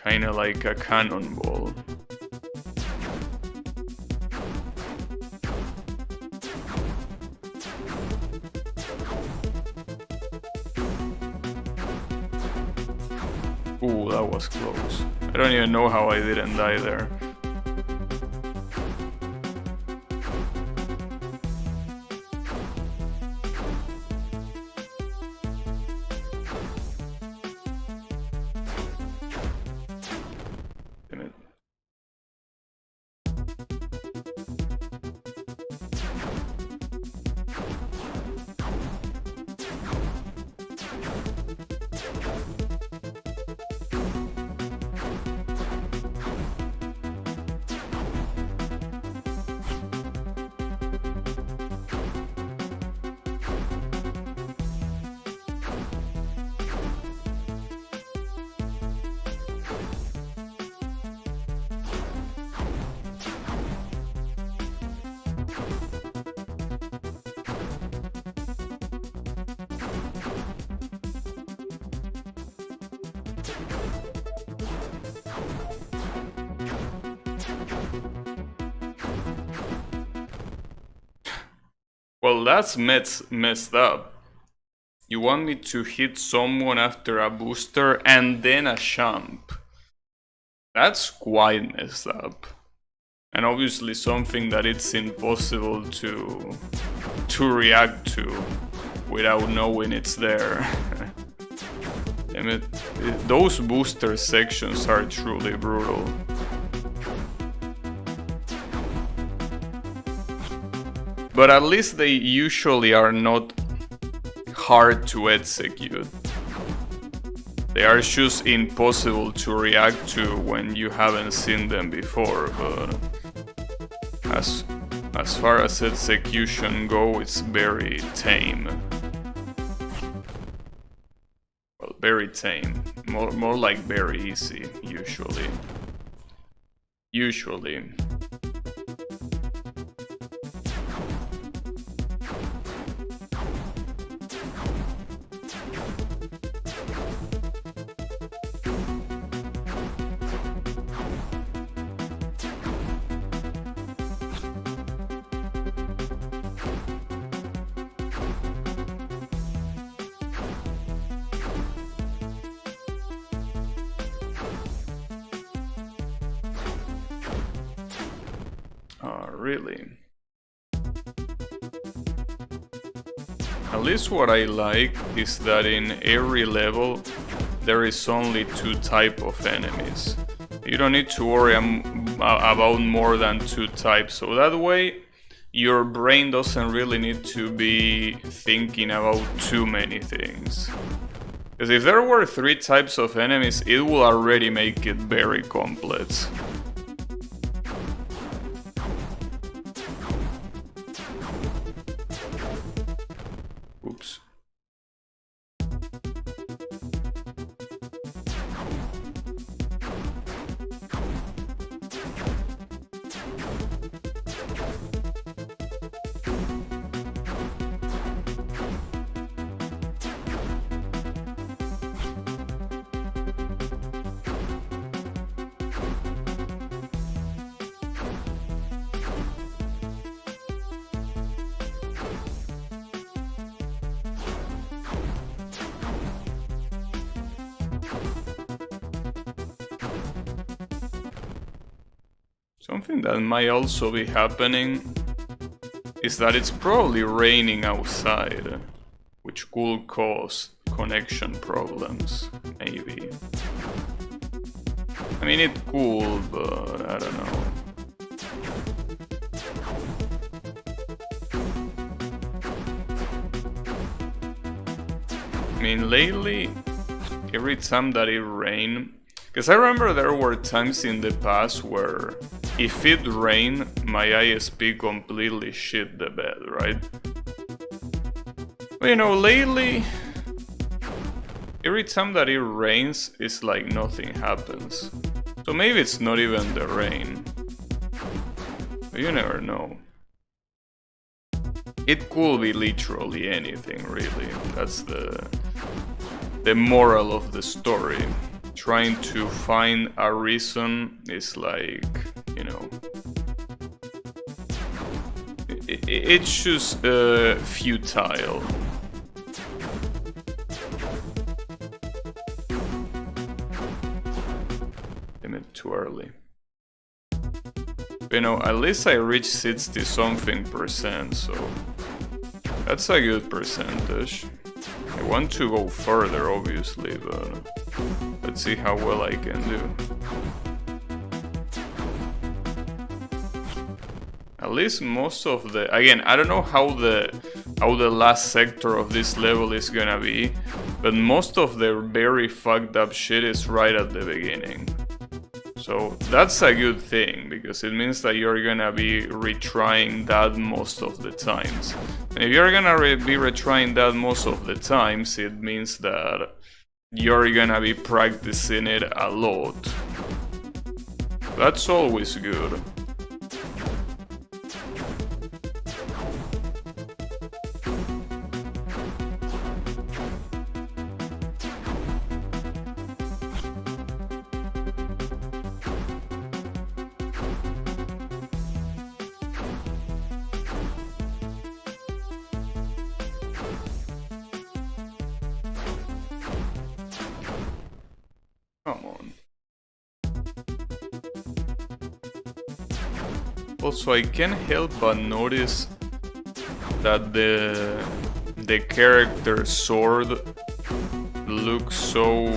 Kinda like a cannonball. was close. I don't even know how I didn't die there. Damn it. Well, that's messed up. You want me to hit someone after a booster and then a champ. That's quite messed up. And obviously something that it's impossible to react to without knowing it's there. Damn it. Those booster sections are truly brutal. But at least they usually are not hard to execute. They are just impossible to react to when you haven't seen them before, but as far as execution goes, it's very tame. Well, very tame. More like very easy, usually. Usually. Really? At least what I like is that in every level there is only 2 types of enemies. You don't need to worry about more than 2 types, so that way your brain doesn't really need to be thinking about too many things. Because if there were 3 types of enemies, it will already make it very complex. Oops. Something that might also be happening is that it's probably raining outside, which could cause connection problems, maybe. I mean, it could, but I don't know. I mean, lately, every time that it rained, because I remember there were times in the past where if it rained, my ISP completely shit the bed, right? But you know, lately, every time that it rains, it's like nothing happens. So maybe it's not even the rain. But you never know. It could be literally anything, really. That's the moral of the story. Trying to find a reason is like, you know, it's just futile. You know, at least I reached 60 something percent, so that's a good percentage. I want to go further, obviously, but let's see how well I can do. At least most of the... Again, I don't know how the last sector of this level is gonna be, but most of the very fucked up shit is right at the beginning. So that's a good thing, because it means that you're gonna be retrying that most of the times. And if you're gonna be retrying that most of the times, it means that you're gonna be practicing it a lot. That's always good. Come on. Also, I can't help but notice that the character sword looks so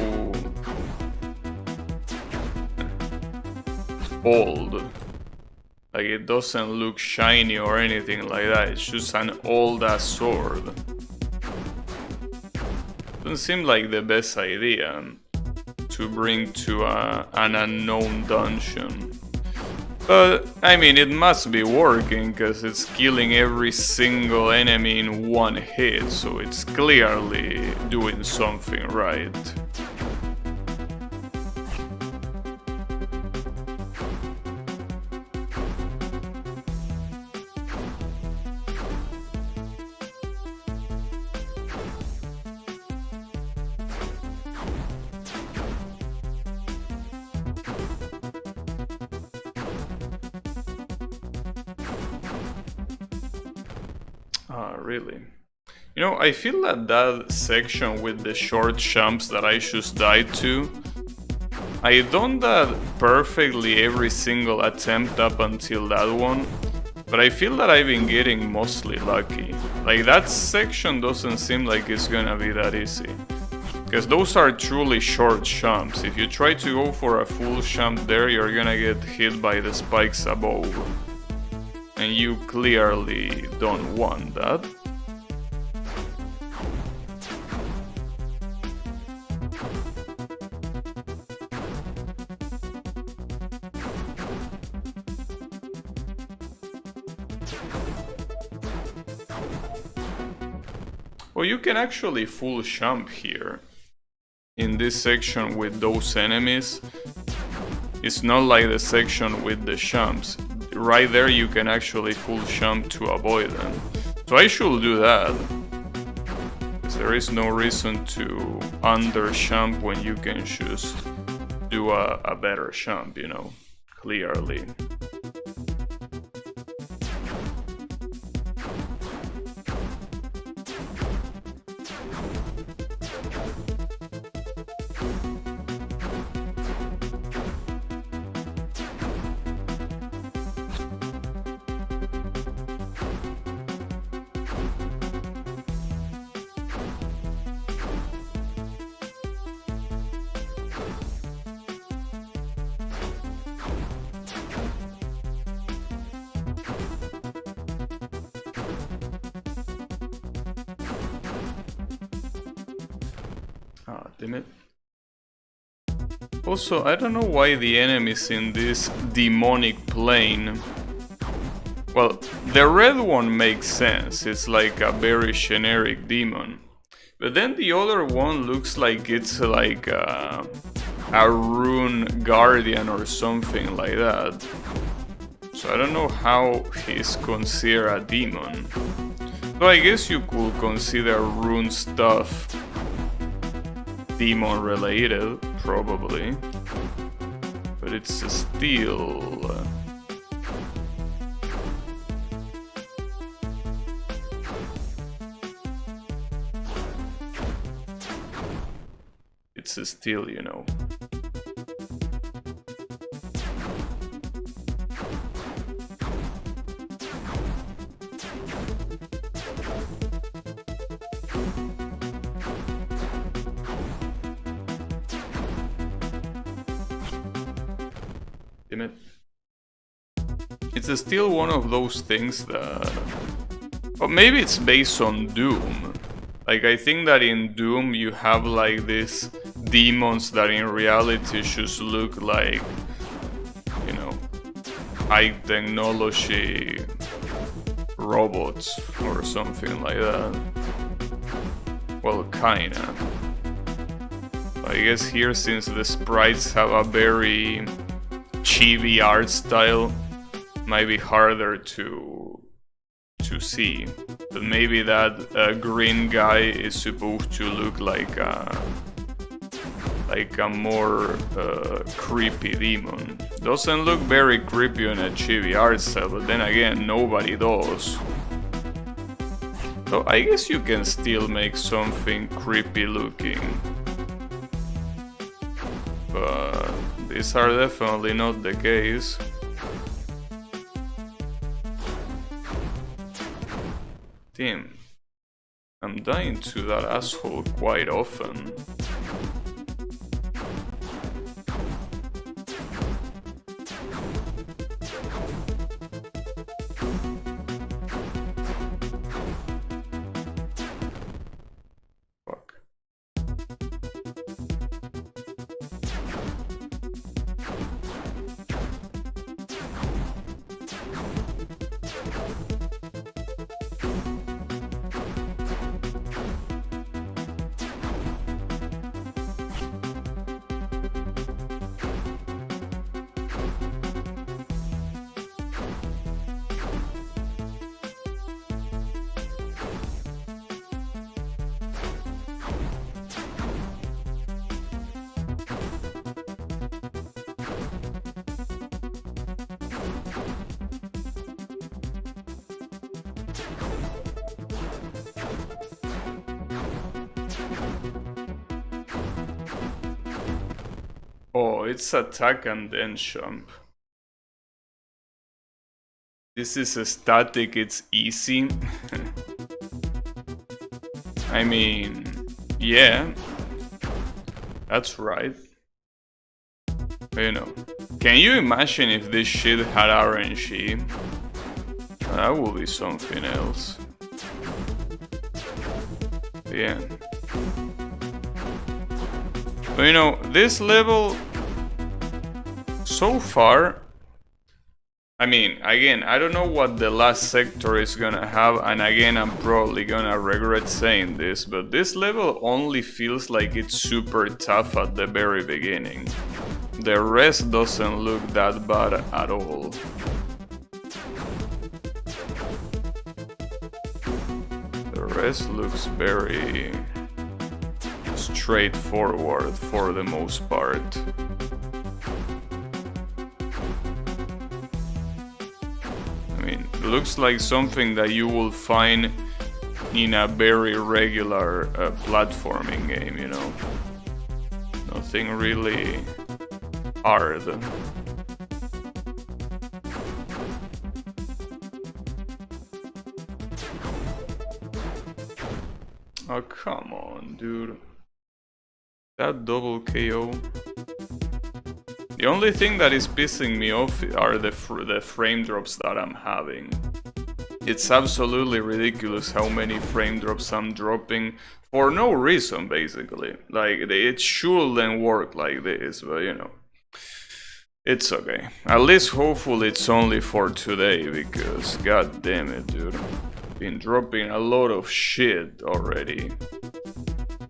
old. Like, it doesn't look shiny or anything like that. It's just an old ass sword. Doesn't seem like the best idea to bring to an unknown dungeon. But, I mean, it must be working, because it's killing every single enemy in one hit, so it's clearly doing something right. Really. You know, I feel that section with the short jumps that I just died to, I done that perfectly every single attempt up until that one, but I feel that I've been getting mostly lucky. Like, that section doesn't seem like it's gonna be that easy, because those are truly short jumps. If you try to go for a full jump there, you're gonna get hit by the spikes above. And you clearly don't want that. Well, you can actually full jump here. In this section with those enemies. It's not like the section with the jumps. Right there you can actually full jump to avoid them. So I should do that. There is no reason to under jump when you can just do a better jump, you know, clearly. Ah, damn it. Also, I don't know why the enemies in this demonic plane... Well, the red one makes sense, it's like a very generic demon. But then the other one looks like it's like a rune guardian or something like that. So I don't know how he's considered a demon. So I guess you could consider rune stuff demon related, probably. But it's still... It's still, you know. It's still one of those things that... Well, maybe it's based on Doom. Like, I think that in Doom you have like these demons that in reality just look like, you know, high technology robots or something like that. Well, kinda. I guess here, since the sprites have a very chibi art style, might be harder to see. But maybe that green guy is supposed to look like a more creepy demon. Doesn't look very creepy on a chibi art style, but then again, nobody does. So I guess you can still make something creepy looking. But these are definitely not the case. Damn, I'm dying to that asshole quite often. Oh, it's attack and then jump. This is a static, it's easy. I mean, yeah, that's right. But, you know, can you imagine if this shit had RNG? That would be something else. Yeah. But you know, this level, so far, I mean, again, I don't know what the last sector is gonna have, and again, I'm probably gonna regret saying this, but this level only feels like it's super tough at the very beginning. The rest doesn't look that bad at all. The rest looks very straightforward for the most part. I mean, it looks like something that you will find in a very regular platforming game, you know. Nothing really hard. Oh, come on, dude. That double KO. The only thing that is pissing me off are the frame drops that I'm having. It's absolutely ridiculous how many frame drops I'm dropping for no reason, basically. Like, it shouldn't work like this, but you know. It's okay. At least hopefully it's only for today, because god damn it, dude. Been dropping a lot of shit already.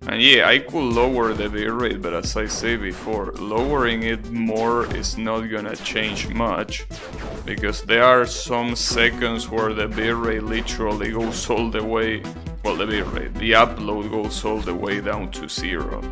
And yeah, I could lower the bitrate, but as I say before, lowering it more is not gonna change much, because there are some seconds where the bitrate literally goes all the way, well, the bitrate, the upload goes all the way down to 0.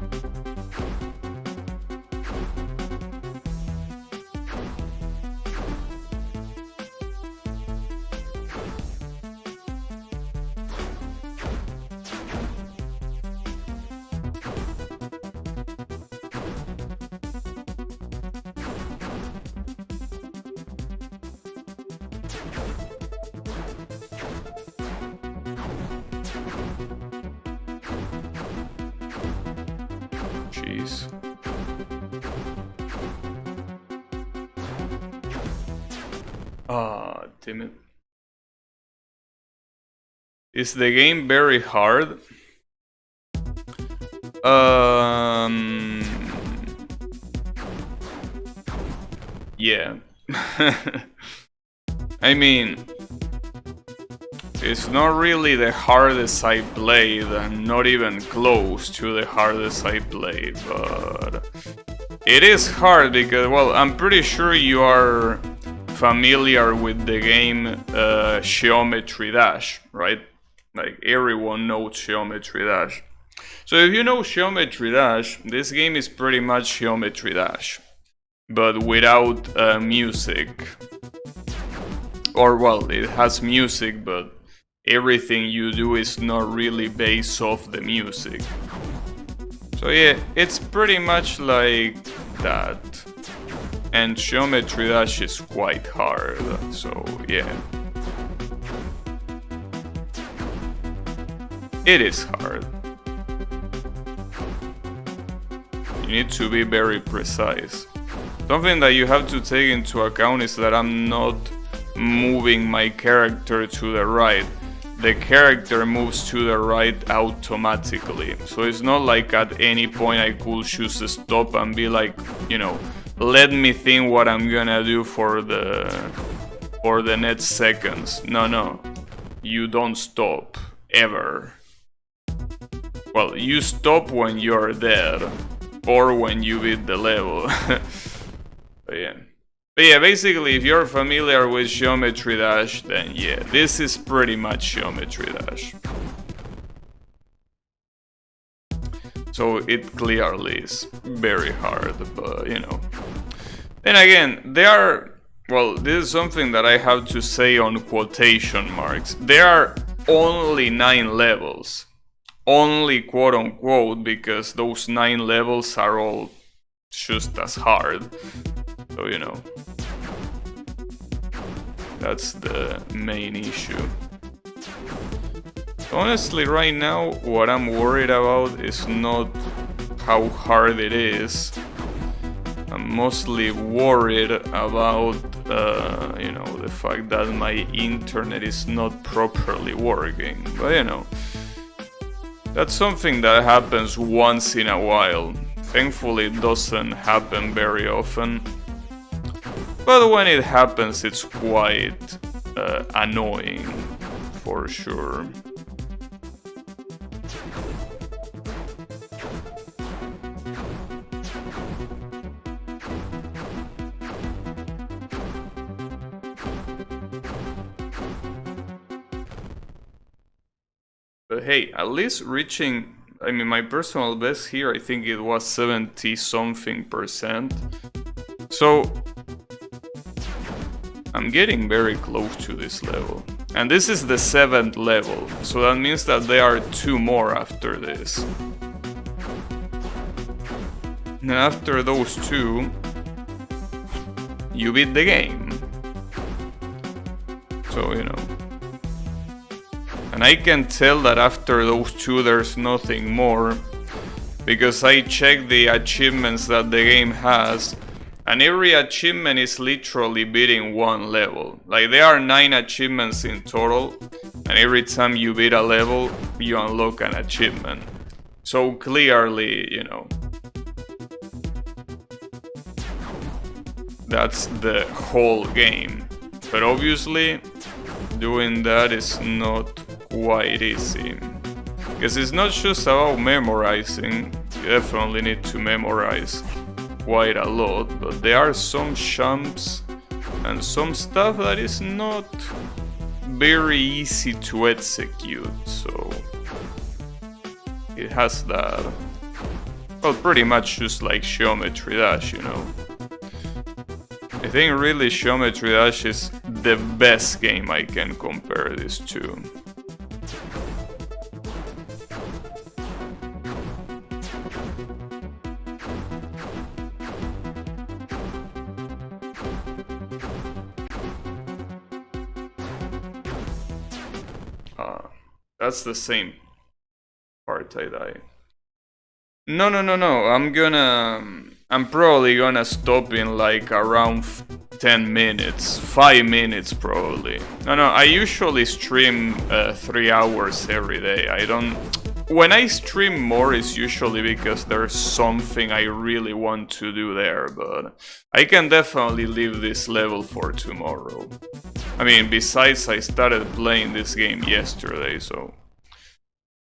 Jeez. Ah, damn it. Is the game very hard? Yeah. I mean, it's not really the hardest I played, and not even close to the hardest I played, but it is hard because, well, I'm pretty sure you are familiar with the game Geometry Dash, right? Like, everyone knows Geometry Dash. So if you know Geometry Dash, this game is pretty much Geometry Dash, but without music. Or, well, it has music, but everything you do is not really based off the music. So yeah, it's pretty much like that. And Geometry Dash is quite hard, so yeah. It is hard. You need to be very precise. Something that you have to take into account is that I'm not moving my character to the right. The character moves to the right automatically. So it's not like at any point I could choose to stop and be like, you know, let me think what I'm gonna do for the next seconds. No. You don't stop. Ever. Well, you stop when you're dead. Or when you beat the level. But yeah, basically, if you're familiar with Geometry Dash, then yeah, this is pretty much Geometry Dash. So it clearly is very hard, but you know. Then again, well, this is something that I have to say on quotation marks. There are only 9 levels. Only quote unquote, because those 9 levels are all just as hard. So, you know, that's the main issue. Honestly, right now, what I'm worried about is not how hard it is. I'm mostly worried about, you know, the fact that my internet is not properly working. But, you know, that's something that happens once in a while. Thankfully, it doesn't happen very often. But when it happens, it's quite annoying, for sure. But hey, at least reaching, I mean, my personal best here, I think it was 70-something%. So I'm getting very close to this level. And this is the 7th level, so that means that there are 2 more after this. And after those 2, you beat the game. So, you know. And I can tell that after those 2 there's nothing more, because I checked the achievements that the game has, and every achievement is literally beating 1 level. Like, there are 9 achievements in total, and every time you beat a level, you unlock an achievement. So clearly, you know, that's the whole game. But obviously, doing that is not quite easy. Because it's not just about memorizing, you definitely need to memorize quite a lot, but there are some jumps and some stuff that is not very easy to execute, so it has that. Well, pretty much just like Geometry Dash, you know. I think really Geometry Dash is the best game I can compare this to. That's the same part I die. No. I'm probably gonna stop in like around 10 minutes, 5 minutes probably. No, I usually stream 3 hours every day. When I stream more, it's usually because there's something I really want to do there, but I can definitely leave this level for tomorrow. I mean, besides I started playing this game yesterday, so...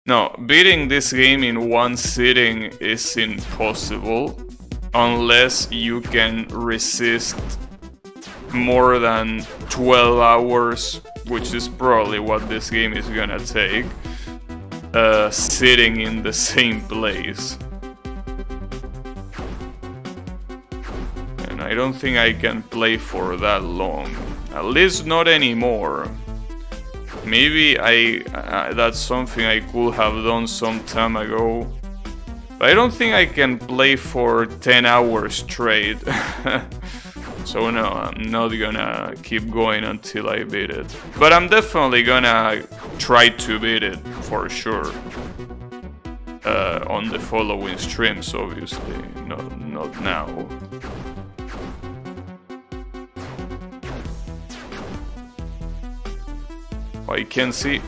No, beating this game in one sitting is impossible, unless you can resist more than 12 hours, which is probably what this game is gonna take. Sitting in the same place. And I don't think I can play for that long. At least not anymore. Maybe that's something I could have done some time ago. But I don't think I can play for 10 hours straight. So no, I'm not gonna keep going until I beat it. But I'm definitely gonna try to beat it, for sure. On the following streams, obviously, not now. I can see.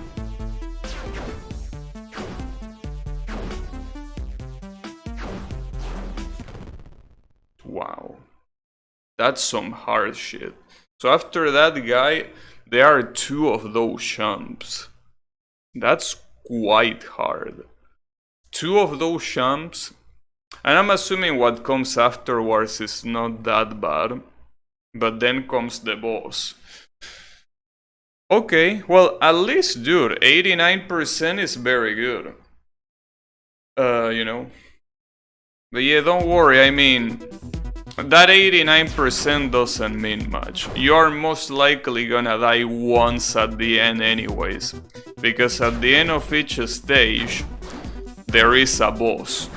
Wow. That's some hard shit. So after that guy, there are 2 of those champs. That's quite hard. 2 of those champs. And I'm assuming what comes afterwards is not that bad. But then comes the boss. Okay, well, at least, dude, 89% is very good. You know. But yeah, don't worry, I mean... That 89% doesn't mean much. You are most likely gonna die once at the end anyways. Because at the end of each stage, there is a boss.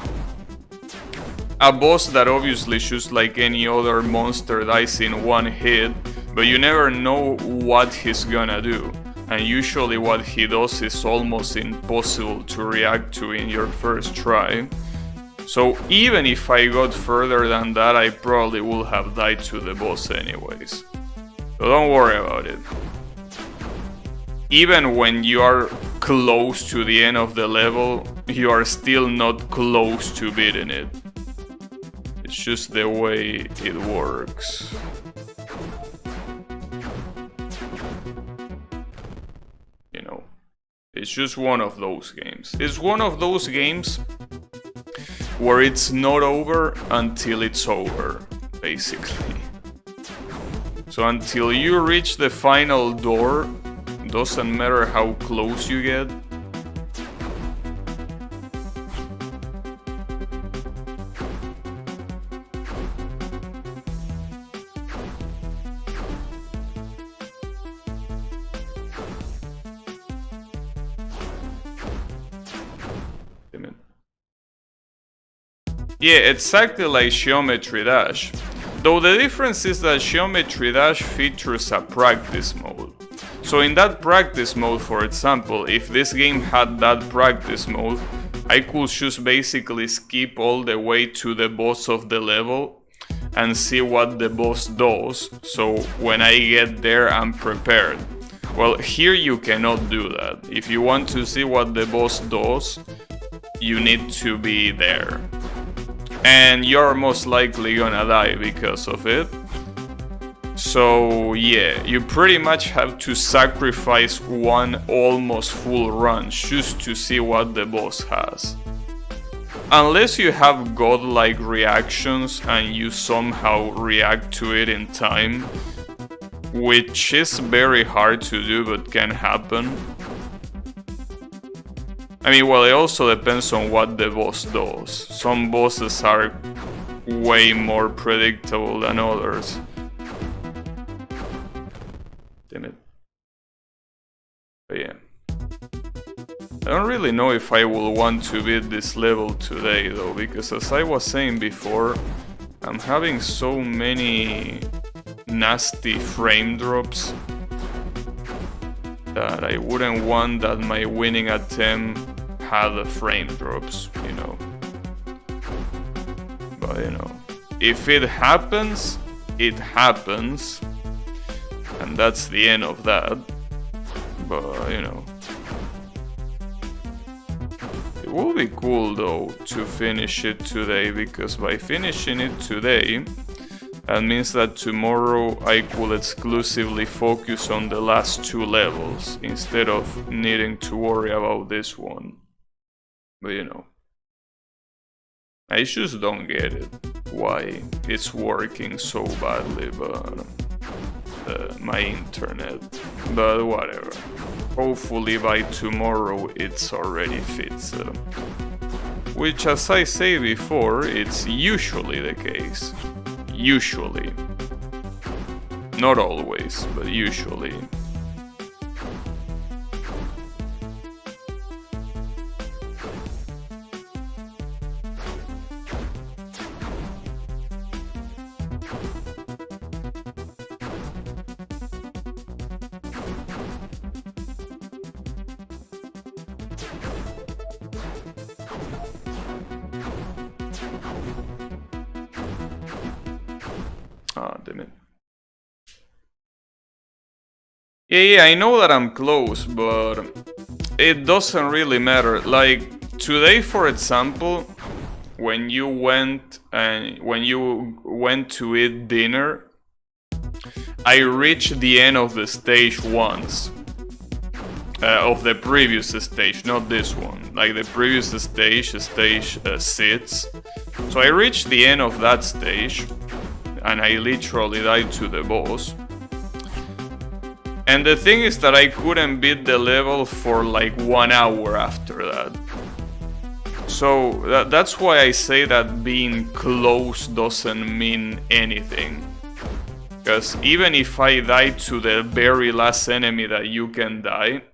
A boss that obviously just like any other monster dies in one hit, but you never know what he's gonna do. And usually what he does is almost impossible to react to in your first try. So even if I got further than that, I probably would have died to the boss anyways. So don't worry about it. Even when you are close to the end of the level, you are still not close to beating it. It's just the way it works. You know, it's just one of those games. It's one of those games where it's not over until it's over, basically. So until you reach the final door, doesn't matter how close you get. Yeah, exactly like Geometry Dash. Though the difference is that Geometry Dash features a practice mode. So in that practice mode, for example, if this game had that practice mode, I could just basically skip all the way to the boss of the level and see what the boss does, so when I get there I'm prepared. Well, here you cannot do that. If you want to see what the boss does, you need to be there. And you're most likely gonna die because of it. So yeah, you pretty much have to sacrifice one almost full run just to see what the boss has. Unless you have godlike reactions and you somehow react to it in time, which is very hard to do but can happen. I mean, well, it also depends on what the boss does. Some bosses are way more predictable than others. Damn it. But yeah. I don't really know if I will want to beat this level today though, because as I was saying before, I'm having so many nasty frame drops that I wouldn't want that my winning attempt had the frame drops, you know. But you know, if it happens, it happens, and that's the end of that. But you know, it will be cool though to finish it today, because by finishing it today, that means that tomorrow I could exclusively focus on the last 2 levels instead of needing to worry about this one. But you know, I just don't get it, why it's working so badly, but my internet, but whatever. Hopefully by tomorrow it's already fixed. Which, as I say before, it's usually the case. Usually. Not always, but usually. Ah, damn it. Yeah, I know that I'm close, but it doesn't really matter. Like, today, for example, when you went to eat dinner, I reached the end of the stage once. Of the previous stage, not this one. Like the previous stage 6. So I reached the end of that stage, and I literally died to the boss. And the thing is that I couldn't beat the level for like 1 hour after that. So that's why I say that being close doesn't mean anything. Because even if I die to the very last enemy that you can die,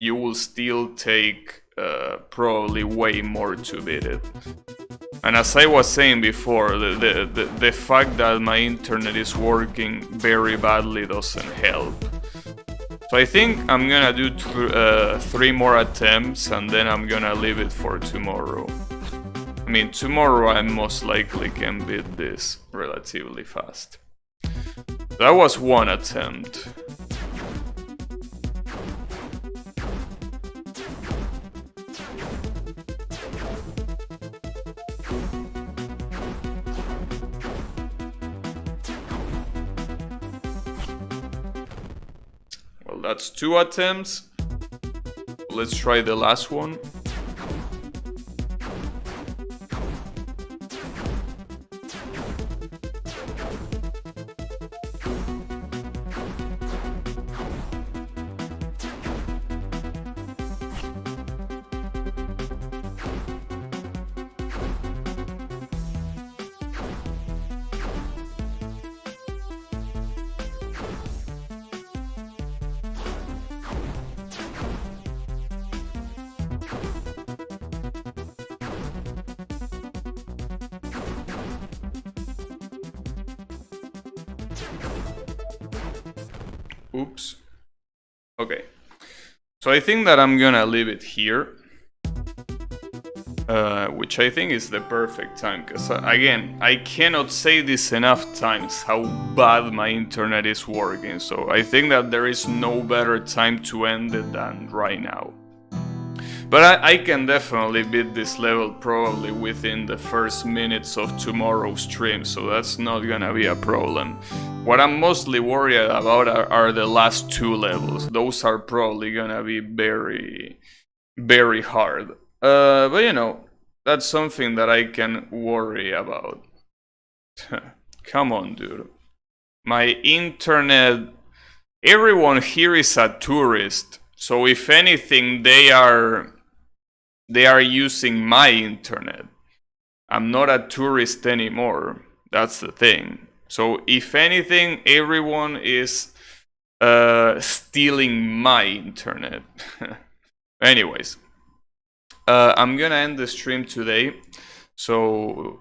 you will still take probably way more to beat it. And as I was saying before, the fact that my internet is working very badly doesn't help. So I think I'm gonna do 3 more attempts, and then I'm gonna leave it for tomorrow. I mean, tomorrow I most likely can beat this relatively fast. That was 1 attempt. Well, that's 2 attempts. Let's try the last one. Oops. Okay. So I think that I'm gonna leave it here. Which I think is the perfect time, because again, I cannot say this enough times how bad my internet is working, so I think that there is no better time to end it than right now. But I can definitely beat this level probably within the first minutes of tomorrow's stream, so that's not gonna be a problem. What I'm mostly worried about are the last 2 levels. Those are probably gonna be very, very hard. But you know, that's something that I can worry about. Come on, dude. My internet... Everyone here is a tourist, so if anything, they are using my internet. I'm not a tourist anymore. That's the thing. So if anything, everyone is stealing my internet. Anyways, I'm gonna end the stream today. So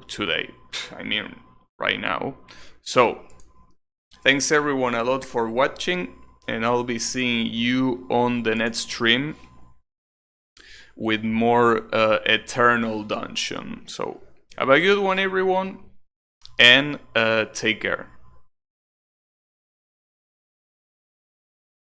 I mean right now. So thanks everyone a lot for watching, and I'll be seeing you on the next stream with more Eternal Dungeon. So have a good one, everyone. and take care.